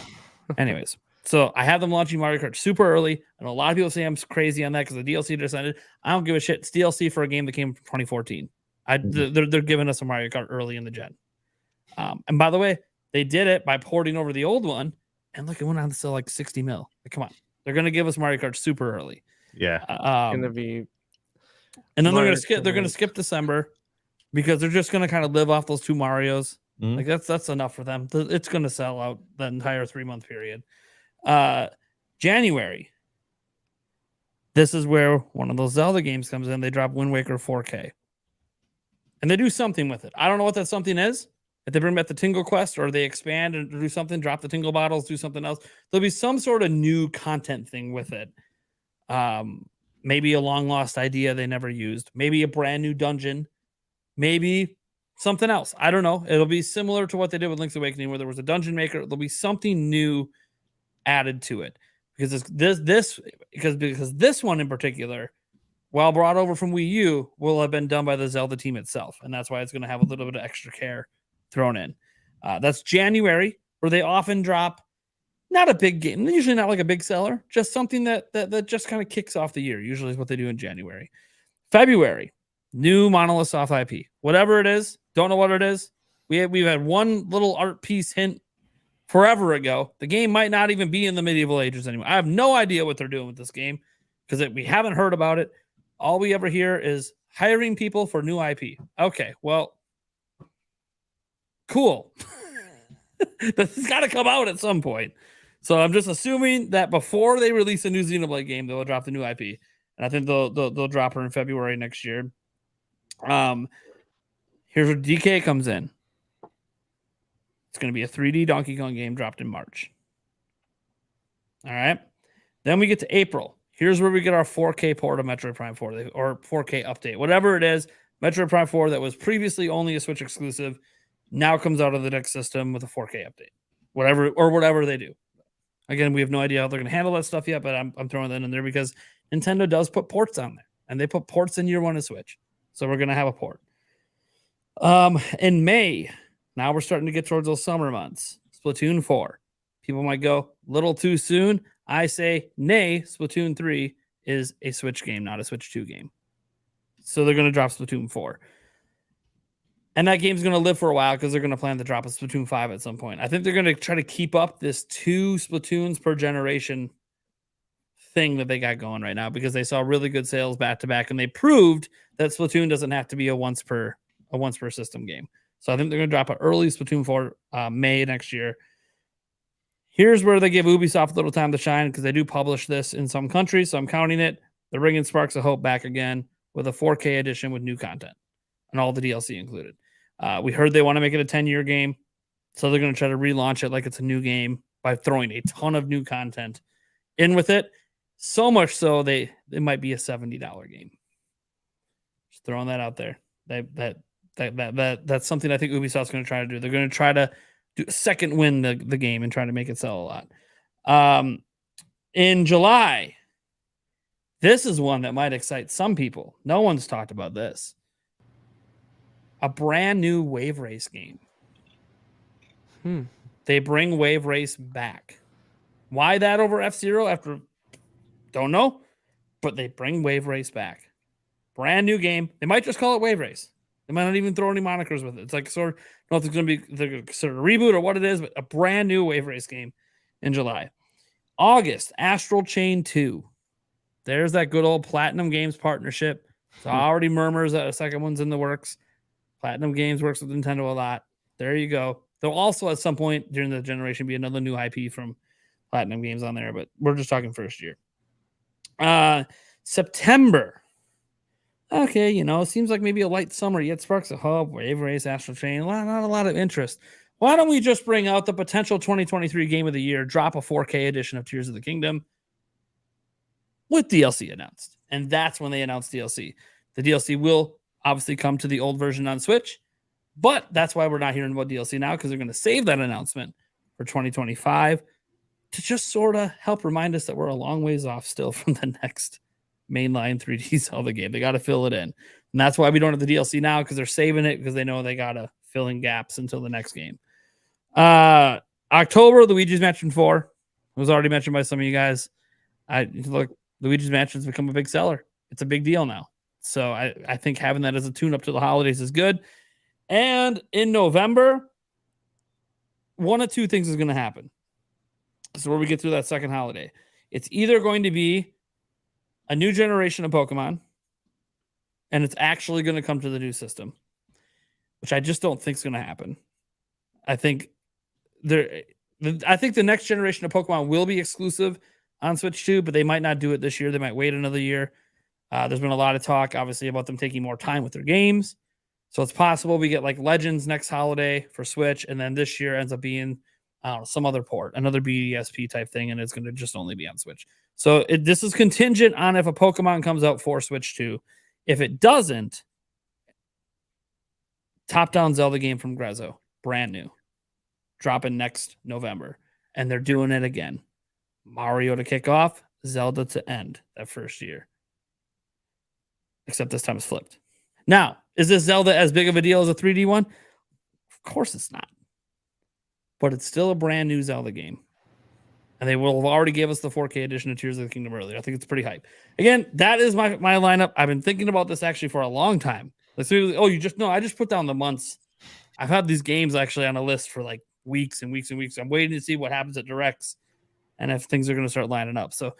Anyways, so I have them launching Mario Kart super early. And a lot of people say I'm crazy on that because the DLC just ended. I don't give a shit. It's DLC for a game that came from 2014. They're giving us a Mario Kart early in the gen. And by the way, They did it by porting over the old one, and look, it went on to sell like 60 mil. Like, come on, they're gonna give us Mario Kart super early.
Yeah.
Gonna be,
And then
Mario
they're gonna skip December because they're just gonna kind of live off those 2 Marios.
Mhm.
Like that's enough for them. It's gonna sell out the entire 3-month period. January. This is where one of those Zelda games comes in. They drop Wind Waker 4K. And they do something with it. I don't know what that something is. If they bring back the Tingle Quest or they expand and do something, drop the Tingle bottles, do something else. There'll be some sort of new content thing with it. Maybe a long lost idea they never used. Maybe a brand new dungeon. Maybe something else. I don't know. It'll be similar to what they did with Link's Awakening, where there was a dungeon maker. There'll be something new added to it. Because this one in particular, while brought over from Wii U, will have been done by the Zelda team itself, and that's why it's going to have a little bit of extra care thrown in. That's January, where they often drop not a big game, usually not like a big seller, just something that just kind of kicks off the year. Usually is what they do in January. February, new Monolith Soft IP, whatever it is. Don't know what it is. We've had one little art piece hint forever ago. The game might not even be in the medieval ages anymore. I have no idea what they're doing with this game because we haven't heard about it. All we ever hear is hiring people for new IP. Okay, well, cool. This has got to come out at some point. So I'm just assuming that before they release a new Xenoblade game, they'll drop the new IP. And I think they'll drop her in February next year. Here's where DK comes in. It's going to be a 3D Donkey Kong game dropped in March. All right. Then we get to April. Here's where we get our 4K port of Metroid Prime 4 or 4K update. Whatever it is, Metroid Prime 4 that was previously only a Switch exclusive now comes out of the next system with a 4K update. Whatever they do. Again, we have no idea how they're going to handle that stuff yet, but I'm throwing that in there because Nintendo does put ports on there. And they put ports in year one of Switch. So we're going to have a port. In May, now we're starting to get towards those summer months. Splatoon 4. People might go, little too soon. I say, nay, Splatoon 3 is a Switch game, not a Switch 2 game. So they're going to drop Splatoon 4. And that game's going to live for a while because they're going to plan to drop a Splatoon 5 at some point. I think they're going to try to keep up this 2 Splatoons per generation thing that they got going right now because they saw really good sales back to back and they proved that Splatoon doesn't have to be a once per system game. So I think they're going to drop an early Splatoon 4 May next year. Here's where they give Ubisoft a little time to shine because they do publish this in some countries, so I'm counting it. They're bringing Sparks of Hope back again with a 4K edition with new content and all the DLC included. We heard they want to make it a 10-year game, so they're going to try to relaunch it like it's a new game by throwing a ton of new content in with it. So much so it might be a $70 game. Just throwing that out there. That's something I think Ubisoft's going to try to do. They're going to try to second win the game and try to make it sell a lot. In July, this is one that might excite some people. No one's talked about this. A brand new Wave Race game. They bring Wave Race back. Why that over F-Zero after? Don't know. But they bring Wave Race back. Brand new game. They might just call it Wave Race. They might not even throw any monikers with it. It's like sort of, I don't know if it's going to be the sort of reboot or what it is, but a brand new Wave Race game in July. August, Astral Chain 2. There's that good old Platinum Games partnership. So already murmurs that a second one's in the works. Platinum Games works with Nintendo a lot. There you go. There'll also at some point during the generation be another new IP from Platinum Games on there, but we're just talking first year. September. Okay, it seems like maybe a light summer. Yet Sparks of Hope, Wave Race, Astral Chain, not a lot of interest. Why don't we just bring out the potential 2023 game of the year, drop a 4K edition of Tears of the Kingdom with DLC announced? And that's when they announced DLC. The DLC will obviously come to the old version on Switch, but that's why we're not hearing about DLC now because they're going to save that announcement for 2025 to just sort of help remind us that we're a long ways off still from the next mainline 3D Zelda game. They got to fill it in. And that's why we don't have the DLC now because they're saving it because they know they got to fill in gaps until the next game. October, Luigi's Mansion 4. It was already mentioned by some of you guys. Luigi's Mansion's become a big seller. It's a big deal now. So I think having that as a tune-up to the holidays is good. And in November, one of two things is going to happen. So where we get through that second holiday, it's either going to be a new generation of Pokemon, and it's actually going to come to the new system, which I just don't think is going to happen. I think the next generation of Pokemon will be exclusive on Switch 2, but they might not do it this year. They might wait another year. There's been a lot of talk, obviously, about them taking more time with their games. So it's possible we get like Legends next holiday for Switch, and then this year ends up being some other port, another BDSP type thing, and it's going to just only be on Switch. So this is contingent on if a Pokemon comes out for Switch 2. If it doesn't, top-down Zelda game from Grezzo, brand new, dropping next November, and they're doing it again. Mario to kick off, Zelda to end that first year. Except this time it's flipped. Now, is this Zelda as big of a deal as a 3D one? Of course it's not. But it's still a brand new Zelda game. And they will have already gave us the 4K edition of Tears of the Kingdom earlier. I think it's pretty hype. Again, that is my lineup. I've been thinking about this actually for a long time. Like, I just put down the months. I've had these games actually on a list for like weeks and weeks and weeks. I'm waiting to see what happens at Directs and if things are going to start lining up. So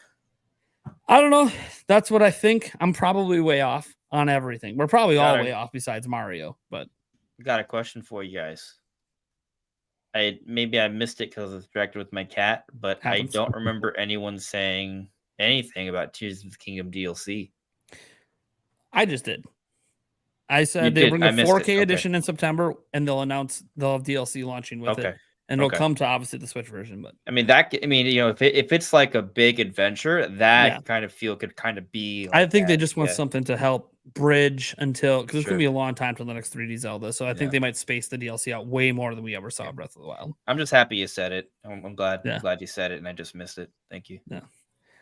I don't know. That's what I think. I'm probably way off on everything. We're probably all way off besides Mario. But
got a question for you guys. Maybe I missed it because I was distracted with my cat, but I don't remember anyone saying anything about Tears of the Kingdom DLC.
I just did. I said they bring a 4K edition in September, and they'll have DLC launching with it, and it'll come to obviously the Switch version. But
if it's like a big adventure, that kind of feel could kind of be. Like
I think they just want something to help bridge until, because it's going to be a long time till the next 3D Zelda. So I think they might space the DLC out way more than we ever saw Breath of the Wild.
I'm just happy you said it. I'm glad you said it, and I just missed it. Thank you.
Yeah.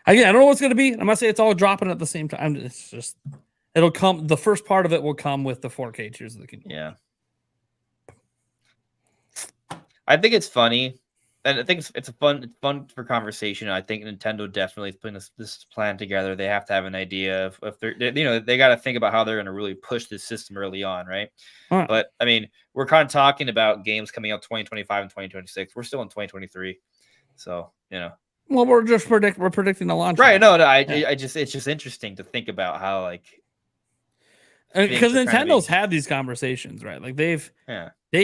Again, I don't know what's going to be. I'm not saying it's all dropping at the same time. It's just. It'll come. The first part of it will come with the 4K Tears of the Kingdom.
Yeah, I think it's funny, and I think it's fun for conversation. I think Nintendo definitely is putting this plan together. They have to have an idea of if they got to think about how they're going to really push this system early on, right? But I mean, we're kind of talking about games coming out 2025 and 2026. We're still in 2023, so
Well, we're predicting the launch,
right? No, it's just interesting to think about how
because Nintendo's had these conversations, right? Like they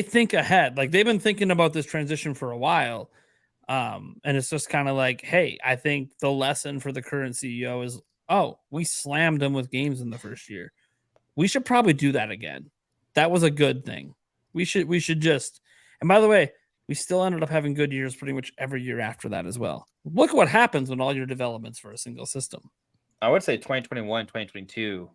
think ahead. Like they've been thinking about this transition for a while. And it's just kind of like, hey, I think the lesson for the current CEO is, we slammed them with games in the first year. We should probably do that again. That was a good thing. We should just, and by the way, we still ended up having good years pretty much every year after that as well. Look at what happens when all your developments for a single system.
I would say 2021, 2022.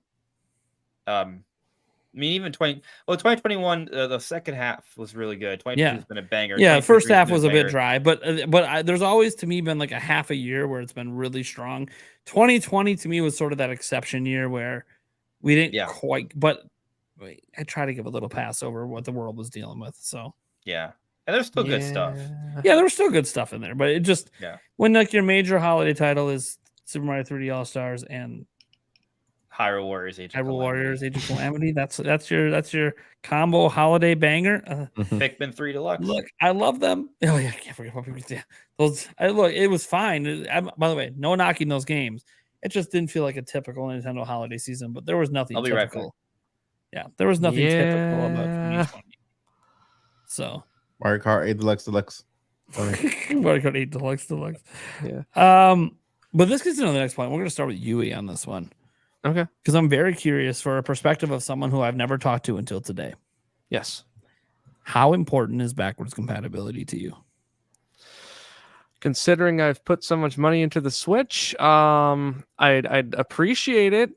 Even 2021, the second half was really good. 2022 has been a banger.
Yeah, first half was a bit dry, but there's always to me been like a half a year where it's been really strong. 2020 to me was sort of that exception year where we didn't quite, but I try to give a little pass over what the world was dealing with. So
and there's still good stuff.
Yeah, there was still good stuff in there, but it just when like your major holiday title is Super Mario 3D All Stars and
Hyrule Warriors Age of
Calamity. That's your combo holiday banger.
Pikmin 3 Deluxe.
Look, I love them. Oh yeah, I can't forget those. Look, it was fine. By the way, no knocking those games. It just didn't feel like a typical Nintendo holiday season. But there was nothing typical. Yeah, there was nothing typical about 2020. So
Mario Kart 8 Deluxe.
Mario Kart 8 Deluxe.
Yeah.
But this gets into the next point. We're going to start with Yui on this one.
Okay.
Because I'm very curious for a perspective of someone who I've never talked to until today.
Yes.
How important is backwards compatibility to you?
Considering I've put so much money into the Switch, I'd appreciate it.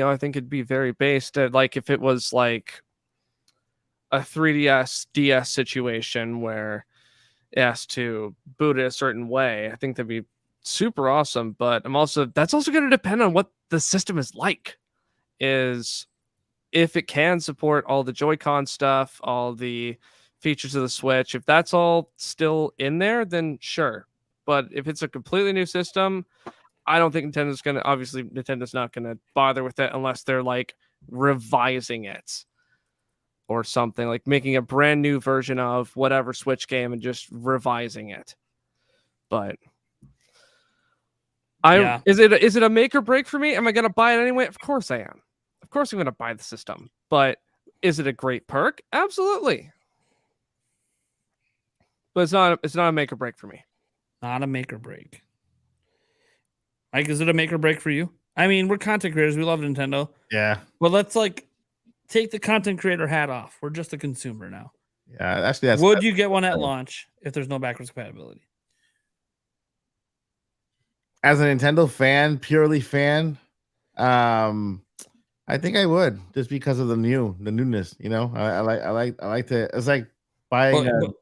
I think it'd be very based at like if it was like a 3DS DS situation where it has to boot it a certain way. I think that'd be super awesome, but that's also going to depend on what the system is like. Is if it can support all the Joy-Con stuff, all the features of the Switch, if that's all still in there, then sure. But if it's a completely new system, I don't think Nintendo's not going to bother with it unless they're like revising it. or something, like making a brand new version of whatever Switch game and just revising it. But is it a make or break for me? Am I going to buy it anyway? Of course I am. Of course I'm going to buy the system. But is it a great perk? Absolutely. But it's not a make or break for me.
Not a make or break. Mike, is it a make or break for you? I mean, we're content creators. We love Nintendo.
Yeah.
But let's take the content creator hat off. We're just a consumer now.
Yeah, actually,
would you get one at launch if there's no backwards compatibility?
As a Nintendo fan, purely fan, I think I would, just because of the newness. You know, I like to. It's like buying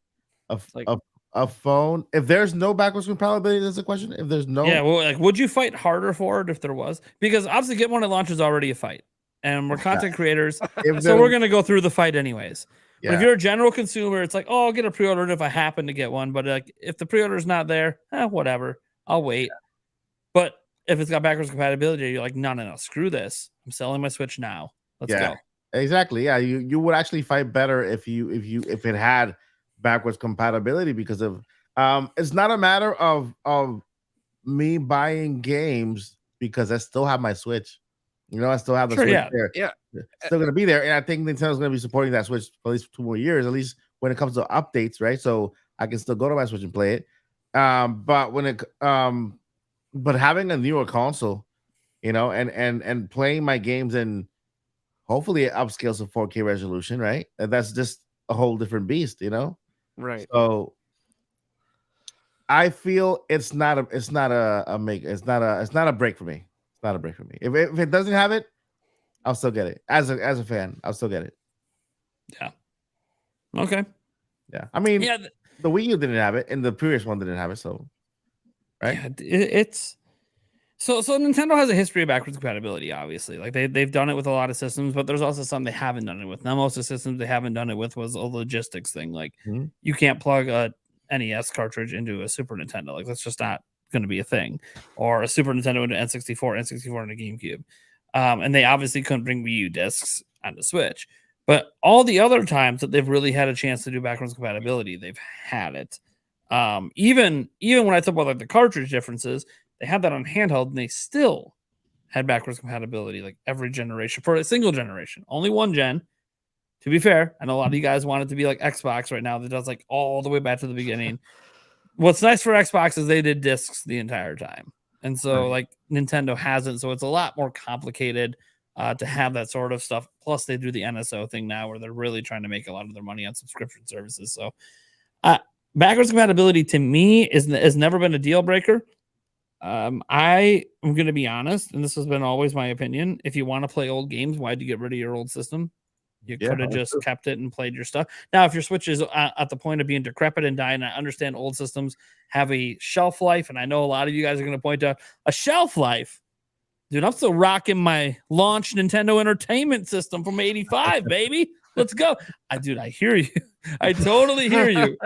a phone. If there's no backwards compatibility, that's the question. If there's no,
would you fight harder for it if there was? Because obviously, get one at launch is already a fight, and we're content creators, so we're gonna go through the fight anyways. Yeah. But if you're a general consumer, it's like, oh, I'll get a pre-order if I happen to get one. But like, if the pre-order is not there, whatever, I'll wait. Yeah. But if it's got backwards compatibility, you're like, no, screw this. I'm selling my Switch now. Let's go.
Exactly. Yeah, you would actually fight better if it had backwards compatibility, because of it's not a matter of me buying games, because I still have my Switch. You know, I still have the Switch there.
Yeah.
It's still gonna be there. And I think Nintendo's gonna be supporting that Switch for at least 2 more years, at least when it comes to updates, right? So I can still go to my Switch and play it. But when it but having a newer console, you know, and playing my games in hopefully it upscales to 4K resolution, right? And that's just a whole different beast, you know?
Right.
So I feel it's not a break for me. It's not a break for me. If it doesn't have it, I'll still get it. As a fan, I'll still get it.
Yeah. Okay.
Yeah. I mean, the Wii U didn't have it, and the previous one didn't have it, so right?
Yeah, it's so Nintendo has a history of backwards compatibility, obviously. Like they've done it with a lot of systems, but there's also some they haven't done it with. Now, most of the systems they haven't done it with was a logistics thing. Like you can't plug a NES cartridge into a Super Nintendo. Like that's just not going to be a thing. Or a Super Nintendo into N64 into GameCube. And they obviously couldn't bring Wii U discs on the Switch. But all the other times that they've really had a chance to do backwards compatibility, they've had it. Even when I talk about like the cartridge differences, they had that on handheld, and they still had backwards compatibility like every generation for a single generation, only one gen. To be fair, I know a lot of you guys want it to be like Xbox right now that does like all the way back to the beginning. What's nice for Xbox is they did discs the entire time, and so like Nintendo hasn't, so it's a lot more complicated to have that sort of stuff. Plus, they do the NSO thing now, where they're really trying to make a lot of their money on subscription services. So, backwards compatibility to me has never been a deal breaker. I am going to be honest, and this has been always my opinion. If you want to play old games, why'd you get rid of your old system? You could have just kept it and played your stuff. Now, if your Switch is at the point of being decrepit and dying, I understand old systems have a shelf life, and I know a lot of you guys are going to point out a shelf life. Dude, I'm still rocking my launch Nintendo Entertainment System from '85, baby. Let's go. I hear you. I totally hear you.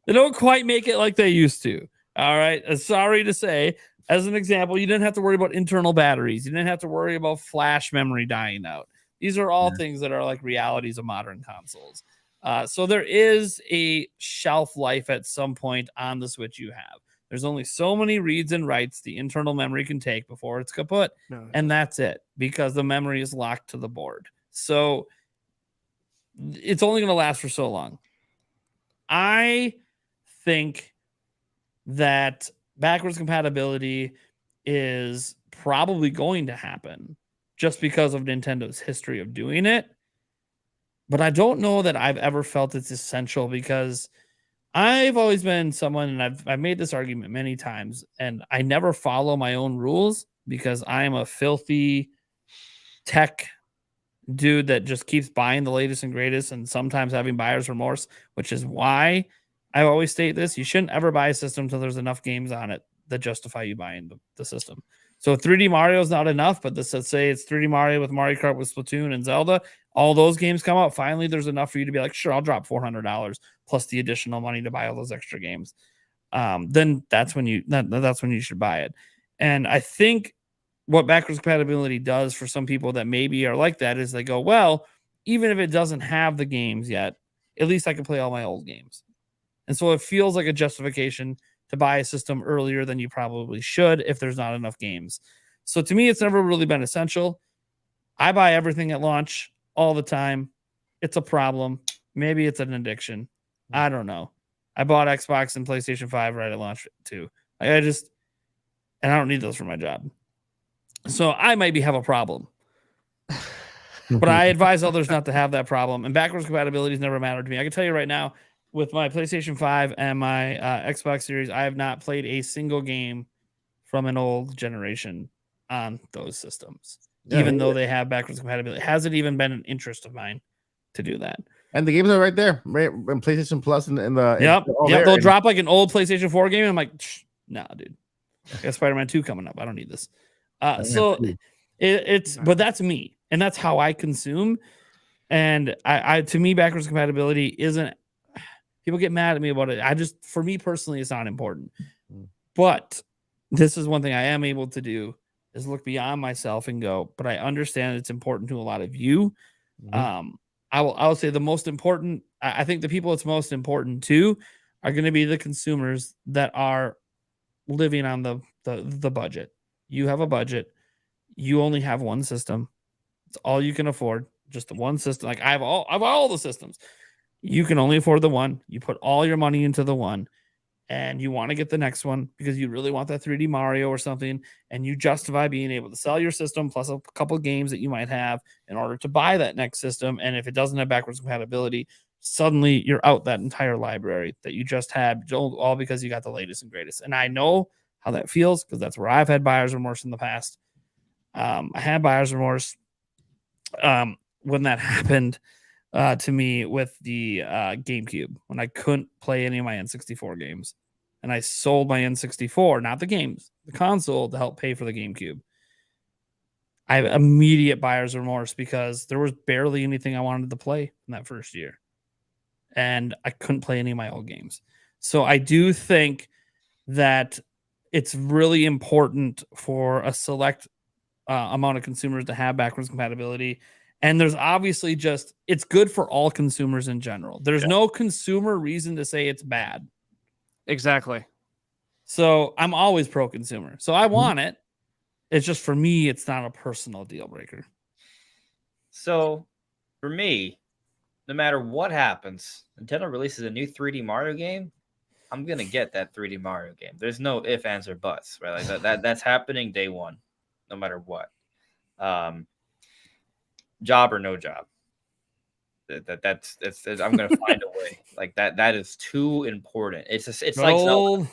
They don't quite make it like they used to. All right. Sorry to say, as an example, you didn't have to worry about internal batteries. You didn't have to worry about flash memory dying out. These are all things that are like realities of modern consoles. So there is a shelf life at some point on the Switch you have. There's only so many reads and writes the internal memory can take before it's kaput. And that's it, because the memory is locked to the board. So it's only going to last for so long. I think that backwards compatibility is probably going to happen just because of Nintendo's history of doing it. But I don't know that I've ever felt it's essential, because I've always been someone, and I've made this argument many times, and I never follow my own rules because I'm a filthy tech dude that just keeps buying the latest and greatest, and sometimes having buyer's remorse, which is why I always state this: you shouldn't ever buy a system until there's enough games on it that justify you buying the system. So 3D Mario is not enough, but let's say it's 3D Mario with Mario Kart, with Splatoon and Zelda. All those games come out. Finally, there's enough for you to be like, sure, I'll drop $400 plus the additional money to buy all those extra games. Then that's when you should buy it. And I think what backwards compatibility does for some people that maybe are like that is they go, well, even if it doesn't have the games yet, at least I can play all my old games. And so it feels like a justification to buy a system earlier than you probably should if there's not enough games. So to me, it's never really been essential. I buy everything at launch all the time. It's a problem. Maybe it's an addiction. I don't know. I bought Xbox and PlayStation 5 right at launch too. And I don't need those for my job. So I maybe have a problem. But I advise others not to have that problem. And backwards compatibility has never mattered to me. I can tell you right now, with my PlayStation 5 and my Xbox Series, I have not played a single game from an old generation on those systems, even though they have backwards compatibility. It hasn't even been an interest of mine to do that.
And the games are right there, right? In PlayStation Plus and the
Yep. They'll drop like an old PlayStation 4 game, and I'm like, nah, dude. I got Spider-Man 2 coming up. I don't need this. So but that's me, and that's how I consume. And I to me, backwards compatibility isn't. People get mad at me about it. For me personally, it's not important. But this is one thing I am able to do is look beyond myself and go, but I understand it's important to a lot of you. I will say the most important, I think the people it's most important to are going to be the consumers that are living on the budget. You have a budget. You only have one system. It's all you can afford. Just the one system. Like I have all the systems. You can only afford the one. You put all your money into the one, and you want to get the next one because you really want that 3D Mario or something, and you justify being able to sell your system plus a couple of games that you might have in order to buy that next system. And if it doesn't have backwards compatibility, suddenly you're out that entire library that you just had, all because you got the latest and greatest. And I know how that feels because that's where I've had buyer's remorse in the past. I had buyer's remorse when that happened to me with the GameCube, when I couldn't play any of my N64 games. And I sold my N64, not the games, the console, to help pay for the GameCube. I have immediate buyer's remorse because there was barely anything I wanted to play in that first year. And I couldn't play any of my old games. So I do think that it's really important for a select amount of consumers to have backwards compatibility. And there's obviously it's good for all consumers in general. There's no consumer reason to say it's bad.
Exactly.
So I'm always pro-consumer. So I want it. It's just for me, it's not a personal deal breaker.
So for me, no matter what happens, Nintendo releases a new 3D Mario game, I'm gonna get that 3D Mario game. There's no ifs, ands, or buts, right? Like that's happening day one, no matter what. Job or no job. That's I'm gonna find a way. Like that is too important. It's like Zelda.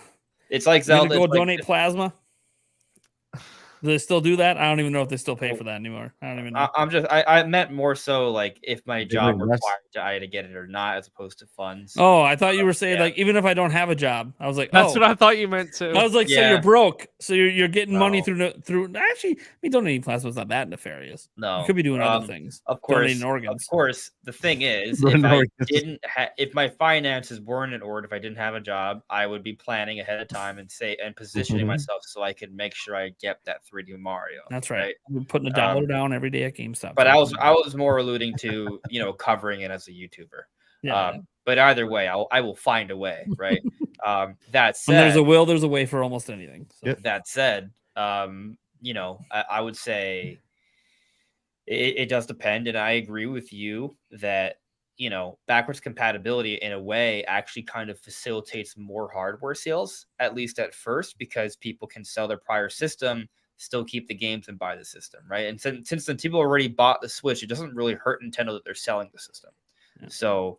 It's like Zelda.
Go donate plasma. Do they still do that? I don't even know if they still pay for that anymore. I don't even know.
I meant more so like if my job required I to get it or not, as opposed to funds.
Oh, I thought you were saying like even if I don't have a job. I was like,
that's what I thought you meant too.
I was like, so you're broke, so you're getting money through. Actually, donating plasma is not that nefarious.
No,
you could be doing other things.
Of course,
donating organs.
Of course, the thing is, if my finances weren't in order, if I didn't have a job, I would be planning ahead of time and positioning myself so I could make sure I get that 3D Mario.
That's right. I'm putting $1 down every day at GameStop.
But I was more alluding to covering it as a YouTuber.
Yeah.
But either way, I will find a way, right? That said,
when there's a will, there's a way for almost anything. So.
That said, I would say it does depend, and I agree with you that backwards compatibility in a way actually kind of facilitates more hardware sales, at least at first, because people can sell their prior system, still keep the games and buy the system, right? And since the people already bought the Switch, it doesn't really hurt Nintendo that they're selling the system. Yeah. So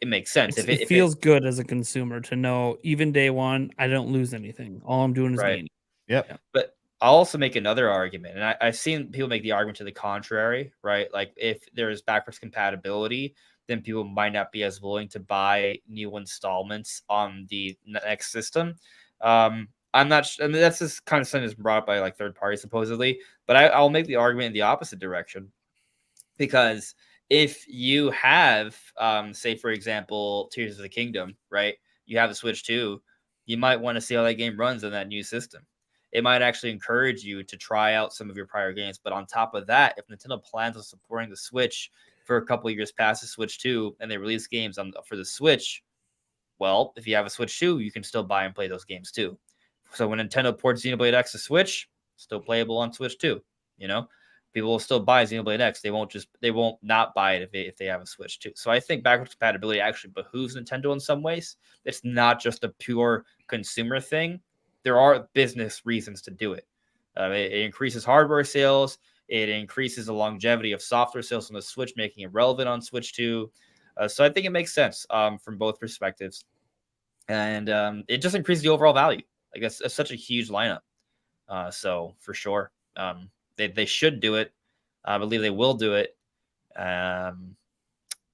it makes sense.
It feels good as a consumer to know even day one, I don't lose anything. All I'm doing is gaining.
Yep.
Yeah. But I'll also make another argument, and I've seen people make the argument to the contrary, right? Like if there's backwards compatibility, then people might not be as willing to buy new installments on the next system. I'm not sure. I mean, that's just kind of something that's brought up by like third parties supposedly, but I'll make the argument in the opposite direction, because if you have, say for example, Tears of the Kingdom, right? You have the Switch 2, you might want to see how that game runs on that new system. It might actually encourage you to try out some of your prior games. But on top of that, if Nintendo plans on supporting the Switch for a couple of years past the Switch 2 and they release games for the Switch, well, if you have a Switch 2, you can still buy and play those games too. So when Nintendo ports Xenoblade X to Switch, still playable on Switch 2. People will still buy Xenoblade X. They won't not buy it if they have a Switch 2. So I think backwards compatibility actually behooves Nintendo in some ways. It's not just a pure consumer thing. There are business reasons to do it. It increases hardware sales. It increases the longevity of software sales on the Switch, making it relevant on Switch 2. So I think it makes sense from both perspectives. And it just increases the overall value. Like that's such a huge lineup. So for sure, they should do it. I believe they will do it. But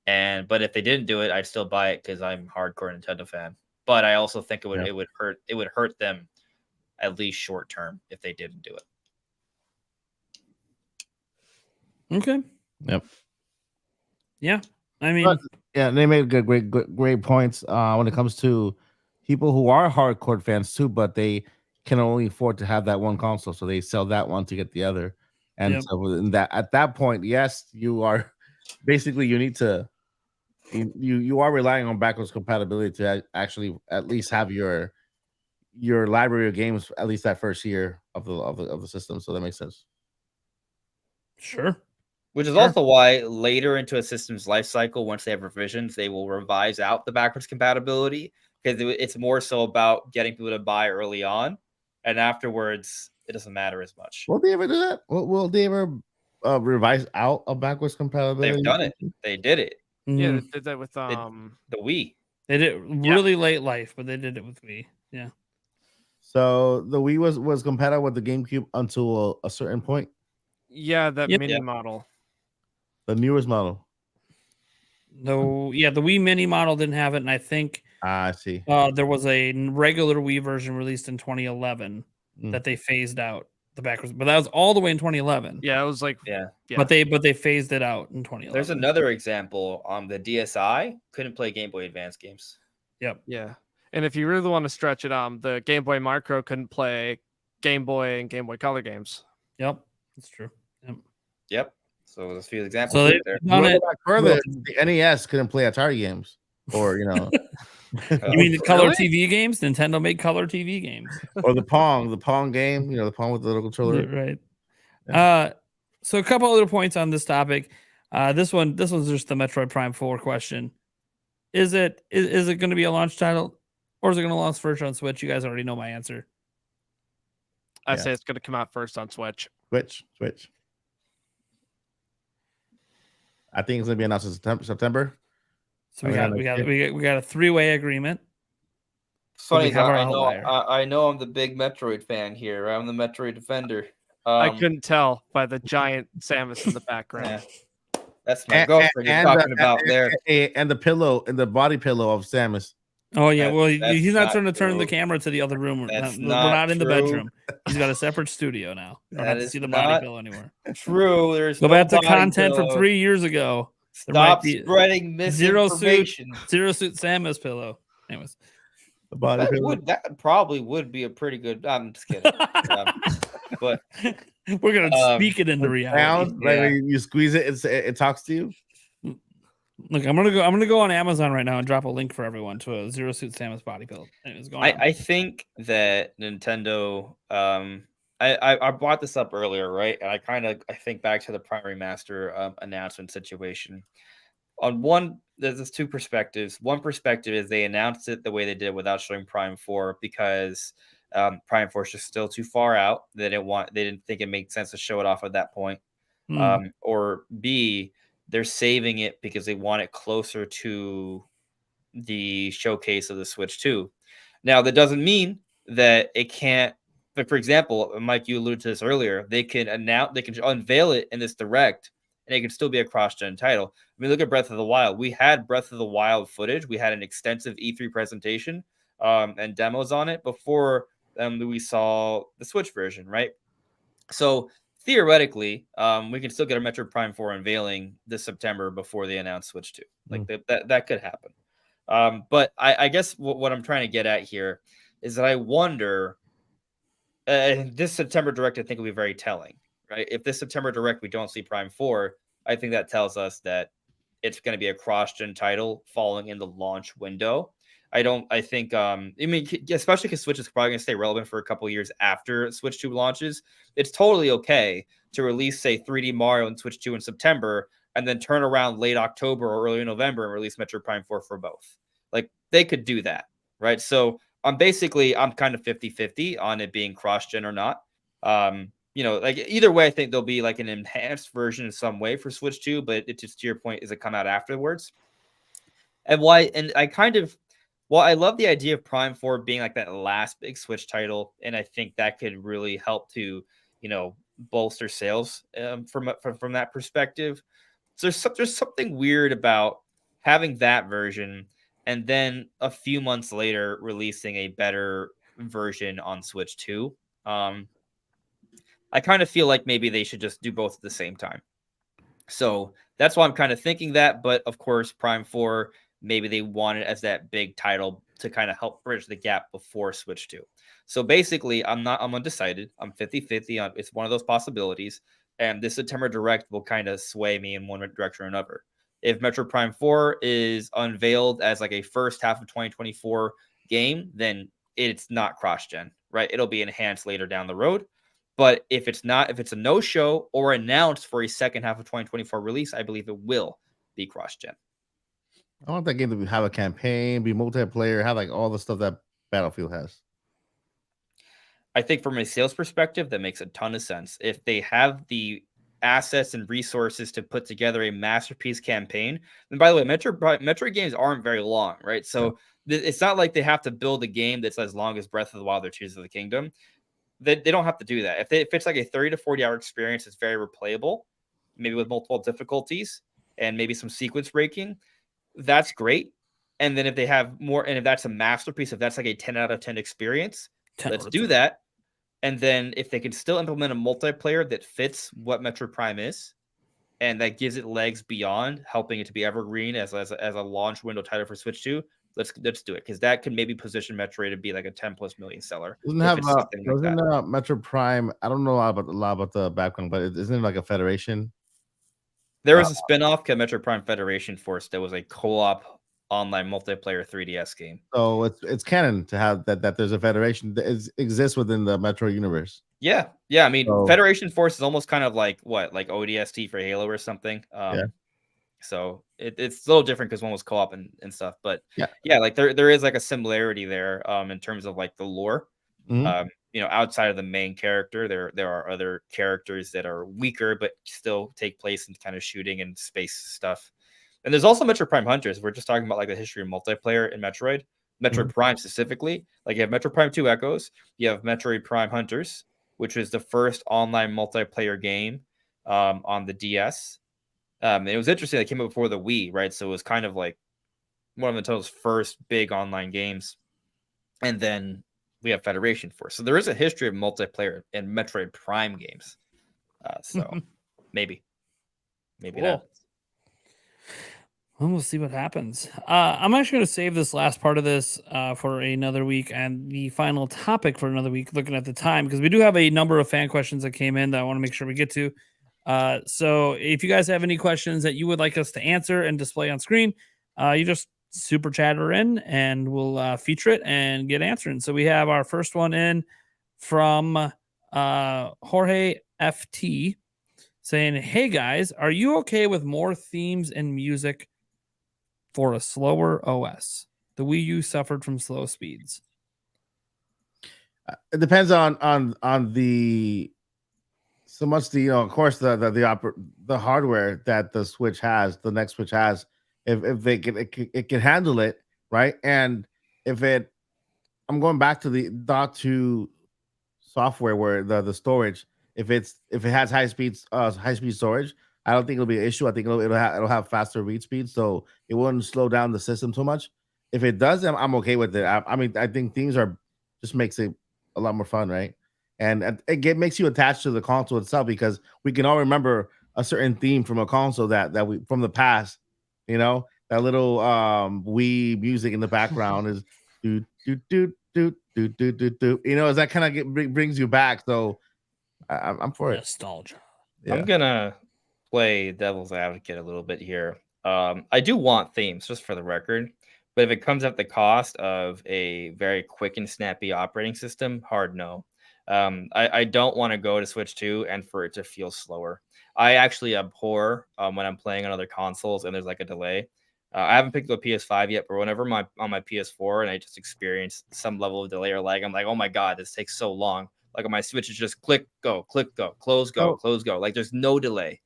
if they didn't do it, I'd still buy it because I'm a hardcore Nintendo fan. But I also think it would hurt them at least short term if they didn't do it.
Okay.
Yep.
Yeah. I mean,
yeah, they made great points when it comes to people who are hardcore fans too, but they can only afford to have that one console, so they sell that one to get the other. And so in that, at that point, yes, you are basically you need to you are relying on backwards compatibility to actually at least have your library of games at least that first year of the system. So that makes sense.
Sure.
Which is also why later into a system's life cycle, once they have revisions, they will revise out the backwards compatibility because it's more so about getting people to buy early on, and afterwards it doesn't matter as much.
Will they ever do that? Will they ever revise out of backwards compatibility?
They've done it. They did it.
Yeah,
Mhm.
they did that with
The Wii.
They did really late life, but they did it with Wii. Yeah.
So the Wii was compatible with the GameCube until a certain point.
Yeah, that
Yep.
mini model.
The newest model.
No, yeah, the Wii Mini model didn't have it, and I think
I see.
there was a regular Wii version released in 2011 that they phased out the backwards, but that was all the way in 2011.
Yeah, it was like
But they phased it out in 2011.
There's another example. The DSi couldn't play Game Boy Advance games.
Yep.
Yeah, and if you really want to stretch it, the Game Boy Micro couldn't play Game Boy and Game Boy Color games.
Yep, that's true.
Yep. So there's a few examples
So
right there.
Further, the NES couldn't play Atari games, or
You mean the color TV games? Nintendo made color TV games.
or the Pong game. The Pong with the little controller.
Right.
Yeah.
So a couple other points on this topic. This one's just the Metroid Prime 4 question. Is it going to be a launch title, or is it going to launch first on Switch? You guys already know my answer.
I say it's going to come out first on Switch.
Switch. I think it's going to be announced in September.
So we got a 3-way agreement.
Funny, I know I'm the big Metroid fan here. I'm the Metroid defender.
I couldn't tell by the giant Samus in the background.
Yeah. That's my girlfriend you're talking about there.
And the pillow and the body pillow of Samus.
Oh yeah, well he's not trying to turn the camera to the other room. We're not in the bedroom. He's got a separate studio now. You don't have to see the body pillow anymore.
True. There's
go back to content from 3 years ago.
Stop spreading misinformation.
Zero suit Samus pillow. Anyways,
the body pillow.
That probably would be a pretty good. I'm just kidding. But
we're gonna speak it into reality.
Like you squeeze it, it talks to you.
Look, I'm gonna go on Amazon right now and drop a link for everyone to a Zero Suit Samus body pillow.
I think that Nintendo. I brought this up earlier, right? And I think back to the Primary Master announcement situation. There's two perspectives. One perspective is they announced it the way they did without showing Prime 4 because Prime 4 is just still too far out. They didn't think it made sense to show it off at that point. Or B, they're saving it because they want it closer to the showcase of the Switch 2. Now, that doesn't mean that it can't. But for example, Mike, you alluded to this earlier. They can unveil it in this direct, and it can still be a cross-gen title. I mean, look at Breath of the Wild. We had Breath of the Wild footage. We had an extensive E3 presentation and demos on it before we saw the Switch version, right? So theoretically, we can still get a Metroid Prime 4 unveiling this September before they announce Switch 2. Like that could happen. But I guess what I'm trying to get at here is that I wonder. This September Direct, I think, will be very telling, right? If this September Direct we don't see Prime 4, I think that tells us that it's going to be a cross-gen title falling in the launch window. I think, especially because Switch is probably going to stay relevant for a couple of years after Switch 2 launches. It's totally okay to release, say, 3D Mario and Switch 2 in September, and then turn around late October or early November and release Metroid Prime 4 for both. Like, they could do that, right? So I'm kind of 50-50 on it being cross-gen or not. Like either way, I think there'll be like an enhanced version in some way for Switch 2, but it just, to your point, is it come out afterwards? And I love the idea of Prime 4 being like that last big Switch title, and I think that could really help to, bolster sales from that perspective. So there's something weird about having that version and then a few months later releasing a better version on Switch 2. I kind of feel like maybe they should just do both at the same time. So that's why I'm kind of thinking that. But of course, Prime 4, maybe they want it as that big title to kind of help bridge the gap before Switch 2. So basically, I'm undecided. I'm 50-50 on it's one of those possibilities. And this September Direct will kind of sway me in one direction or another. If Metroid Prime 4 is unveiled as like a first half of 2024 game, then it's not cross-gen, right? It'll be enhanced later down the road. But if it's not, if it's a no-show or announced for a second half of 2024 release, I believe it will be cross-gen.
I want that game to have a campaign, be multiplayer, have like all the stuff that Battlefield has.
I think from a sales perspective, that makes a ton of sense. If they have the assets and resources to put together a masterpiece campaign, and by the way, Metroid games aren't very long, right? So it's not like they have to build a game that's as long as Breath of the Wild or Tears of the Kingdom. They don't have to do that. If it's like a 30 to 40 hour experience, it's very replayable, maybe with multiple difficulties and maybe some sequence breaking, that's great. And then if they have more, and if that's a masterpiece, if that's like a 10 out of 10 experience, let's do that. And then if they can still implement a multiplayer that fits what Metroid Prime is, and that gives it legs beyond helping it to be evergreen as a launch window title for Switch 2, let's do it, because that could maybe position Metroid to be like a 10+ million seller.
Doesn't Metroid Prime? I don't know a lot about the background, but isn't it like a federation?
There was a spin-off called Metroid Prime Federation Force that was a co-op online multiplayer 3DS game.
So it's canon to have that there's a federation that exists within the Metro universe.
Yeah. I mean, Federation Force is almost kind of like like ODST for Halo or something. So it's a little different because one was co-op and stuff. But yeah, like there is like a similarity there in terms of like the lore.
Mm-hmm.
Outside of the main character, there are other characters that are weaker but still take place in kind of shooting and space stuff. And there's also Metroid Prime Hunters. We're just talking about like the history of multiplayer in Metroid Prime specifically. Like you have Metroid Prime 2 Echoes, you have Metroid Prime Hunters, which was the first online multiplayer game on the DS. It was interesting. It came out before the Wii, right? So it was kind of like one of Nintendo's first big online games. And then we have Federation Force. So there is a history of multiplayer in Metroid Prime games. So maybe not.
Well, we'll see what happens. I'm actually going to save this last part of this for another week and the final topic for another week, looking at the time, because we do have a number of fan questions that came in that I want to make sure we get to. So if you guys have any questions that you would like us to answer and display on screen, you just super chat her in and we'll feature it and get answered. So we have our first one in from Jorge FT saying, "Hey guys, are you okay with more themes and music for a slower OS? The Wii U suffered from slow speeds."
It depends on the so much the of course the hardware that the Switch has, the next Switch has. If they can it can handle it, right? And if I'm going back to the Dot 2 software where the storage, if it has high speed storage, I don't think it'll be an issue. I think it'll have faster read speed, so it won't slow down the system too much. If it does, I'm okay with it. I mean, I think themes just makes it a lot more fun, right? And it makes you attached to the console itself, because we can all remember a certain theme from a console that we from the past. That little Wii music in the background is do do do do do do do do. As that kind of brings you back. So I'm for it.
Nostalgia.
Yeah. I'm gonna play devil's advocate a little bit here. I do want themes, just for the record. But if it comes at the cost of a very quick and snappy operating system, hard no. I don't want to go to Switch 2 and for it to feel slower. I actually abhor when I'm playing on other consoles and there's like a delay. I haven't picked up a PS5 yet, but whenever on my PS4 and I just experience some level of delay or lag, I'm like, oh my God, this takes so long. Like on my Switch, it's just click, go, close, go, close, go. Like there's no delay.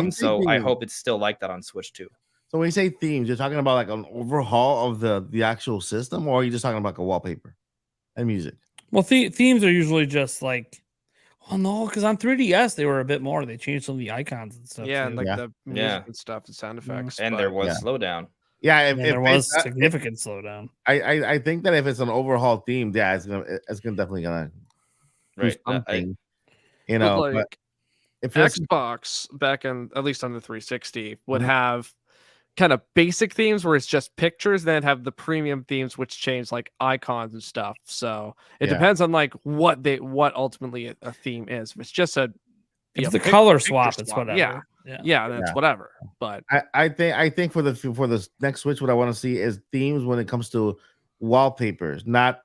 So I hope it's still like that on Switch 2.
So when you say themes, you're talking about like an overhaul of the actual system, or are you just talking about like a wallpaper and music?
Well, themes are usually just like, well, no, because on 3DS they were a bit more. They changed some of the icons and stuff.
Yeah,
too.
and like
Yeah.
the music and stuff, the sound effects.
And
but-
there was
yeah.
slowdown.
Yeah,
And there was significant slowdown.
I think that if it's an overhaul theme, yeah, it's gonna definitely gonna do
Right.
something. You
But,
know,
like,
but if it's
Xbox back in at least on the 360 would have kind of basic themes where it's just pictures, then have the premium themes which change like icons and stuff. So it
Yeah.
depends on like what ultimately a theme is. If it's just a
If it's a color swap, it's
swap,
whatever.
yeah, then it's
Yeah.
whatever. But
I think for the next Switch, what I want to see is themes when it comes to wallpapers, not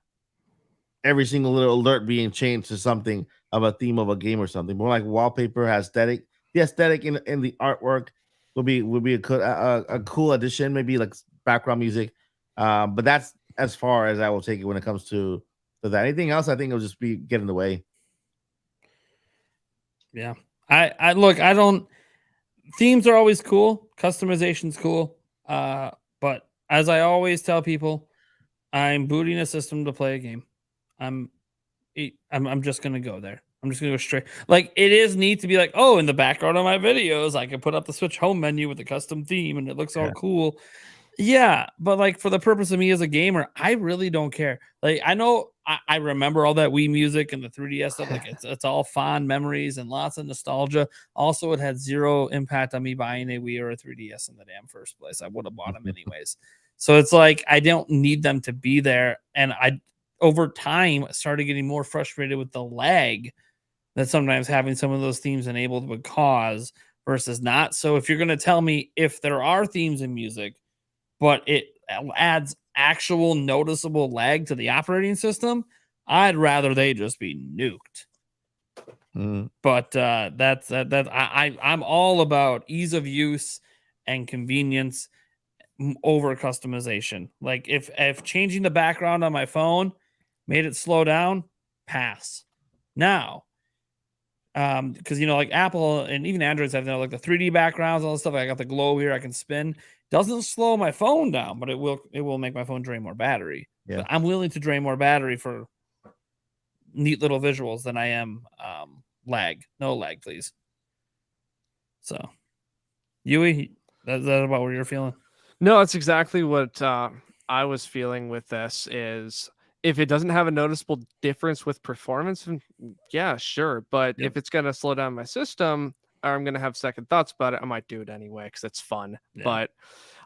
every single little alert being changed to something of a theme of a game or something. More like wallpaper aesthetic. The aesthetic in the artwork will be a cool addition, maybe like background music. But that's as far as I will take it when it comes to that. Anything else, I think it'll just be get in the way.
Yeah. I look, I don't themes are always cool, customization's cool. But as I always tell people, I'm booting a system to play a game. I'm just gonna go there. I'm just gonna go straight. Like it is neat to be like, oh, in the background of my videos, I can put up the Switch home menu with the custom theme and it looks all cool. Yeah, but like for the purpose of me as a gamer, I really don't care. Like I know I remember all that Wii music and the 3DS stuff. Like it's all fond memories and lots of nostalgia. Also, it had zero impact on me buying a Wii or a 3DS in the damn first place. I would have bought them anyways. So it's like I don't need them to be there. And I over time started getting more frustrated with the lag that sometimes having some of those themes enabled would cause versus not. So if you're going to tell me if there are themes in music, but it adds actual noticeable lag to the operating system, I'd rather they just be nuked. But I'm all about ease of use and convenience over customization. Like if changing the background on my phone made it slow down, pass. Now, because like Apple and even Androids have like the 3D backgrounds, all this stuff. I got the globe here, I can spin. Doesn't slow my phone down, but it will make my phone drain more battery.
Yeah.
But I'm willing to drain more battery for neat little visuals than I am lag. No lag, please. So, Yui, that's that about what you're feeling?
no, it's exactly what I was feeling with this. Is if it doesn't have a noticeable difference with performance, yeah, sure. But if it's gonna slow down my system, or I'm gonna have second thoughts about it, I might do it anyway because it's fun.
Yeah.
But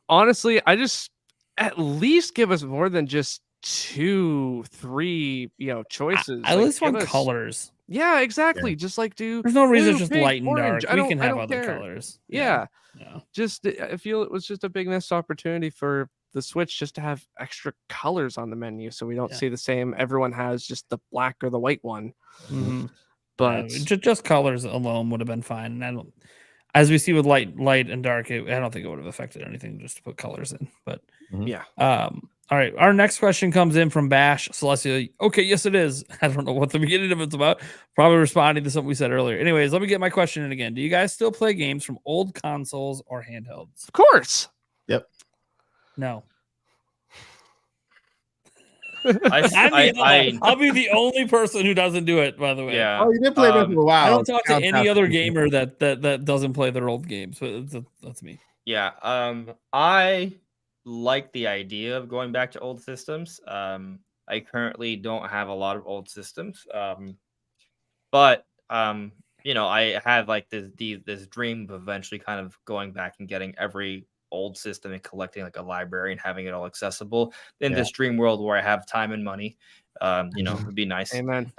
honestly, I just at least give us more than just 2-3 choices.
I at
Like,
least
give
want
us-
colors.
Yeah, exactly. Just like do
There's no reason
blue,
just
pink,
light and
orange.
dark.
I
We
don't-
can
I
have
don't
other
care.
colors.
Yeah.
Yeah.
Just I feel it was just a big missed opportunity for the Switch just to have extra colors on the menu, so we don't
Yeah.
see the same. Everyone has just the black or the white one,
Mhm.
but
Just colors alone would have been fine. And I don't, as we see with light and dark, I don't think it would have affected anything just to put colors in. But
yeah.
all right. Our next question comes in from Bash Celestia. Okay, yes, it is. I don't know what the beginning of it's about. Probably responding to something we said earlier. Anyways, let me get my question in again. Do you guys still play games from old consoles or handhelds?
Of course.
No.
I
I'll be the only person who doesn't do it, by the way.
yeah.
Oh, you did play Breath of the Wild.
I don't talk to
Counts
any
as
other
two.
gamer that doesn't play their old games. But that's me.
Yeah. I like the idea of going back to old systems. I currently don't have a lot of old systems. But I have like this dream of eventually kind of going back and getting every old system and collecting like a library and having it all accessible in this dream world where I have time and money. It would be nice.
Amen.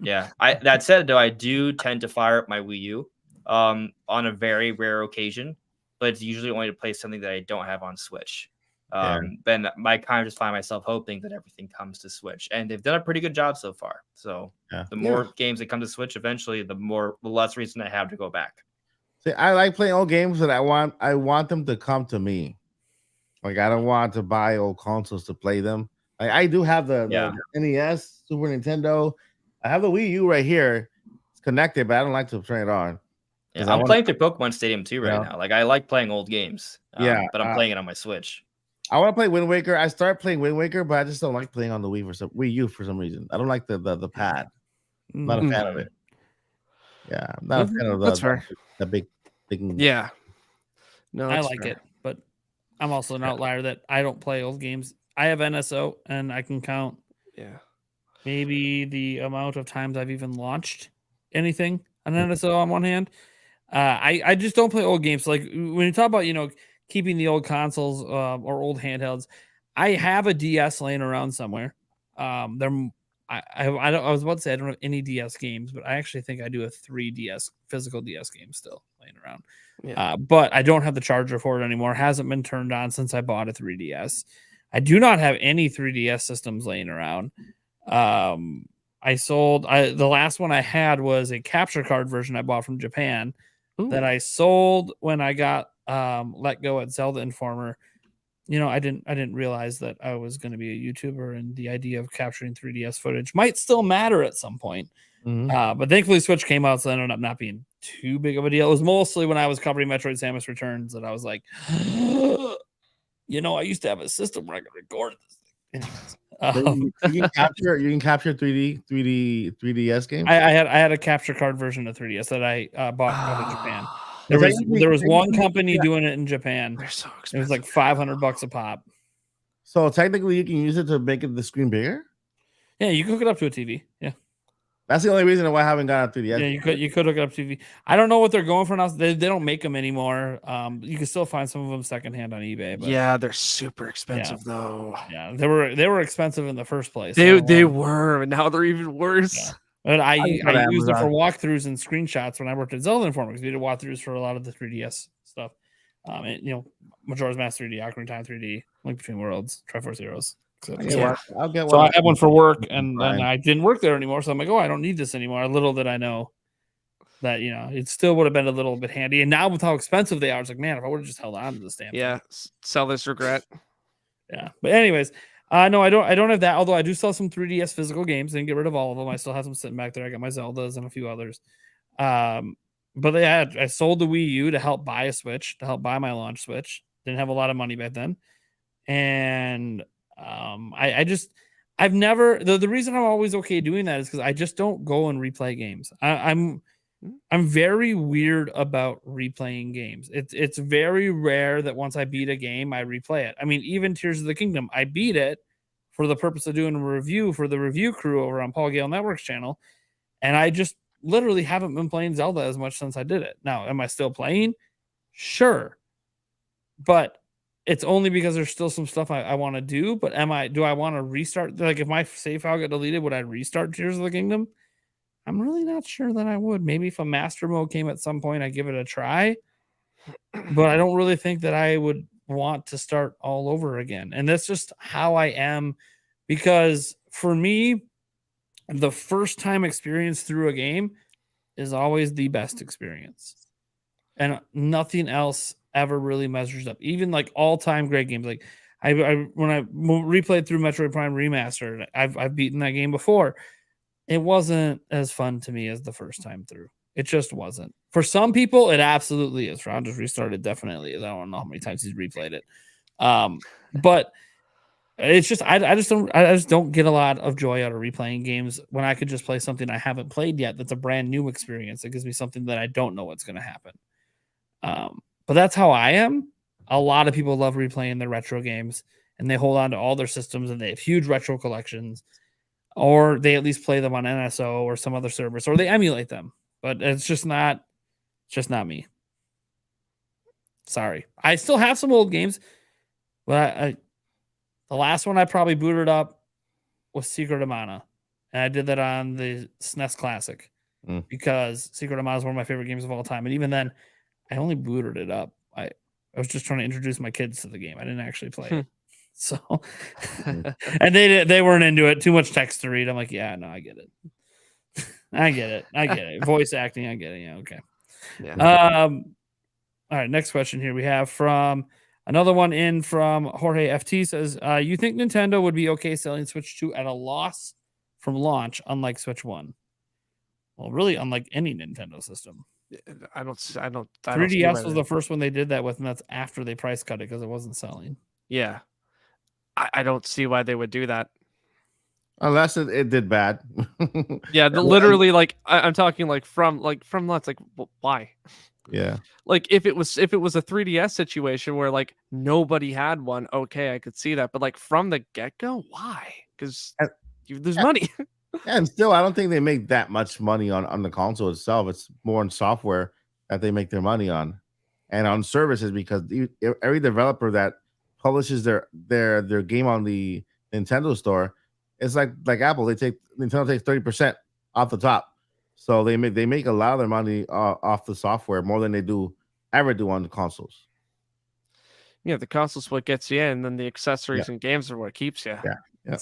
Yeah. That said, though, I do tend to fire up my Wii U on a very rare occasion.
but it's usually only to play something that I don't have on Switch.
Yeah.
Then I kind of just find myself hoping that everything comes to Switch, and they've done a pretty good job so far. So the more games that come to Switch, eventually, the less reason I have to go back.
See, I like playing old games, but I want them to come to me. Like I don't want to buy old consoles to play them. I do have the NES, Super Nintendo. I have the Wii U right here. It's connected, but I don't like to turn it on.
Yeah, I'm playing through Pokemon Stadium 2 right now. Like I like playing old games. But I'm playing it on my Switch.
I want to play Wind Waker. I started playing Wind Waker, but I just don't like playing on the Wii U for some reason. I don't like the pad. I'm not a fan of it. Yeah, I'm not a fan of the big.
Yeah. No,
I like it, but I'm also an outlier that I don't play old games. I have NSO, and I can count maybe the amount of times I've even launched anything on NSO on one hand. I just don't play old games. Like when you talk about, keeping the old consoles or old handhelds, I have a DS laying around somewhere. I was about to say I don't have any DS games, but I actually think I do have 3 physical DS games still laying around. But I don't have the charger for it anymore. It hasn't been turned on since I bought a 3DS. I do not have any 3DS systems laying around. I sold the last one I had was a capture card version I bought from Japan that I sold when I got let go at Zelda Informer. I didn't realize that I was going to be a YouTuber, and the idea of capturing 3DS footage might still matter at some point. But thankfully Switch came out, so it ended up not being too big of a deal. It was mostly when I was covering Metroid Samus Returns that I was like, I used to have a system where I could record this thing.
You can capture 3DS games.
I had a capture card version of 3DS that I bought out of Japan. There was one company doing it in Japan.
They're so expensive.
It was like $500 a pop.
So technically, you can use it to make the screen bigger.
Yeah, you can hook it up to a TV. Yeah,
that's the only reason why I haven't got a 3DS.
Yeah, you could hook it up to TV. I don't know what they're going for now. They don't make them anymore. You can still find some of them secondhand on eBay. But
they're super expensive though.
Yeah, they were expensive in the first place.
They were, and now they're even worse.
Yeah. And I used it for walkthroughs and screenshots when I worked at Zelda Informer, because we did walkthroughs for a lot of the 3DS stuff. Majora's Mask 3D, Ocarina of Time 3D, Link Between Worlds, Triforce Heroes.
I'll get one.
So I had one for work, and then I didn't work there anymore. So I'm like, I don't need this anymore. Little did I know that it still would have been a little bit handy. And now with how expensive they are, it's like, man, if I would have just held on to this damn thing.
Sell this regret.
Yeah, but anyways. No, I don't have that. Although I do sell some 3DS physical games. Didn't get rid of all of them. I still have them sitting back there. I got my Zeldas and a few others. But I sold the Wii U to help buy a Switch, to help buy my launch Switch. Didn't have a lot of money back then, and I've never the reason I'm always okay doing that is because I just don't go and replay games. I'm very weird about replaying games. It's very rare that once I beat a game, I replay it. I mean, even Tears of the Kingdom, I beat it for the purpose of doing a review for the review crew over on Paul Gale Networks channel. And I just literally haven't been playing Zelda as much since I did it. Now, am I still playing? Sure. But it's only because there's still some stuff I want to do. But do I want to restart? Like if my save file got deleted, would I restart Tears of the Kingdom? I'm really not sure that I would. Maybe if a master mode came at some point, I'd give it a try. But I don't really think that I would want to start all over again. And that's just how I am. Because for me, the first time experience through a game is always the best experience. And nothing else ever really measures up. Even like all-time great games. Like when I replayed through Metroid Prime Remastered, I've beaten that game before. It wasn't as fun to me as the first time through. It just wasn't. For some people, it absolutely is. Ron just restarted, definitely is. I don't know how many times he's replayed it. But it's just I just don't get a lot of joy out of replaying games when I could just play something I haven't played yet that's a brand new experience. It gives me something that I don't know what's going to happen. But that's how I am. A lot of people love replaying their retro games, and they hold on to all their systems, and they have huge retro collections. Or they at least play them on NSO or some other service, or they emulate them. But it's just not me. Sorry. I still have some old games, but the last one I probably booted up was Secret of Mana. And I did that on the SNES Classic because Secret of Mana is one of my favorite games of all time. And even then, I only booted it up. I was just trying to introduce my kids to the game. I didn't actually play it. So, and they weren't into it. Too much text to read. I'm like, yeah, no, I get it. I get it. Voice acting, I get it. Yeah, okay.
Yeah.
All right, next question here we have from another one in from Jorge FT says, you think Nintendo would be okay selling Switch 2 at a loss from launch, unlike Switch 1? Well, really, unlike any Nintendo system.
I don't
3DS was the first one they did that with, and that's after they price cut it because it wasn't selling.
Yeah. I don't see why they would do that.
Unless it did bad.
Yeah, literally, like I'm talking like from lots, like why?
Yeah.
Like if it was a 3DS situation where like nobody had one, okay, I could see that. But like from the get-go, why? Because you lose money.
And still, I don't think they make that much money on the console itself. It's more on software that they make their money on, and on services, because every developer that publishes their game on the Nintendo store, it's like Apple. Nintendo takes 30% off the top, so they make a lot of their money off the software more than they ever do on the consoles.
Yeah, the console's what gets you in, and then the accessories and games are what keeps you.
Yeah.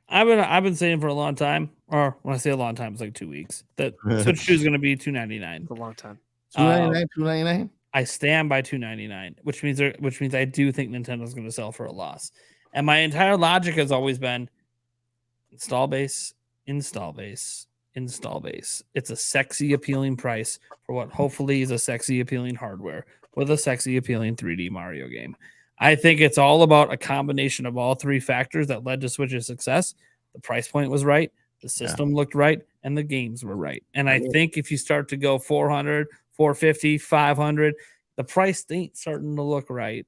I've been saying for a long time, or when I say a long time, it's like 2 weeks, that Switch 2 is going to be $299.
It's a long time.
$299.
I stand by $299, which means I do think Nintendo's going to sell for a loss. And my entire logic has always been install base. It's a sexy, appealing price for what hopefully is a sexy, appealing hardware with a sexy, appealing 3D Mario game. I think it's all about a combination of all three factors that led to Switch's success. The price point was right, the system looked right, and the games were right. And I think if you start to go 400, 450, 500, the price ain't starting to look right.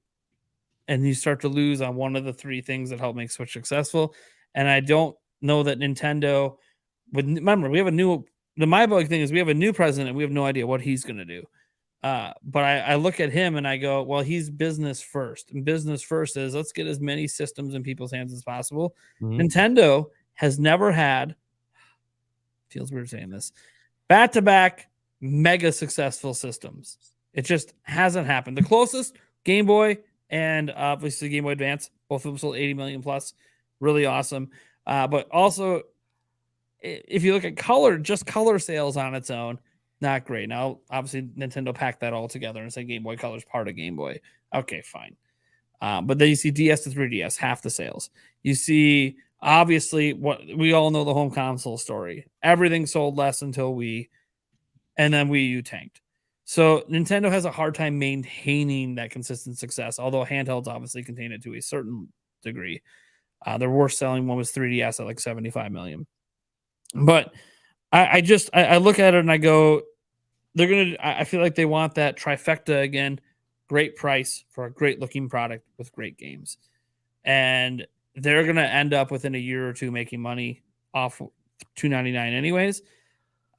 And you start to lose on one of the three things that help make Switch successful. And I don't know that Nintendo would. Remember, we have my big thing is we have a new president and we have no idea what he's going to do. But I look at him and I go, well, he's business first. And business first is let's get as many systems in people's hands as possible. Mm-hmm. Nintendo has never had, feels weird saying this, back-to-back mega successful systems. It just hasn't happened. The closest, Game Boy and obviously Game Boy Advance, both of them sold 80 million plus. Really awesome. But also, if you look at just color sales on its own, not great. Now, obviously, Nintendo packed that all together and said Game Boy Color is part of Game Boy. Okay, fine. But then you see DS to 3DS, half the sales. You see, obviously, what we all know the home console story. Everything sold less until Wii, and then Wii U tanked. So Nintendo has a hard time maintaining that consistent success, although handhelds obviously contain it to a certain degree. Their worst selling one was 3DS at like 75 million. But I look at it and I go, I feel like they want that trifecta again. Great price for a great looking product with great games. And they're going to end up within a year or two making money off $299 anyways.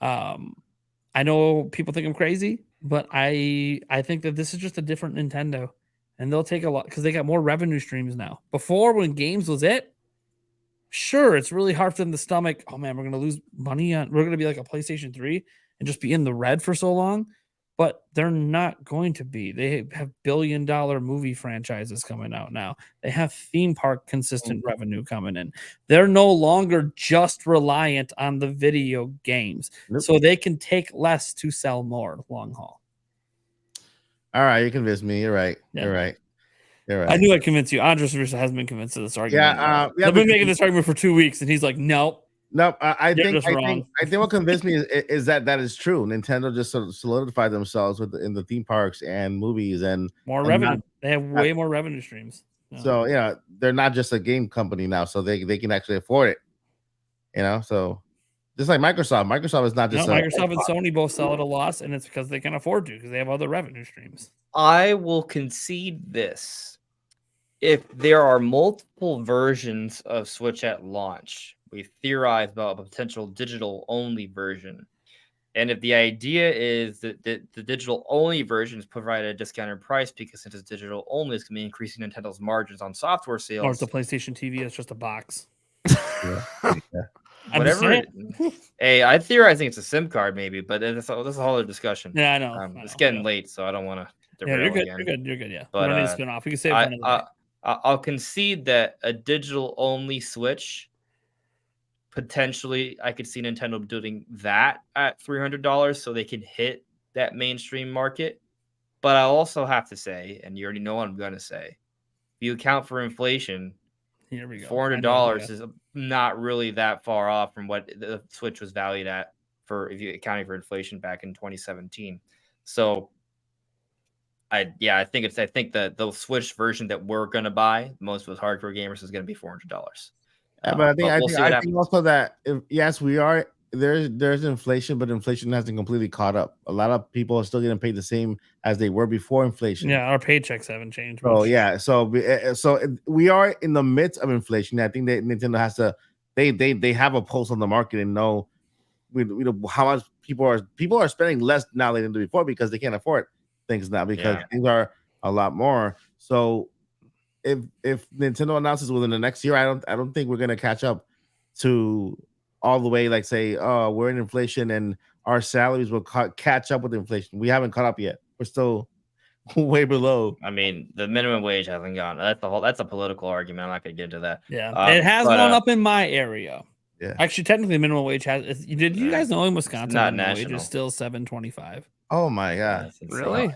I know people think I'm crazy, but I think that this is just a different Nintendo. And they'll take a lot because they got more revenue streams now. Before, when games was it, sure, it's really hard for them to stomach. Oh man, we're gonna lose money on. We're gonna be like a PlayStation 3 and just be in the red for so long. But they're not going to be. They have billion-dollar movie franchises coming out now. They have theme park consistent revenue coming in. They're no longer just reliant on the video games, so they can take less to sell more long haul.
All right, you convinced me. You're right. Yeah. You're right.
I knew I'd convince you. Andres Russo hasn't been convinced of this argument. I've been making this argument for 2 weeks, and he's like, "Nope."
I think what convinced me is that is true. Nintendo just sort of solidified themselves in the theme parks and movies and
more revenue. They have way more revenue streams.
So they're not just a game company now, so they can actually afford it. So just like Microsoft. Microsoft is not just
Microsoft and Sony both sell at a loss, and it's because they can afford to because they have other revenue streams.
I will concede this. If there are multiple versions of Switch at launch, we theorize about a potential digital-only version. And if the idea is that the digital-only version is provided at a discounted price because since it's digital-only, it's going to be increasing Nintendo's margins on software sales.
Or it's the PlayStation TV, it's just a box.
Whatever. Hey, I theorize think it's a SIM card maybe, but that's a whole other discussion.
Yeah, I know.
It's getting late, so I don't want to.
Yeah, you're
derail
good.
again.
You're good. You're good. Yeah.
But,
we don't need to spin off. We can save it for another day.
I'll concede that a digital only Switch, potentially I could see Nintendo doing that at $300 so they can hit that mainstream market. But I also have to say, and you already know what I'm going to say, if you account for inflation,
Here we go.
$400 is not really that far off from what the Switch was valued at for if you accounting for inflation back in 2017. So I think that the Switch version that we're gonna buy, most with hardcore gamers, is gonna be $400.
Yeah, but I
we'll see what
think
happens.
also that yes, we are there's inflation, but inflation hasn't completely caught up. A lot of people are still getting paid the same as they were before inflation.
Yeah, our paychecks haven't changed.
So
much.
yeah, so we are in the midst of inflation. I think that Nintendo has to they have a pulse on the market and know how much people are spending less now than they did before because they can't afford things now because things are a lot more. So if Nintendo announces within the next year, I don't think we're gonna catch up to all the way, like say, oh, we're in inflation and our salaries will catch up with inflation. We haven't caught up yet. We're still way below.
I mean, the minimum wage hasn't gone. That's a political argument. I'm not gonna get into that.
Yeah, it has gone up in my area.
Yeah,
actually, technically, minimum wage has. Did you guys know in Wisconsin, minimum wage is still $7.25?
Oh my god,
really?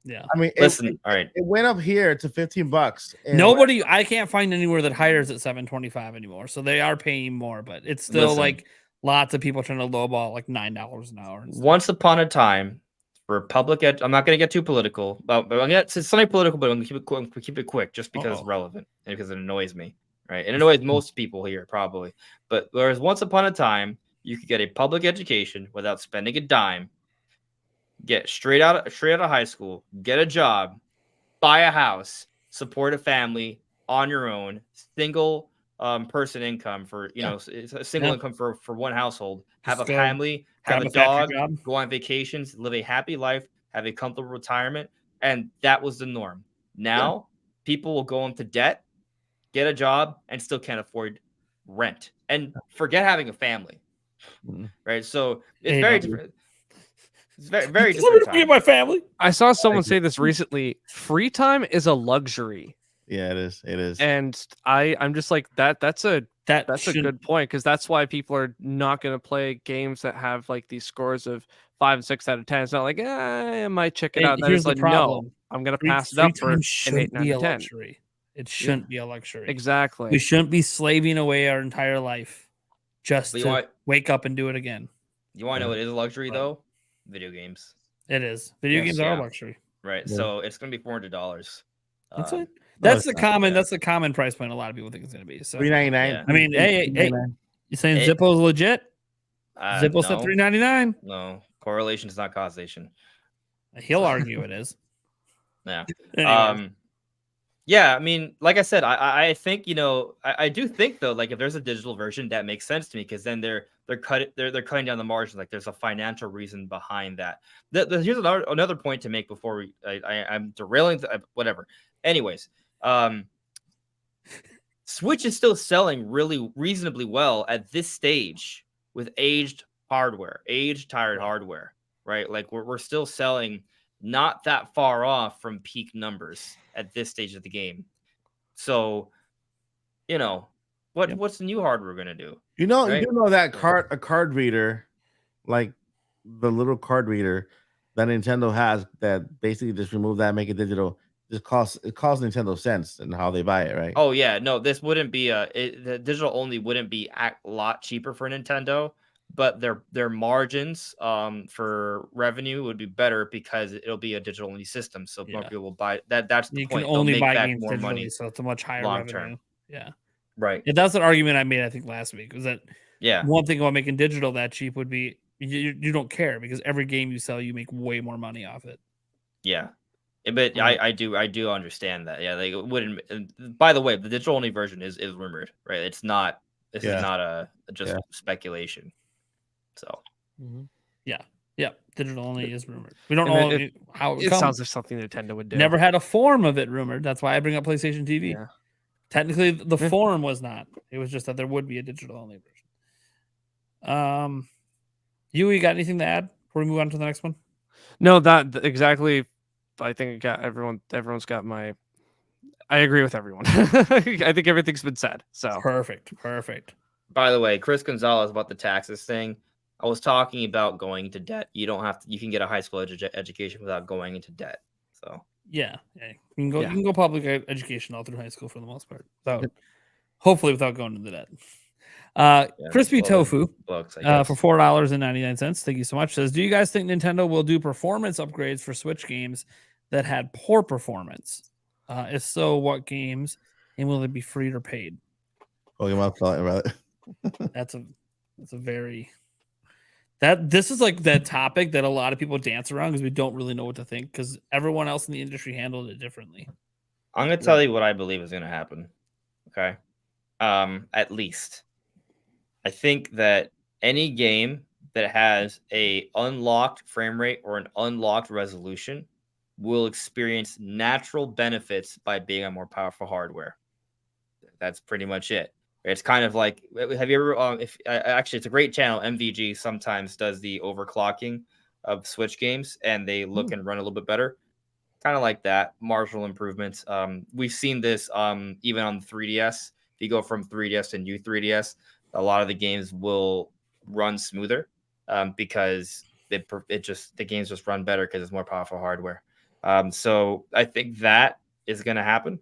Yeah.
I mean,
listen, all right,
it went up here to $15.
I can't find anywhere that hires at $7.25 anymore. So they are paying more, but it's still like lots of people trying to lowball like $9 an hour.
Once upon a time, for public ed, I'm not going to get too political, but I'm going to get something political, but I'm going to keep it quick just because it's relevant and because it annoys me, right? It annoys most people here probably. But whereas once upon a time, you could get a public education without spending a dime, get straight out of high school, get a job, buy a house, support a family on your own, single person income for a single income for one household, have a family, have a dog, go on vacations, live a happy life, have a comfortable retirement, and that was the norm. Now people will go into debt, get a job, and still can't afford rent, and forget having a family, right? So it's very different. It's very, very different.
My family.
I saw someone say this recently. Free time is a luxury.
Yeah, it is.
And I'm just like that's a good point because that's why people are not going to play games that have like these scores of 5 and 6 out of 10. It's not like I might check it out.
Here's the
like
problem.
No, I'm going to pass it up for an 8, 9, 10.
Luxury. It shouldn't be a luxury.
Exactly.
We shouldn't be slaving away our entire life just to wake up and do it again.
You want to know what is a luxury though? Video games.
It is. Video games are a luxury.
Right. Yeah. So it's going to be $400.
That's it. That's the common. That's the common price point. A lot of people think it's going to be. So
$3.99.
I mean, hey, you saying Zippo's legit? Zippo said $3.99.
No, correlation is not causation.
He'll argue it is.
Yeah. Yeah. I mean, like I said, I think I do think though, like if there's a digital version, that makes sense to me because then they're cutting down the margin. Like there's a financial reason behind that. Here's another point to make before I'm derailing. Whatever. Anyways, Switch is still selling really reasonably well at this stage with aged tired hardware, right? Like we're still selling not that far off from peak numbers at this stage of the game. So, what's the new hardware going to do?
You do know that a card reader, like the little card reader that Nintendo has, that basically just remove that, make it digital. It costs Nintendo cents in how they buy it, right?
Oh yeah, no, this wouldn't be the digital only wouldn't be a lot cheaper for Nintendo, but their margins for revenue would be better because it'll be a digital only system, so more people will buy that. That's the point.
You can only buy games
more money,
so it's a much higher
long
revenue.
Term.
Yeah,
right.
Yeah, that's an argument I made I think last week. Was that one thing about making digital that cheap would be you don't care because every game you sell you make way more money off it.
Yeah. But I do understand that. Yeah, like it wouldn't. By the way, the digital only version is rumored, right? It's not. This is not just speculation. So,
yeah, digital only is rumored. We don't know how
it sounds like something Nintendo would do.
Never had a form of it rumored. That's why I bring up PlayStation TV.
Yeah.
Technically, the form was not. It was just that there would be a digital only version. You got anything to add before we move on to the next one?
No, that exactly. I think everyone's got my. I agree with everyone. I think everything's been said. So
Perfect.
By the way, Chris Gonzalez about the taxes thing. I was talking about going into debt. You don't have to. You can get a high school education without going into debt. So
Yeah. You can go.
Yeah.
You can go public education all through high school for the most part. Hopefully without going into debt. Crispy Tofu
books,
for $4.99. Thank you so much. Says, do you guys think Nintendo will do performance upgrades for Switch games that had poor performance? If so, what games, and will it be free or paid?
Pokemon talking about it.
That's a very this is like that topic that a lot of people dance around because we don't really know what to think because everyone else in the industry handled it differently.
I'm gonna tell you what I believe is gonna happen. Okay. At least. I think that any game that has a unlocked frame rate or an unlocked resolution will experience natural benefits by being on more powerful hardware. That's pretty much it. It's kind of like, have you ever, actually, it's a great channel. MVG sometimes does the overclocking of Switch games and they look and run a little bit better. Kind of like that, marginal improvements. We've seen this even on the 3DS. If you go from 3DS to new 3DS, a lot of the games will run smoother because the games just run better because it's more powerful hardware. So I think that is going to happen.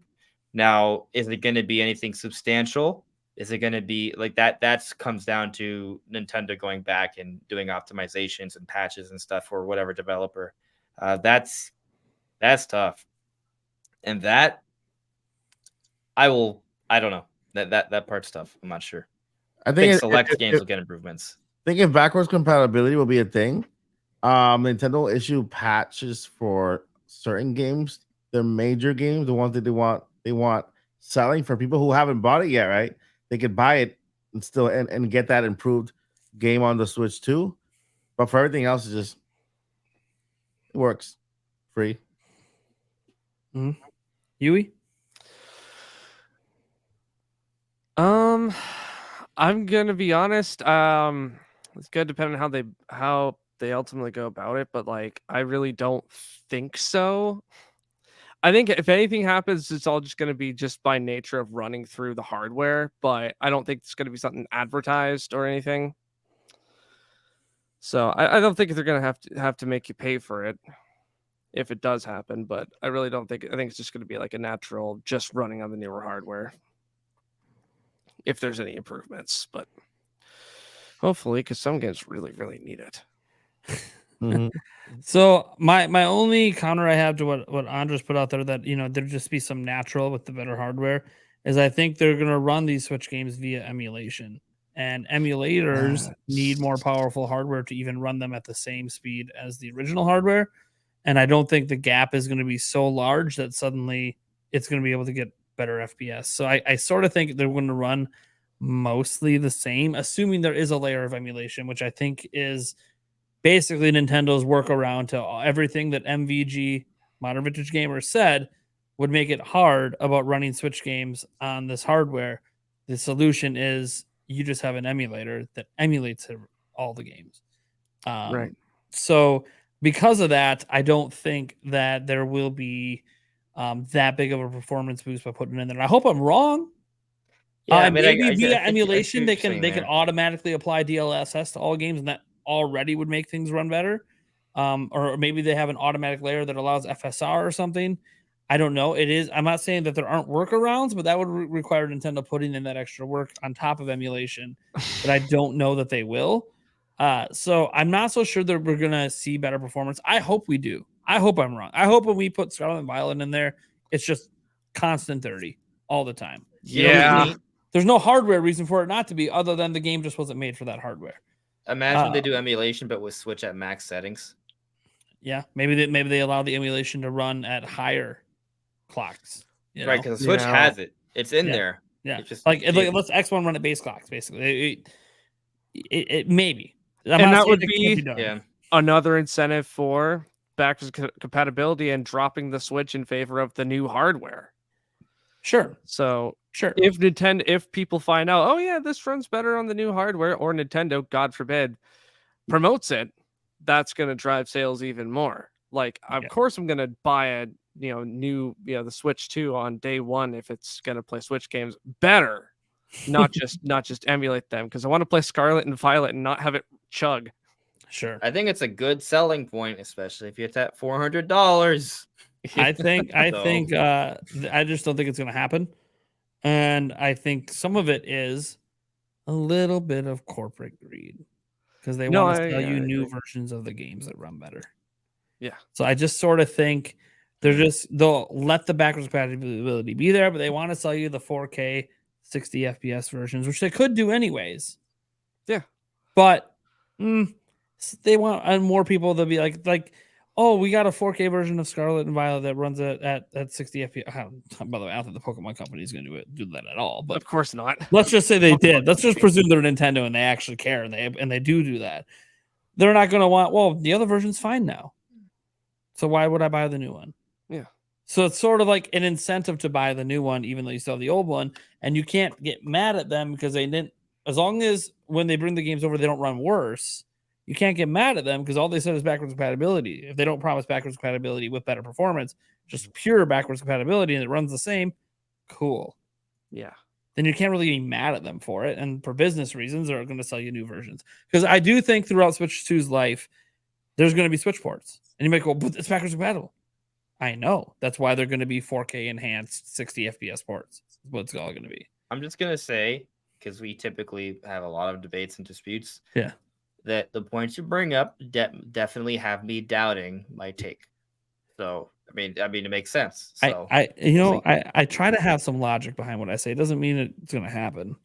Now, is it going to be anything substantial? Is it going to be like that? That comes down to Nintendo going back and doing optimizations and patches and stuff for whatever developer. That's tough. And that I don't know. That part's tough. I'm not sure.
I think
select games will get improvements.
I think if backwards compatibility will be a thing, Nintendo will issue patches for certain games, the major games, the ones that they want selling for people who haven't bought it yet, right? They could buy it and still and get that improved game on the Switch too. But for everything else, it works free.
Yui?
I'm gonna be honest. It's good depending on how they ultimately go about it, but like I really don't think so. I think if anything happens, it's all just gonna be just by nature of running through the hardware, but I don't think it's gonna be something advertised or anything. So I don't think they're gonna have to make you pay for it if it does happen, but I really don't think. I think it's just gonna be like a natural, just running on the newer hardware. If there's any improvements, but hopefully, because some games really, really need it.
Mm-hmm.
So my only counter I have to what Andres put out there that there'd just be some natural with the better hardware is I think they're gonna run these Switch games via emulation, and emulators need more powerful hardware to even run them at the same speed as the original hardware, and I don't think the gap is going to be so large that suddenly it's going to be able to get better FPS. So I sort of think they're going to run mostly the same, assuming there is a layer of emulation, which I think is basically Nintendo's workaround to everything that MVG, Modern Vintage Gamer, said would make it hard about running Switch games on this hardware. The solution is you just have an emulator that emulates all the games.
Right.
So because of that, I don't think that there will be that big of a performance boost by putting it in there. And I hope I'm wrong.
Yeah,
maybe via emulation they can automatically apply DLSS to all games, and that already would make things run better. Or maybe they have an automatic layer that allows FSR or something. I don't know. I'm not saying that there aren't workarounds, but that would require Nintendo putting in that extra work on top of emulation. But I don't know that they will. So I'm not so sure that we're gonna see better performance. I hope we do. I hope I'm wrong. I hope when we put Scarlet and Violet in there, it's just constant 30 all the time.
Yeah.
There's no hardware reason for it not to be, other than the game just wasn't made for that hardware.
Imagine they do emulation, but with Switch at max settings.
Yeah, maybe they allow the emulation to run at higher clocks.
Right, because the Switch has it. It's in there.
Yeah, let's X1 run at base clocks, basically. It maybe.
And that would be another incentive for backwards compatibility and dropping the Switch in favor of the new hardware.
Sure.
So if people find out, oh yeah, this runs better on the new hardware, or Nintendo, God forbid, promotes it, that's going to drive sales even more. Like, of course, I'm gonna buy a new the Switch 2 on day one if it's gonna play Switch games better, not just emulate them, because I want to play Scarlet and Violet and not have it chug.
Sure.
I think it's a good selling point, especially if it's at $400.
I think I just don't think it's going to happen. And I think some of it is a little bit of corporate greed because they want to sell you new versions of the games that run better.
Yeah.
So I just sort of think they'll let the backwards compatibility be there, but they want to sell you the 4K 60 FPS versions, which they could do anyways.
Yeah. But
they want more people to be like, oh, we got a 4K version of Scarlet and Violet that runs at 60 FPS. By the way, I don't think the Pokemon company is going to do that at all. But
of course not.
Let's just say they did. Let's just presume they're Nintendo and they actually care and they do that. They're not going to want. Well, the other version's fine now, so why would I buy the new one?
Yeah.
So it's sort of like an incentive to buy the new one, even though you still have the old one, and you can't get mad at them because they didn't. As long as when they bring the games over, they don't run worse. You can't get mad at them because all they said is backwards compatibility. If they don't promise backwards compatibility with better performance, just pure backwards compatibility, and it runs the same, cool.
Yeah.
Then you can't really be mad at them for it. And for business reasons, they're going to sell you new versions. Because I do think throughout Switch 2's life, there's going to be Switch ports. And you might go, but it's backwards compatible. I know. That's why they're going to be 4K enhanced 60 FPS ports. That's what it's all going to be.
I'm just going to say, because we typically have a lot of debates and disputes.
Yeah.
That the points you bring up definitely have me doubting my take. So I mean, it makes sense. So
I try to have some logic behind what I say. It doesn't mean it's going to happen.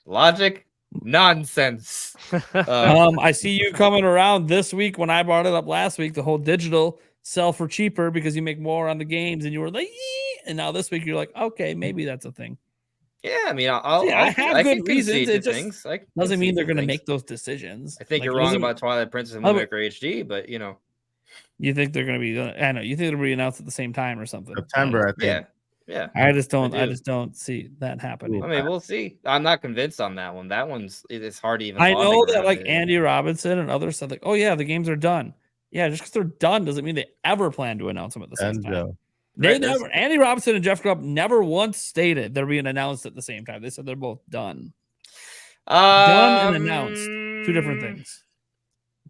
Logic, nonsense.
I see you coming around this week when I brought it up last week. The whole digital sell for cheaper because you make more on the games, and you were like, and now this week you're like, okay, maybe that's a thing.
Yeah, I mean,
I have good reasons. It just
things.
doesn't mean they're going to make those decisions.
I think you're wrong about Twilight Princess and Wind Waker HD, but
you think they're going to be? I know you think it'll be announced at the same time or something.
September, I think.
Yeah.
I just don't see that happening.
I mean, we'll see. I'm not convinced on that one. That it's hard to even.
I know that Andy Robinson and others said oh yeah, the games are done. Yeah, just because they're done doesn't mean they ever plan to announce them at the same time. They never. Andy Robinson and Jeff Grubb never once stated they're being announced at the same time. They said they're both done. Done and announced, two different things.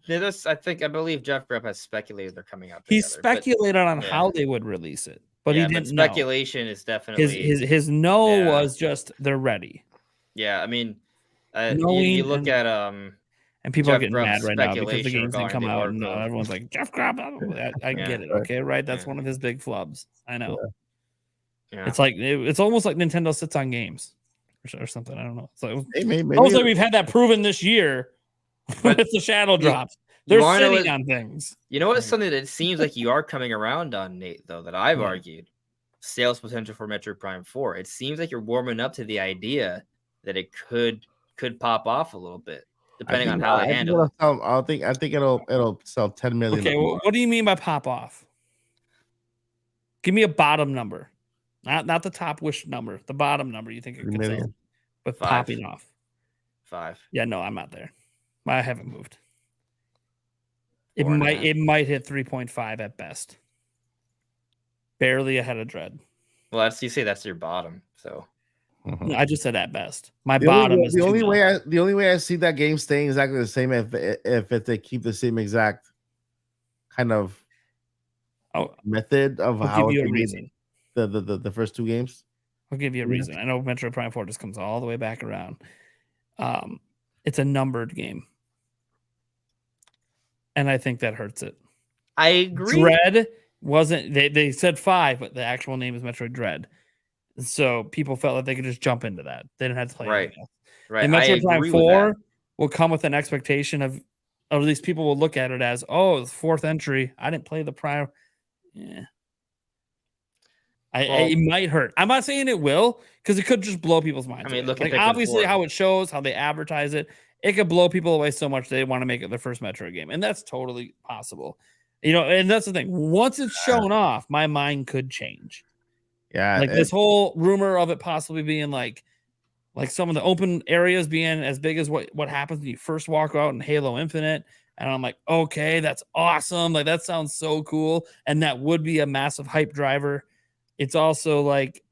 I believe Jeff Grubb has speculated they're coming out.
He speculated on how they would release it, but he didn't.
Speculation is definitely
his was just they're ready.
Yeah, I mean, you look at
And people are getting mad right now because the games didn't come out, and everyone's like, Jeff Grubb. I get it, okay, right? That's one of his big flubs. I know. Yeah. It's like it's almost like Nintendo sits on games or something. I don't know. It's like almost like we've had that proven this year with the Shadow drops. They're sitting on things.
You know what's something that it seems like you are coming around on, Nate, though, that I've argued? Sales potential for Metroid Prime 4. It seems like you're warming up to the idea that it could pop off a little bit. Depending on how they handle it.
I think it'll sell 10 million.
Okay, what do you mean by pop off? Give me a bottom number. Not the top wish number. The bottom number you think it could sell. With 5. Popping off.
5.
Yeah, no, I'm not there. I haven't moved. It might hit 3.5 at best. Barely ahead of Dread.
Well, you say that's your bottom, so
No, I just said at best. My bottom is
the only way I see that game staying exactly the same if they keep the same exact kind of method of how they made the first 2 games.
I'll give you a reason. I know Metroid Prime 4 just comes all the way back around. It's a numbered game, and I think that hurts it.
I agree.
Dread wasn't. They said 5, but the actual name is Metroid Dread. So people felt like they could just jump into that. They didn't have to play anything else.
Right.
And Metroid Prime 4 will come with an expectation of, or at least people will look at it as, oh, it's 4th entry. I didn't play the prior. Yeah. It might hurt. I'm not saying it will, because it could just blow people's minds.
I mean, look at
obviously how it shows, how they advertise it. It could blow people away so much they want to make it their first Metroid game. And that's totally possible. And that's the thing. Once it's shown off, my mind could change.
Yeah,
like this whole rumor of it possibly being like some of the open areas being as big as what happens when you first walk out in Halo Infinite, And I'm like, okay, that's awesome. Like, that sounds so cool. And that would be a massive hype driver. It's also like,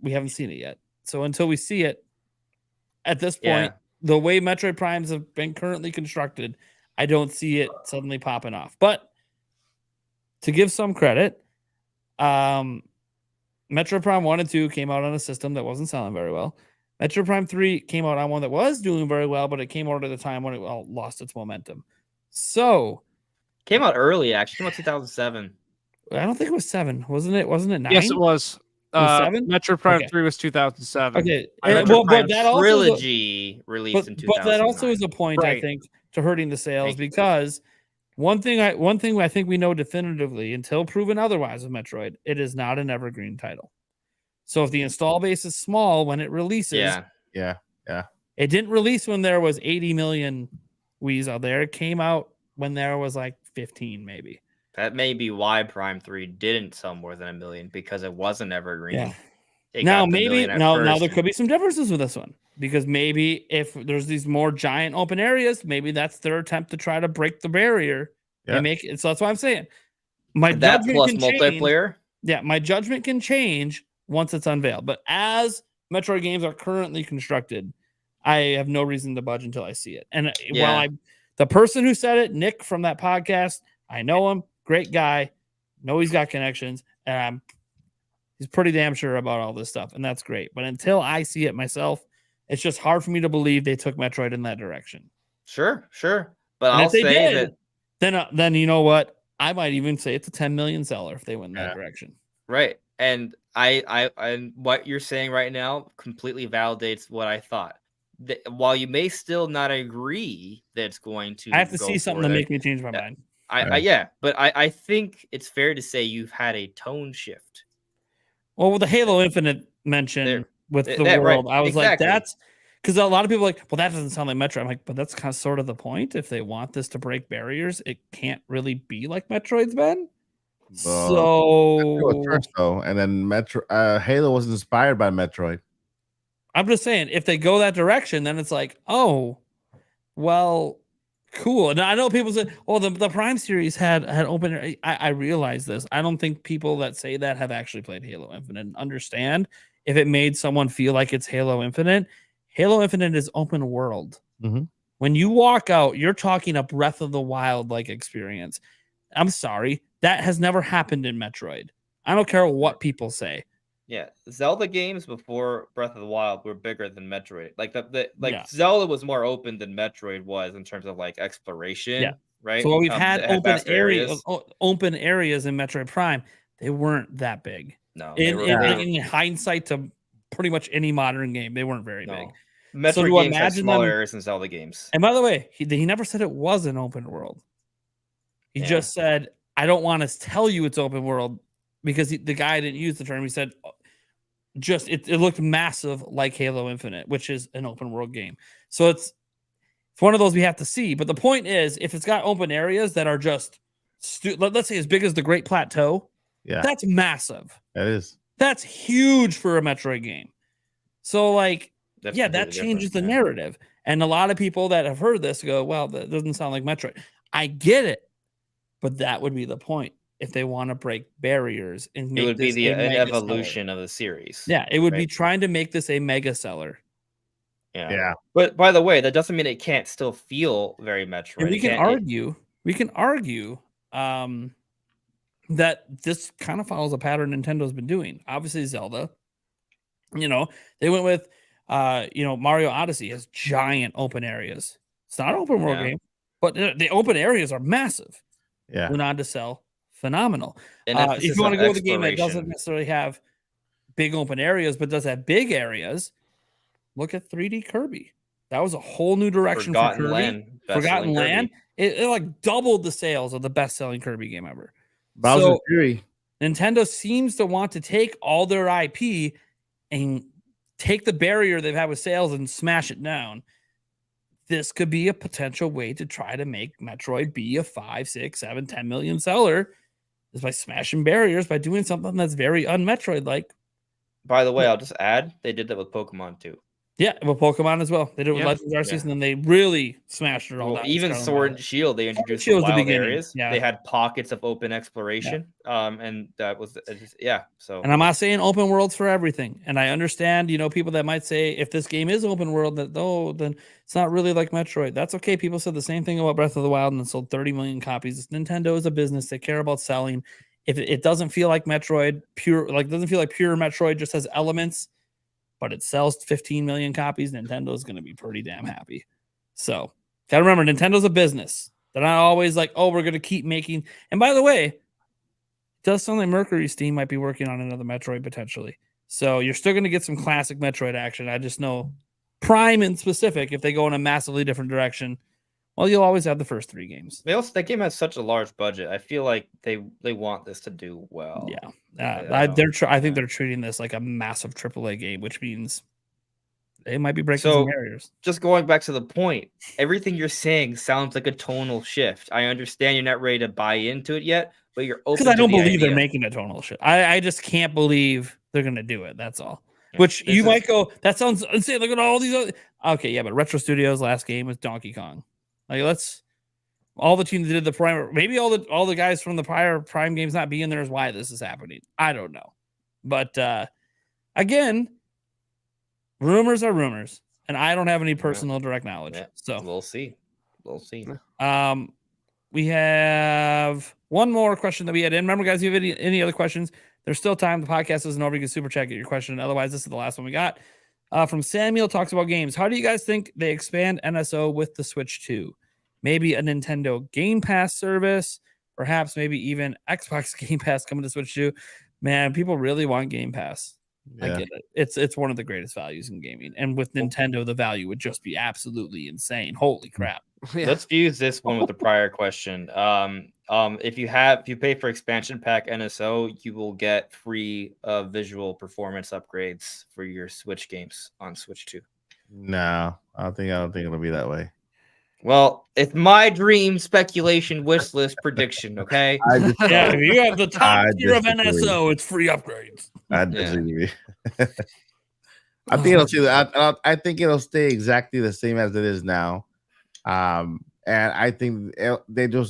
we haven't seen it yet. So until we see it, at this point, the way Metroid Primes have been currently constructed, I don't see it suddenly popping off. But to give some credit, Metroid Prime 1 and 2 came out on a system that wasn't selling very well. Metroid Prime 3 came out on one that was doing very well, but it came out at a time when it lost its momentum. So
came out early, actually. Came out 2007.
I don't think it was 7, wasn't it? Wasn't it 9?
Yes, it was.
7?
Metroid Prime
Okay.
3 was 2007.
Okay,
Metroid Prime
but that also
trilogy released in 2009.
But that also is a point, I
Right.
think, to hurting the sales
Thank you.
because one thing I think we know definitively, until proven otherwise with Metroid, it is not an evergreen title. So if the install base is small when it releases,
Yeah.
it didn't release when there was 80 million Wii's out there. It came out when there was like 15, maybe.
That may be why Prime 3 didn't sell more than 1 million, because it wasn't evergreen.
Yeah.
It
Now
got the
maybe
million at
now
first.
there could be some differences with this one because maybe if there's these more giant open areas, maybe that's their attempt to try to break the barrier
Yeah.
and make it. So that's what I'm saying. My
that
judgment
plus
can change.
multiplayer.
Yeah, my judgment can change once it's unveiled. But as Metroid games are currently constructed, I have no reason to budge until I see it. And while the person who said it, Nick from that podcast, I know him, great guy, know he's got connections, and he's pretty damn sure about all this stuff, and that's great. But until I see it myself, it's just hard for me to believe they took Metroid in that direction.
Sure. But
And
I'll
if they
say
did, then you know what? I might even say it's a 10 million seller if they went in that direction.
right. And I what you're saying right now completely validates what I thought. While you may still not agree that it's going to,
I have to see something to make me change my mind.
But I think it's fair to say you've had a tone shift.
Well, with the Halo Infinite mention with the world,
right,
I was
exactly.
like, that's because a lot of people are like, well, that doesn't sound like Metroid. I'm like, but that's kind of sort of the point. If they want this to break barriers, it can't really be like Metroid's been.
It was
So
first though, and then Halo was inspired by Metroid.
I'm just saying, if they go that direction, then it's like, oh, well, cool. And I know people say, oh, the Prime series had open. I realize this. I don't think people that say that have actually played Halo Infinite and understand if it made someone feel like it's Halo Infinite. Halo Infinite is open world.
Mhm.
When you walk out, you're talking a Breath of the Wild like experience. I'm sorry, that has never happened in Metroid. I don't care what people say.
Yeah, Zelda games before Breath of the Wild were bigger than Metroid. Like
Yeah.
Zelda was more open than Metroid was in terms of like exploration.
Yeah.
Right.
So we've
It
had open
vast
areas in Metroid Prime. They weren't that big.
No. they were
In hindsight, to pretty much any modern game, they weren't very big.
Metroid
So to
games had
imagine
smaller
them-
areas than Zelda games.
And by the way, he never said it was an open world. He
Yeah.
just said, I don't want to tell you it's open world because the guy didn't use the term. He said, just it looked massive like Halo Infinite, which is an open world game. So it's one of those we have to see. But the point is, if it's got open areas that are just, let's say as big as the Great Plateau,
Yeah,
that's massive.
that is.
That's huge for a Metroid game. So like,
That's
yeah, that
completely
changes the
different, yeah.
narrative. And a lot of people that have heard this go, well, that doesn't sound like Metroid. I get it, but that would be the point if they want to break barriers and
It
make
would be
this
an
a mega
evolution
seller.
of the series.
Yeah, it would be
right?
trying to make this a mega seller.
Yeah,
But by the way, that doesn't mean it can't still feel very Metroid.
And we
It
can
can't-
argue that this kind of follows a pattern Nintendo's been doing. Obviously, Zelda, they went with Mario Odyssey has giant open areas. It's not an open world
Yeah.
game, but the open areas are massive.
yeah.
Went on to sell phenomenal.
an
If
emphasis
you want to
on
go with a game that doesn't
exploration.
necessarily have big open areas, but does have big areas, look at 3D Kirby. That was a whole new direction for
Forgotten
Kirby.
Land.
Forgotten
best-selling
Land.
Kirby.
It like doubled the sales of the best-selling Kirby game ever.
Bowser's
So
Fury.
Nintendo seems to want to take all their IP and take the barrier they've had with sales and smash it down. This could be a potential way to try to make Metroid be a 5, 6, 7, 10 million seller is by smashing barriers, by doing something that's very un-Metroid like.
By the way, I'll just add they did that with Pokemon too.
Yeah, with Pokemon as well. They did it with
Yeah.
Legends Arceus,
Yeah.
and then they really smashed it all
Well,
down.
even
Scarlet
Sword and
Violet.
Shield, they introduced
Shield was the
wild
beginning,
areas.
yeah.
They had pockets of open exploration. And that was yeah. So
And I'm not saying open worlds for everything. And I understand, people that might say if this game is open world, that then it's not really like Metroid. That's okay. People said the same thing about Breath of the Wild and it sold 30 million copies. Nintendo is a business. They care about selling. If it doesn't feel like Metroid, doesn't feel like pure Metroid, just has elements, but it sells 15 million copies, Nintendo is going to be pretty damn happy. So, gotta remember, Nintendo's a business. They're not always like, oh, we're going to keep making. And by the way, it does sound like Mercury Steam might be working on another Metroid potentially. So, you're still going to get some classic Metroid action. I just know Prime in specific, if they go in a massively different direction, well, you'll always have the first 3 games.
that game has such a large budget. I feel like they want this to do well.
Yeah. I think they're treating this like a massive AAA game, which means they might be breaking some barriers.
Just going back to the point, everything you're saying sounds like a tonal shift. I understand you're not ready to buy into it yet, but you're open.
Because I don't believe they're making a tonal shift. I just can't believe they're going to do it. That's all. Yeah, which you might go, that sounds insane. Look at all these other. Okay, yeah, but Retro Studios' last game was Donkey Kong. Like, all the teams that did the Prime, maybe all the guys from the prior Prime games not being there is why this is happening. I don't know. But again, rumors are rumors, and I don't have any personal direct knowledge. Yeah. So
we'll see.
We have one more question that we had in. Remember, guys, if you have any other questions, there's still time. The podcast isn't over. You can super chat, get your question. Otherwise, this is the last one we got. From Samuel, talks about games. How do you guys think they expand NSO with the Switch 2? Maybe a Nintendo Game Pass service, perhaps maybe even Xbox Game Pass coming to Switch 2. Man, people really want Game Pass. Yeah. I get it. It's one of the greatest values in gaming. And with Nintendo, the value would just be absolutely insane. Holy crap.
Yeah. Let's use this one with the prior question. If you pay for expansion pack NSO, you will get free visual performance upgrades for your Switch games on Switch 2.
No, I don't think it'll be that way.
Well, it's my dream speculation wish list prediction. Okay.
Yeah, if you have the top tier of NSO, it's free upgrades.
I disagree. I think I think it'll stay exactly the same as it is now. And I think they'll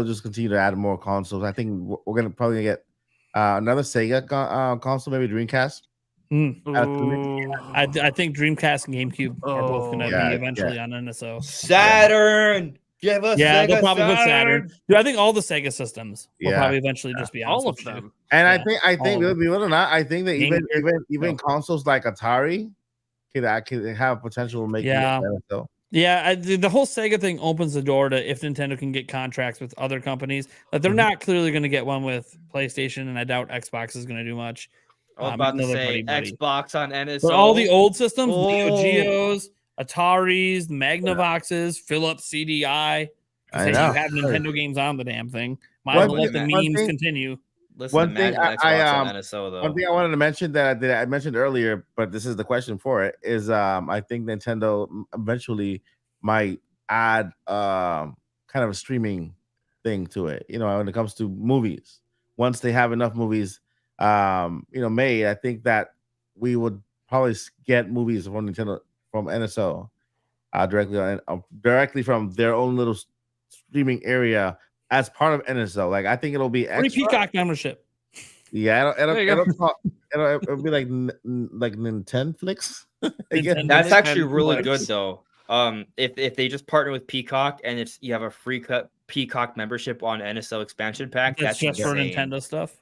just continue to add more consoles. I think we're gonna probably get another Sega console, maybe Dreamcast.
I think Dreamcast and GameCube are both gonna be eventually on NSO.
Saturn, give us Sega
they'll probably
Saturn.
put Saturn. Dude, I think all the Sega systems will probably eventually just be on
all
Switch
of them.
And I think believe it or not, I think that even consoles like Atari could have potential of making NSO.
Yeah, the whole Sega thing opens the door to if Nintendo can get contracts with other companies. But they're not clearly going to get one with PlayStation, and I doubt Xbox is going to do much.
I was about to say Xbox on NSO.
But all the old systems, Neo Geos, Ataris, Magnavoxes, Philips CDI. I know. You have Nintendo games on the damn thing. Might as well let the memes continue.
One thing I wanted to mention that I mentioned earlier, but this is the question for it, is I think Nintendo eventually might add kind of a streaming thing to it. When it comes to movies, once they have enough movies made, I think that we would probably get movies from Nintendo from NSO directly from their own little streaming area as part of NSO. Like, I think it'll be
free Peacock membership.
Yeah, it'll be like Nintendflix.
That's actually really good though. If they just partner with Peacock and you have a free Peacock membership on NSO expansion pack, that's
just for Nintendo stuff.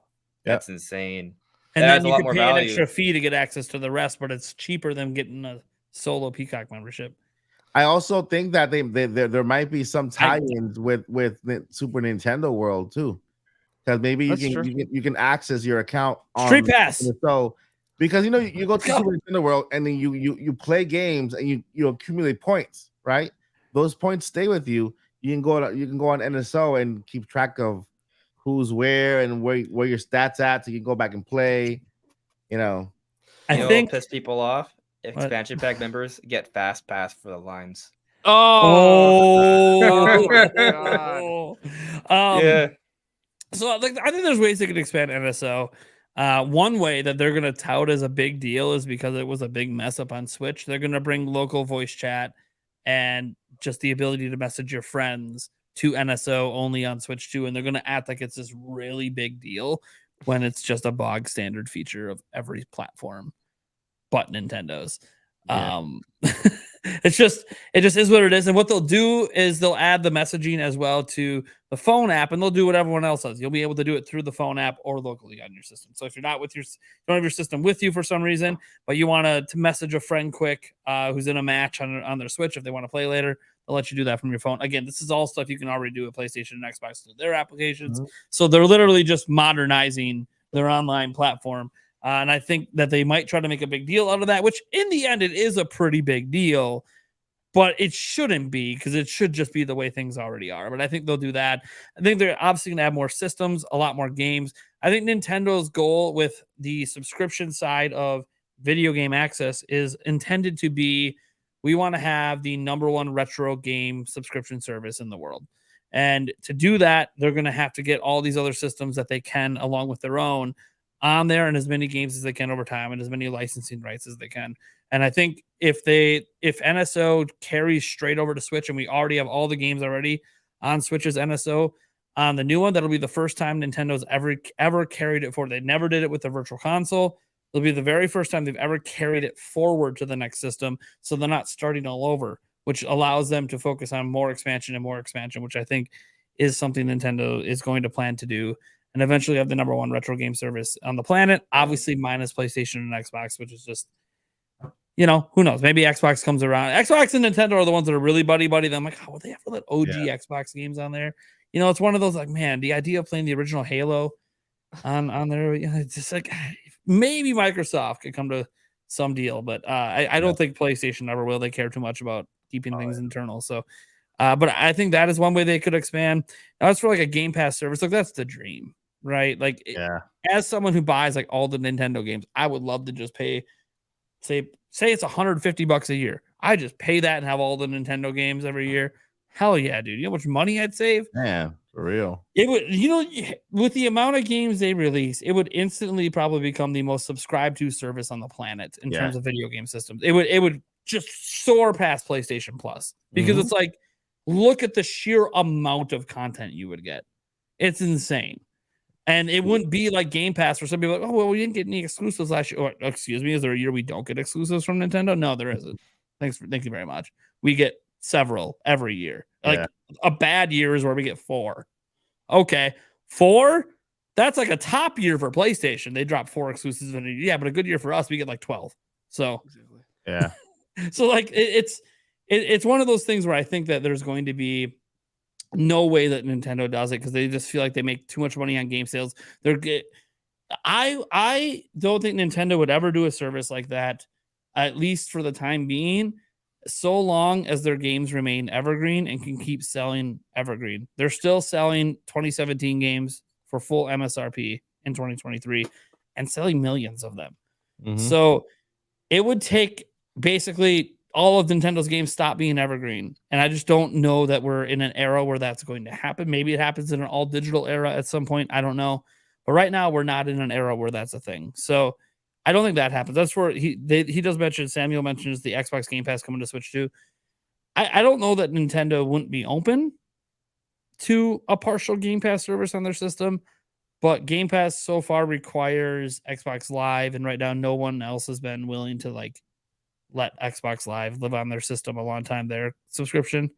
That's insane.
And then you can pay an extra fee to get access to the rest, but it's cheaper than getting a solo Peacock membership.
I also think that there might be some tie-ins with Super Nintendo World too, because maybe you can access your account on
Street Pass.
So because you go to Super Nintendo World and then you play games and you accumulate points, right? Those points stay with you. You can go on NSO and keep track of who's where and where your stats at, so you can go back and play.
I think
piss people off. Expansion pack members get Fast Pass for the lines.
Yeah. So I think there's ways they could expand NSO. One way that they're going to tout as a big deal is because it was a big mess up on Switch. They're going to bring local voice chat and just the ability to message your friends to NSO only on Switch 2. And they're going to act like it's this really big deal when it's just a bog standard feature of every platform but Nintendo's.
Yeah.
It just is what it is. And what they'll do is they'll add the messaging as well to the phone app, and they'll do what everyone else does. You'll be able to do it through the phone app or locally on your system. So if you're not with you don't have your system with you for some reason, but you want to message a friend quick who's in a match on their Switch, if they want to play later, they'll let you do that from your phone. Again, this is all stuff you can already do with PlayStation and Xbox through their applications. Mm-hmm. So they're literally just modernizing their online platform. And I think that they might try to make a big deal out of that, which in the end, it is a pretty big deal, but it shouldn't be because it should just be the way things already are. But I think they'll do that. I think they're obviously going to have more systems, a lot more games. I think Nintendo's goal with the subscription side of video game access is intended to be, we want to have the #1 retro game subscription service in the world. And to do that, they're going to have to get all these other systems that they can along with their own on there, and as many games as they can over time, and as many licensing rights as they can. And I think if NSO carries straight over to Switch, and we already have all the games already on Switch's NSO on the new one, that'll be the first time Nintendo's ever carried it forward. They never did it with the Virtual Console. It'll be the very first time they've ever carried it forward to the next system, so they're not starting all over, which allows them to focus on more expansion, which I think is something Nintendo is going to plan to do. And eventually have the #1 retro game service on the planet, obviously minus PlayStation and Xbox, which is just, who knows? Maybe Xbox comes around. Xbox and Nintendo are the ones that are really buddy-buddy. Then I'm like, oh, well, they have to let OG Xbox games on there. It's one of those, like, man, the idea of playing the original Halo on there, it's just like, maybe Microsoft could come to some deal, but I don't think PlayStation ever will. They care too much about keeping things internal. So, but I think that is one way they could expand. Now, as for like a Game Pass service, look, that's the dream. Right? Like, as someone who buys like all the Nintendo games, I would love to just pay, say it's $150 a year. I just pay that and have all the Nintendo games every year. Hell yeah, dude. You know how much money I'd save?
Yeah, for real.
It would, with the amount of games they release, it would instantly probably become the most subscribed to service on the planet in terms of video game systems. It would just soar past PlayStation Plus because it's like, look at the sheer amount of content you would get. It's insane. And it wouldn't be like Game Pass where some people are like, oh, well, we didn't get any exclusives last year. Or, excuse me, is there a year we don't get exclusives from Nintendo? No, there isn't. Thank you very much. We get several every year. Like a bad year is where we get 4. Okay, 4? That's like a top year for PlayStation. They drop 4 exclusives in a year. Yeah, but a good year for us, we get like 12. So so like it's one of those things where I think that there's going to be no way that Nintendo does it because they just feel like they make too much money on game sales. I don't think Nintendo would ever do a service like that, at least for the time being, so long as their games remain evergreen and can keep selling evergreen. They're still selling 2017 games for full MSRP in 2023 and selling millions of them. So it would take basically all of Nintendo's games stop being evergreen. And I just don't know that we're in an era where that's going to happen. Maybe it happens in an all digital era at some point. I don't know. But right now we're not in an era where that's a thing. So I don't think that happens. That's where he does mention, Samuel mentions the Xbox Game Pass coming to Switch 2. I don't know that Nintendo wouldn't be open to a partial Game Pass service on their system, but Game Pass so far requires Xbox Live. And right now no one else has been willing to like let Xbox Live live on their system a long time, their subscription.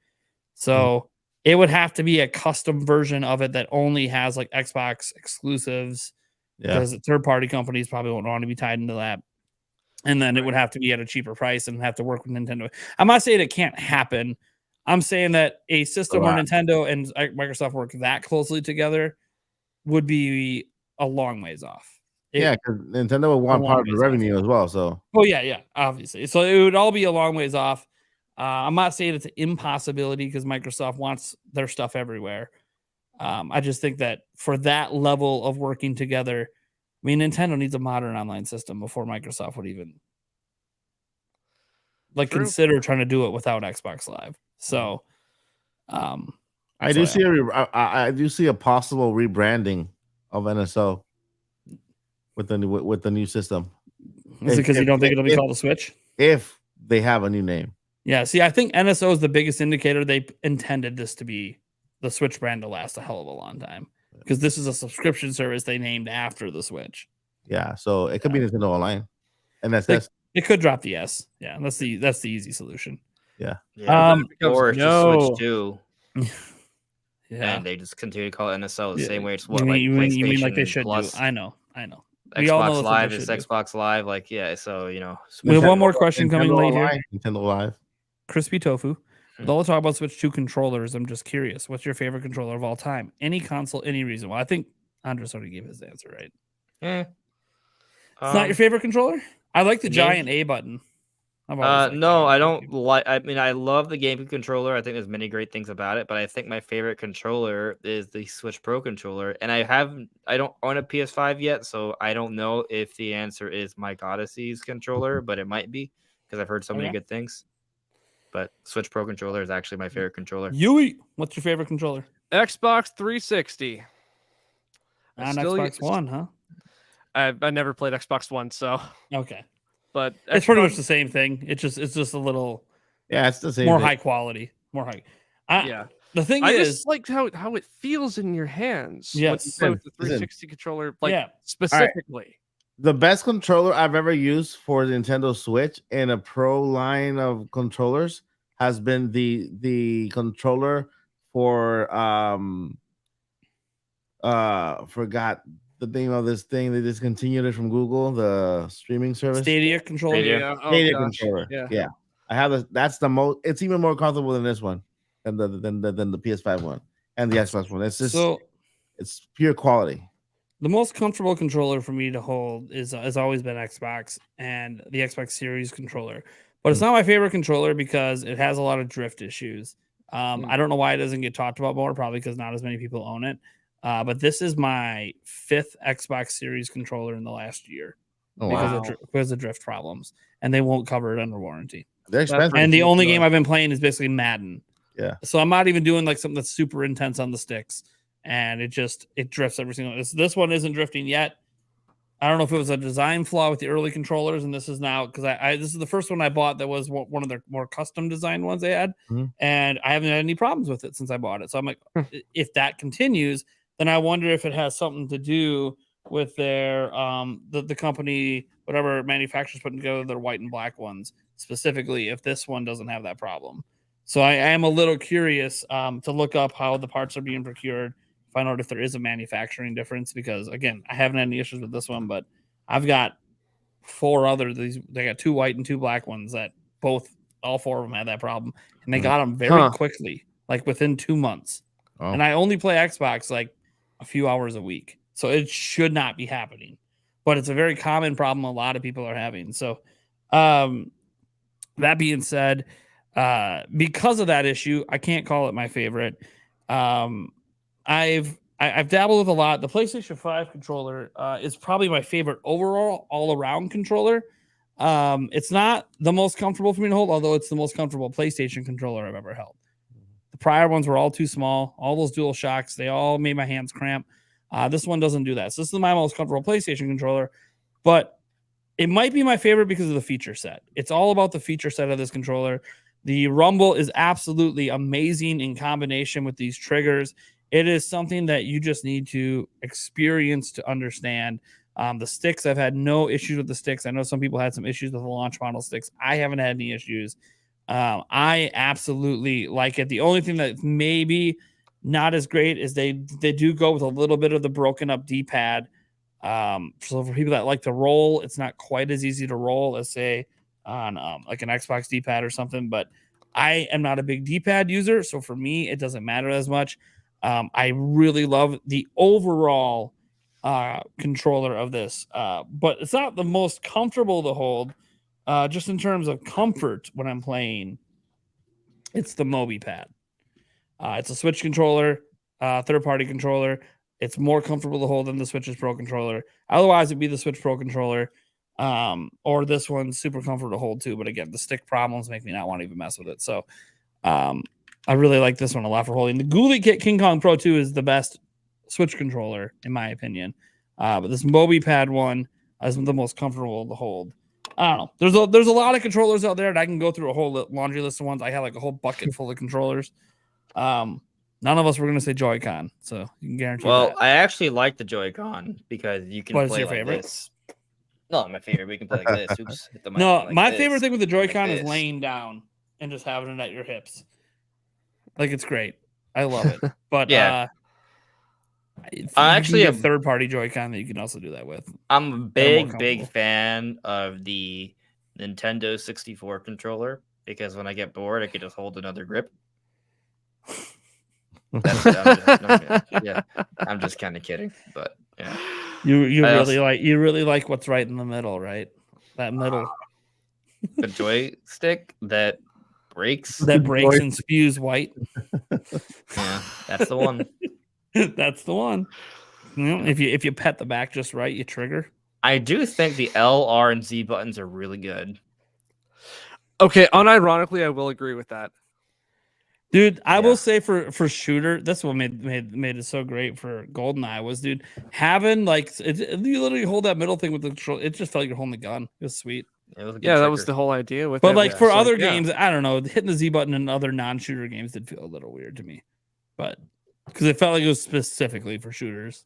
So it would have to be a custom version of it that only has like Xbox exclusives because third-party companies probably won't want to be tied into that. And then it would have to be at a cheaper price and have to work with Nintendo. I'm not saying it can't happen. I'm saying that a system where Nintendo and Microsoft work that closely together would be a long ways off.
Because Nintendo would want part of the revenue as well. So,
obviously. So it would all be a long ways off. I'm not saying it's an impossibility because Microsoft wants their stuff everywhere. I just think that for that level of working together, I mean, Nintendo needs a modern online system before Microsoft would even consider trying to do it without Xbox Live. So,
I do see a possible rebranding of NSO. with the new system.
Is it because you don't think it'll be
if-
called a Switch?
If they have a new name.
Yeah. See, I think NSO is the biggest indicator they intended this to be the Switch brand to last a hell of a long time, because this is a subscription service they named after the Switch.
Yeah, so it could be Nintendo Online, and that's
It could drop the S. Yeah, that's the easy solution.
yeah.
Or it's just Switch 2,
Yeah.
and they just continue to call it NSO the
Yeah.
same way it's
You
what
mean,
like
you mean like they
PlayStation
should
Plus,
do? I know. We all know
Xbox
that's what
Live
they
is
should do.
Xbox Live. Like, yeah, so
We have one more question coming
Nintendo
late here.
Online, Nintendo Live.
Crispy Tofu. With all the talk about Switch 2 controllers, I'm just curious. What's your favorite controller of all time? Any console, any reason? Well, I think Andres already gave his answer, right?
Eh.
It's not your favorite controller? I like the
the
giant A button. I've always liked
No,
that.
I don't like. I mean, I love the GameCube controller. I think there's many great things about it, but I think my favorite controller is the Switch Pro controller. And I don't own a PS5 yet, so I don't know if the answer is Mike Odyssey's controller, but it might be because I've heard so many
Okay.
good things. But Switch Pro controller is actually my favorite controller.
Yui, what's your favorite controller?
Xbox 360. I
On
still
Xbox
use-
One, huh?
I never played Xbox One, so
Okay.
but
It's pretty
Xbox-
much the same thing. It's just a little
Yeah, it's the same.
more
thing.
high quality. More high.
yeah.
The thing
I
is,
just like how it feels in your hands. when
Yes.
you play with the
Listen.
360 controller, like
yeah,
specifically.
The best controller I've ever used for the Nintendo Switch in a pro line of controllers has been the controller for forgot the name of this thing. They discontinued it from Google, the streaming service.
Stadia controller.
Stadia.
Oh,
Stadia
gosh.
controller.
Yeah.
Yeah. I have that's the most. It's even more comfortable than this one, than the PS5 one and the Xbox one. It's just
So
it's pure quality.
the most comfortable controller for me to hold has always been Xbox and the Xbox Series controller. But it's not my favorite controller because it has a lot of drift issues. I don't know why it doesn't get talked about more, probably because not as many people own it. But this is my 5th Xbox Series controller in the last year
Oh,
because,
wow.
because of drift problems, and they won't cover it under warranty.
They're expensive.
And the only game I've been playing is basically Madden.
Yeah.
So I'm not even doing like something that's super intense on the sticks, and it drifts every single. This one isn't drifting yet. I don't know if it was a design flaw with the early controllers, and this is now because this is the first one I bought that was one of their more custom designed ones they had, and I haven't had any problems with it since I bought it. So I'm like, if that continues, then I wonder if it has something to do with their the company, whatever manufacturers putting together their white and black ones, specifically if this one doesn't have that problem. So I am a little curious to look up how the parts are being procured, find out if there is a manufacturing difference, because again, I haven't had any issues with this one, but I've got 4 other these. They got 2 white and 2 black ones that all 4 of them had that problem, and they got them very quickly, like within 2 months.
Oh.
And I only play Xbox like a few hours a week, so it should not be happening, but it's a very common problem a lot of people are having. So that being said, because of that issue, I can't call it my favorite. I've dabbled with a lot. The PlayStation 5 controller is probably my favorite overall, all-around controller. It's not the most comfortable for me to hold, although it's the most comfortable PlayStation controller I've ever held. The prior ones were all too small. All those dual shocks, they all made my hands cramp. This one doesn't do that. So this is my most comfortable PlayStation controller, but it might be my favorite because of the feature set. It's all about the feature set of this controller. The rumble is absolutely amazing in combination with these triggers. It is something that you just need to experience to understand. The sticks, I've had no issues with the sticks. I know some people had some issues with the launch model sticks. I haven't had any issues. I absolutely like it. The only thing that maybe not as great is they do go with a little bit of the broken up D-pad. So for people that like to roll, it's not quite as easy to roll as say on like an Xbox D-pad or something, but I am not a big D-pad user, so for me it doesn't matter as much. I really love the overall controller of this, but it's not the most comfortable to hold. Just in terms of comfort when I'm playing, it's the MobiPad. It's a Switch controller, third-party controller. It's more comfortable to hold than the Switch's Pro controller. Otherwise, it'd be the Switch Pro controller, or this one's super comfortable to hold too. But again, the stick problems make me not want to even mess with it. So I really like this one a lot for holding. The Ghoulie Kit King Kong Pro 2 is the best Switch controller, in my opinion. But this MobiPad one is the most comfortable to hold. I don't know. There's a lot of controllers out there, and I can go through a whole laundry list of ones. I had like a whole bucket full of controllers. None of us were going to say Joy-Con, so you can guarantee that.
I actually like the Joy-Con because you can
What is
play
your
like
favorite?
this. No, my favorite. We can play like this. Oops, hit the mic
No,
like
my
this.
favorite thing with the Joy-Con is
this.
laying down and just having it at your hips. Like, it's great. I love it. But
Yeah.
actually a third-party Joy-Con that you can also do that with.
I'm a big
comfortable.
fan of the Nintendo 64 controller because when I get bored, I can just hold another grip. I'm just kind of kidding, but yeah.
You really like what's right in the middle, right? That middle
The joystick that breaks.
that breaks and spews white.
Yeah, that's the one.
That's the one. You know, if you pet the back just right, you trigger.
I do think the L, R, and Z buttons are really good.
Okay, unironically, I will agree with that.
Dude, I will say for shooter, that's what made it so great for GoldenEye was, dude, having like you literally hold that middle thing with the control. It just felt like you're holding the gun. It was sweet.
It was a good
Yeah, that
trigger.
was the whole idea with it.
But like for
So,
other games, I don't know, hitting the Z button in other non-shooter games did feel a little weird to me. But because it felt like it was specifically for shooters.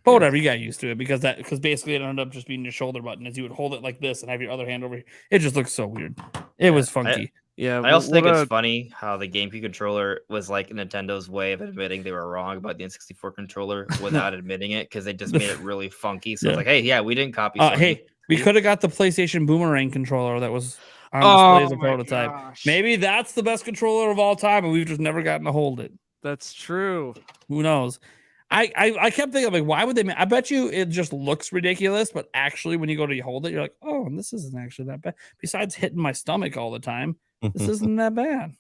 But whatever, you got used to it because basically it ended up just being your shoulder button as you would hold it like this and have your other hand over here. It just looks so weird. It was funky.
I also think it's funny how the GameCube controller was like Nintendo's way of admitting they were wrong about the N64 controller without admitting it because they just made it really funky. So it's like, hey, we didn't copy.
Hey, we could have got the PlayStation Boomerang controller that was on display as a prototype.
Gosh.
Maybe that's the best controller of all time, and we've just never gotten to hold it.
That's true.
Who knows? I kept thinking, like, why would they? I bet you it just looks ridiculous, but actually, when you go to hold it, you're like, oh, this isn't actually that bad. Besides hitting my stomach all the time, this isn't that bad.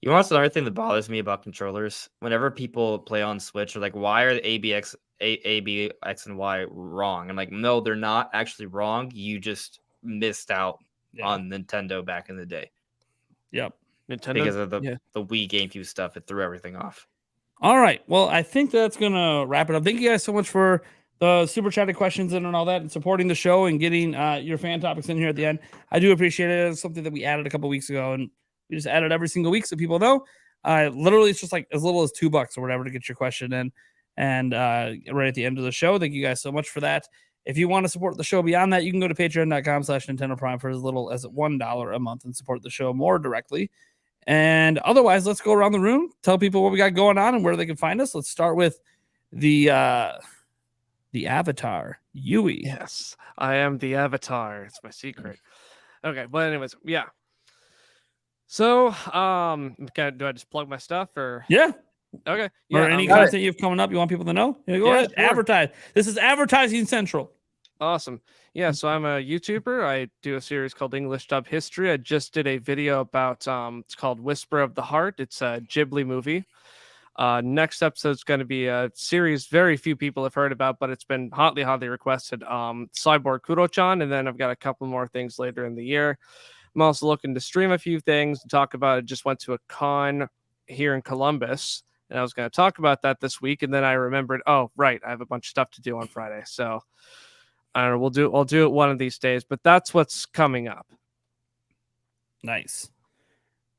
You want another thing that bothers me about controllers? Whenever people play on Switch, they're like, why are the A, B, X, and Y wrong? I'm like, no, they're not actually wrong. You just missed out on Nintendo back in the day.
Yep.
Nintendo
Because of the Wii GameCube stuff, it threw everything off.
All right. Well, I think that's going to wrap it up. Thank you guys so much for the super chatted questions and all that and supporting the show and getting your fan topics in here at the end. I do appreciate it. It's something that we added a couple weeks ago and we just added every single week so people know. Literally, it's just like as little as $2 or whatever to get your question in. And right at the end of the show, thank you guys so much for that. If you want to support the show beyond that, you can go to patreon.com/Nintendo Prime for as little as $1 a month and support the show more directly. And otherwise, let's go around the room, tell people what we got going on and where they can find us. Let's start with the avatar, Yui.
Yes, I am the avatar. It's my secret. Okay, but anyways, yeah. So, do I just plug my stuff or?
Yeah.
Okay.
Or any content you've coming up you want people to know? Go ahead.
Sure.
Advertise. This is Advertising Central.
Awesome. Yeah, so I'm a YouTuber. I do a series called English Dub History. I just did a video about it's called Whisper of the Heart. It's a Ghibli movie. Next episode is going to be a series very few people have heard about, but it's been hotly requested. Cyborg Kuro-chan, and then I've got a couple more things later in the year. I'm also looking to stream a few things and talk about it. Just went to a con here in Columbus, and I was going to talk about that this week, and then I remembered, oh, right, I have a bunch of stuff to do on Friday. So I don't know, I'll do it one of these days, but that's what's coming up.
Nice.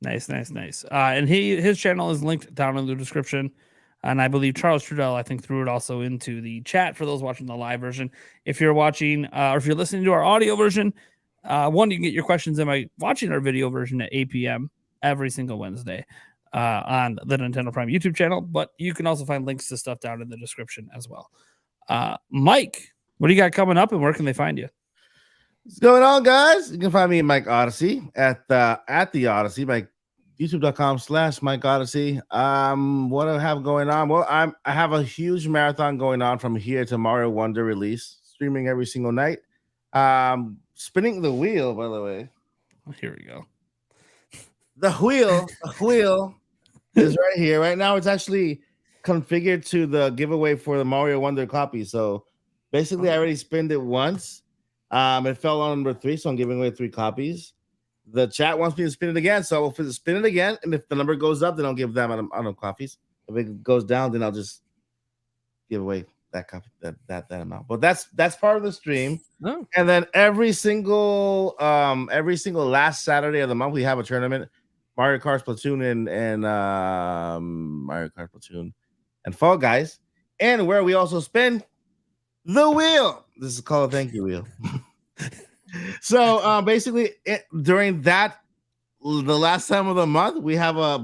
And his channel is linked down in the description. And I believe Charles Trudell, I think, threw it also into the chat for those watching the live version. If you're watching or if you're listening to our audio version, you can get your questions in by watching our video version at 8 p.m. every single Wednesday on the Nintendo Prime YouTube channel. But you can also find links to stuff down in the description as well. Mike, what do you got coming up and where can they find you?
What's going on, guys? You can find me at Mike Odyssey at the Odyssey, like youtube.com/Mike Odyssey. What do I have going on? Well, I have a huge marathon going on from here to Mario Wonder release, streaming every single night. Spinning the wheel, by the way.
Here we go.
The wheel is right here. Right now, it's actually configured to the giveaway for the Mario Wonder copy. So basically, I already spinned it once. It fell on number 3, so I'm giving away 3 copies. The chat wants me to spin it again, so I'll spin it again. And if the number goes up, then I'll give them I don't know, copies. If it goes down, then I'll just give away that amount. But that's part of the stream.
Oh.
And then every single last Saturday of the month we have a tournament, Mario Kart Splatoon and Mario Kart Splatoon and Fall Guys, and where we also spin the wheel. This is called a thank you wheel. So basically, during the last time of the month, we have the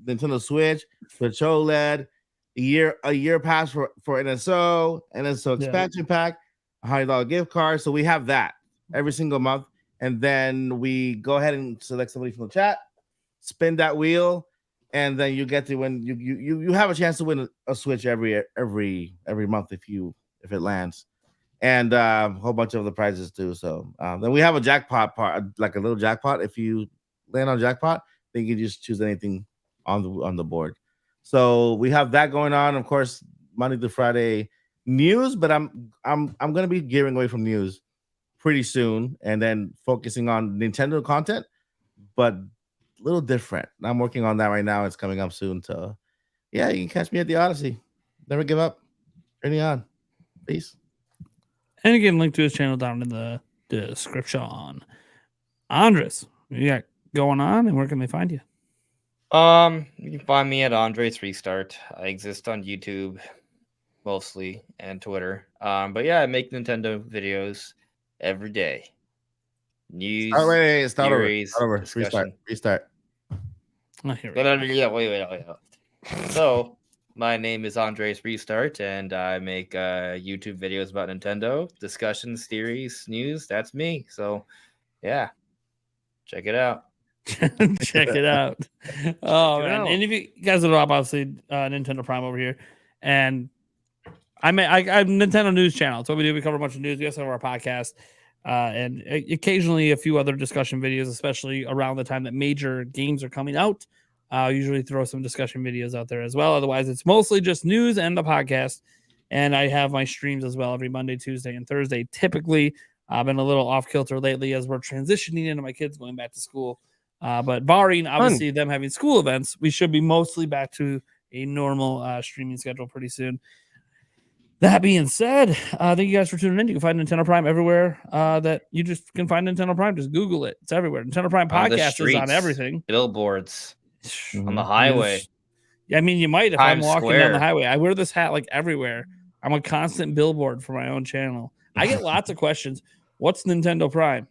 Nintendo Switch, Switch OLED, a year pass for NSO expansion pack, $100 gift card. So we have that every single month, and then we go ahead and select somebody from the chat, spin that wheel, and then you get to win. You have a chance to win a Switch every month if it lands. And a whole bunch of other prizes too. So then we have a jackpot part, like a little jackpot. If you land on jackpot, then you can just choose anything on the board. So we have that going on. Of course, Monday to Friday news, but I'm gonna be gearing away from news pretty soon, and then focusing on Nintendo content, but a little different. I'm working on that right now. It's coming up soon. So yeah, you can catch me at the Odyssey. Never give up. Turning on. Peace.
And again, link to his channel down in the description. Andres, what you got going on, and where can they find you?
You can find me at Andres Restart. I exist on YouTube mostly and Twitter. But yeah, I make Nintendo videos every day. News,
start over.
discussion.
Restart.
Oh, here we go.
Wait. So, my name is Andres Restart, and I make YouTube videos about Nintendo, discussions, theories, news. That's me. So, yeah, check it out.
Check it out. Oh man! And if you guys would obviously Nintendo Prime over here, and I have Nintendo News channel. That's what we do. We cover a bunch of news. We also have our podcast, and occasionally a few other discussion videos, especially around the time that major games are coming out. I'll usually throw some discussion videos out there as well. Otherwise, it's mostly just news and the podcast. And I have my streams as well every Monday, Tuesday, and Thursday. Typically, I've been a little off kilter lately as we're transitioning into my kids going back to school. But barring obviously them having school events, we should be mostly back to a normal streaming schedule pretty soon. That being said, thank you guys for tuning in. You can find Nintendo Prime everywhere that you just can find Nintendo Prime. Just Google it. It's everywhere. Nintendo Prime podcast is on everything.
Billboards on the highway.
I mean, you might if
Times
I'm walking
Square.
down the highway. I wear this hat like everywhere. I'm a constant billboard for my own channel. I get lots of questions. What's Nintendo Prime?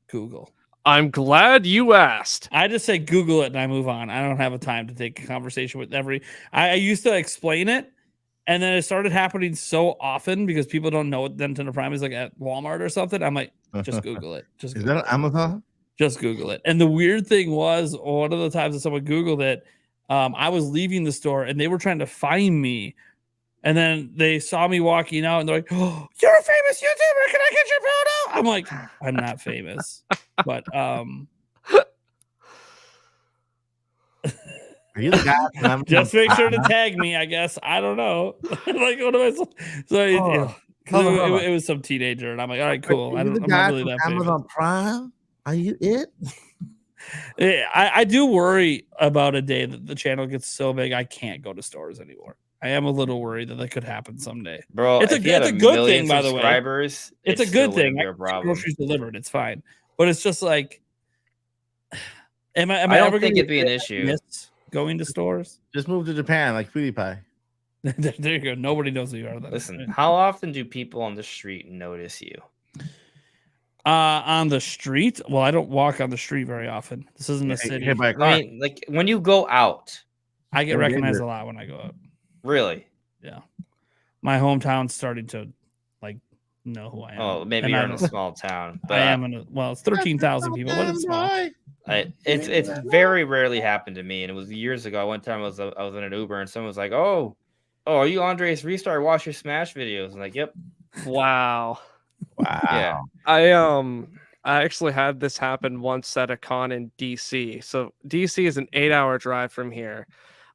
Google.
I'm glad you asked.
I just say Google it and I move on. I don't have a time to take a conversation with I used to explain it, and then it started happening so often because people don't know what Nintendo Prime is, like at Walmart or something. I'm like, just Google it. Just
Is
Google
that on Amazon?
Just Google it. And the weird thing was, one of the times that someone Googled it, I was leaving the store and they were trying to find me. And then they saw me walking out and they're like, "Oh, you're a famous YouTuber. Can I get your photo?" I'm like, I'm not famous. But
Are you the guy from
just make sure to
Amazon?
tag me, I guess. I don't know. Like, what am I so
Hold on.
it was some teenager, and I'm like, all right, cool.
Are you the
I'm
guy
not really
from
that famous.
Amazon Prime? Are you it?
Yeah, I do worry about a day that the channel gets so big I can't go to stores anymore. I am a little worried that could happen someday.
Bro,
It's
if
a
you had
good
million
thing, by the way.
subscribers,
It's
it
a good
still
thing.
wouldn't be
I
a
get
problem.
groceries delivered. It's fine. But it's just like, am I
I don't
ever
think
gonna
it'd be an
get
issue.
miss going to stores?
Just move to Japan like PewDiePie.
There you go. Nobody knows who you are. Then.
Listen, how often do people on the street notice you?
On the street? Well, I don't walk on the street very often. This isn't a city.
Hit by a car.
I mean, like when you go out,
I get
You're
recognized
dangerous.
a lot when I go out.
really?
My hometown's starting to like know who I am.
Oh, maybe
And
you're
I
in a
don't-
small town, but
I am in a it's 13,000 people, but it's small.
it's very rarely happened to me. And it was years ago. One time I was in an Uber and someone was like, "Oh, are you Andres Restart? Watch your Smash videos." I'm like, "Yep."
Wow.
Wow.
Yeah.
I actually had this happen once at a con in DC. So DC is an 8-hour drive from here.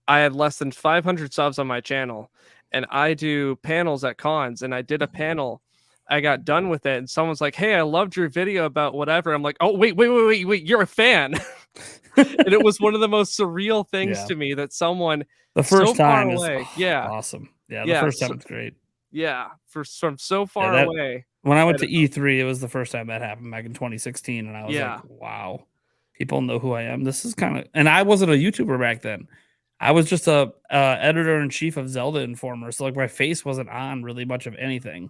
I had less than 500 subs on my channel, and I do panels at cons, and I did a panel. I got done with it, and someone's like, "Hey, I loved your video about whatever." I'm like, "Oh, wait, you're a fan." And it was one of the most surreal things
Yeah.
to me that someone
The first
so far
time is
away. Yeah.
awesome. Yeah, the
Yeah,
first
so-
time was great.
Yeah, from so far
that-
away.
When I went to E3, it was the first time that happened back in 2016, and I was
Yeah.
like, "Wow, people know who I am." This is kind of, and I wasn't a YouTuber back then. I was just a editor in chief of Zelda Informer, so like my face wasn't on really much of anything,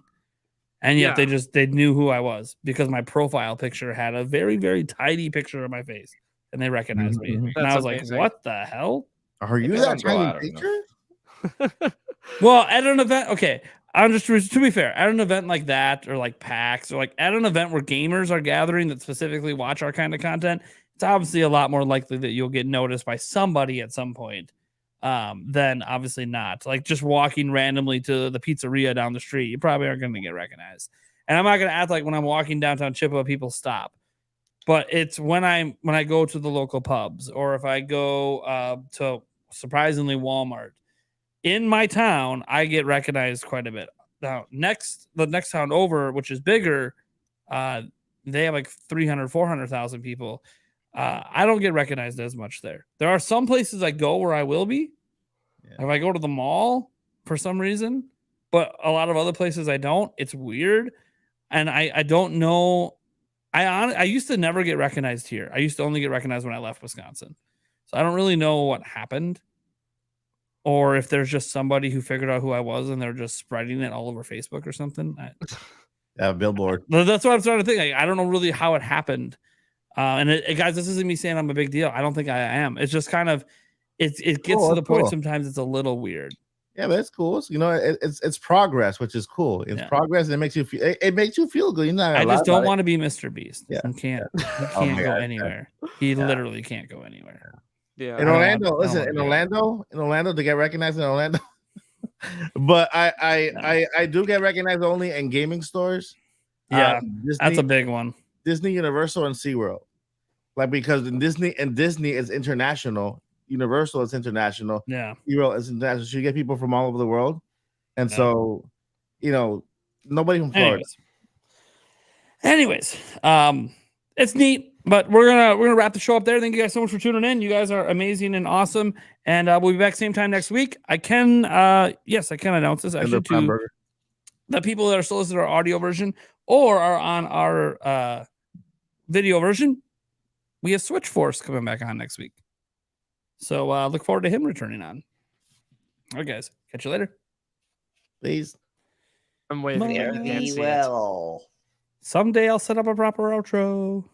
and yet
Yeah.
they knew who I was because my profile picture had a very very tiny picture of my face, and they recognized me.
Mhm.
And
That's
I was
amazing.
like, "What the hell?"
Are you
Maybe
that
I'm bro, I
tiny
don't know.
picture?
Well, at an event, okay. I'm just to be fair, at an event like that, or like PAX, or like at an event where gamers are gathering that specifically watch our kind of content, it's obviously a lot more likely that you'll get noticed by somebody at some point, than obviously not. Like just walking randomly to the pizzeria down the street, you probably aren't going to get recognized. And I'm not going to act like when I'm walking downtown Chippewa, people stop. But it's when I go to the local pubs, or if I go to surprisingly Walmart. In my town, I get recognized quite a bit. Now, the next town over, which is bigger, they have like 300, 400,000 people. I don't get recognized as much there. There are some places I go where I will be.
Yeah.
If I go to the mall for some reason, but a lot of other places I don't. It's weird. And I don't know. I used to never get recognized here. I used to only get recognized when I left Wisconsin. So I don't really know what happened. Or if there's just somebody who figured out who I was and they're just spreading it all over Facebook or something.
Yeah, billboard.
That's what I'm starting to think. Like, I don't know really how it happened. Guys, this isn't me saying I'm a big deal. I don't think I am. It's just kind of, it gets
Cool,
to the
that's
point
cool.
sometimes it's a little weird.
Yeah, but it's cool. It's progress, which is cool. It's
Yeah.
progress, and it makes you feel. It makes you feel good. You're not.
I
lie
just don't
about it.
want to be Mr. Beast.
Yeah.
He can't. He
Oh
can't
my
go
God,
anywhere. He literally can't go anywhere.
Yeah.
In
I don't
Orlando,
want- I don't
listen,
wanna
in
do it.
Orlando to get recognized in Orlando. But I do get recognized only in gaming stores.
Yeah,
Disney,
that's a big one.
Disney, Universal, and SeaWorld. Like because in Disney is international, Universal is international,
Yeah.
SeaWorld is international. So you get people from all over the world, and
Yeah.
so nobody from Florida.
Anyways, it's neat, but we're gonna wrap the show up there. Thank you guys so much for tuning in. You guys are amazing and awesome, and we'll be back same time next week. I can announce this
And
actually
the Prime
to
Burger.
the people that are still listening to our audio version or are on our video version. We have Switch Force coming back on next week, so look forward to him returning on. All right, guys, catch you later.
Please.
I'm waving. You can't
Very
see it.
Someday I'll set up a proper outro.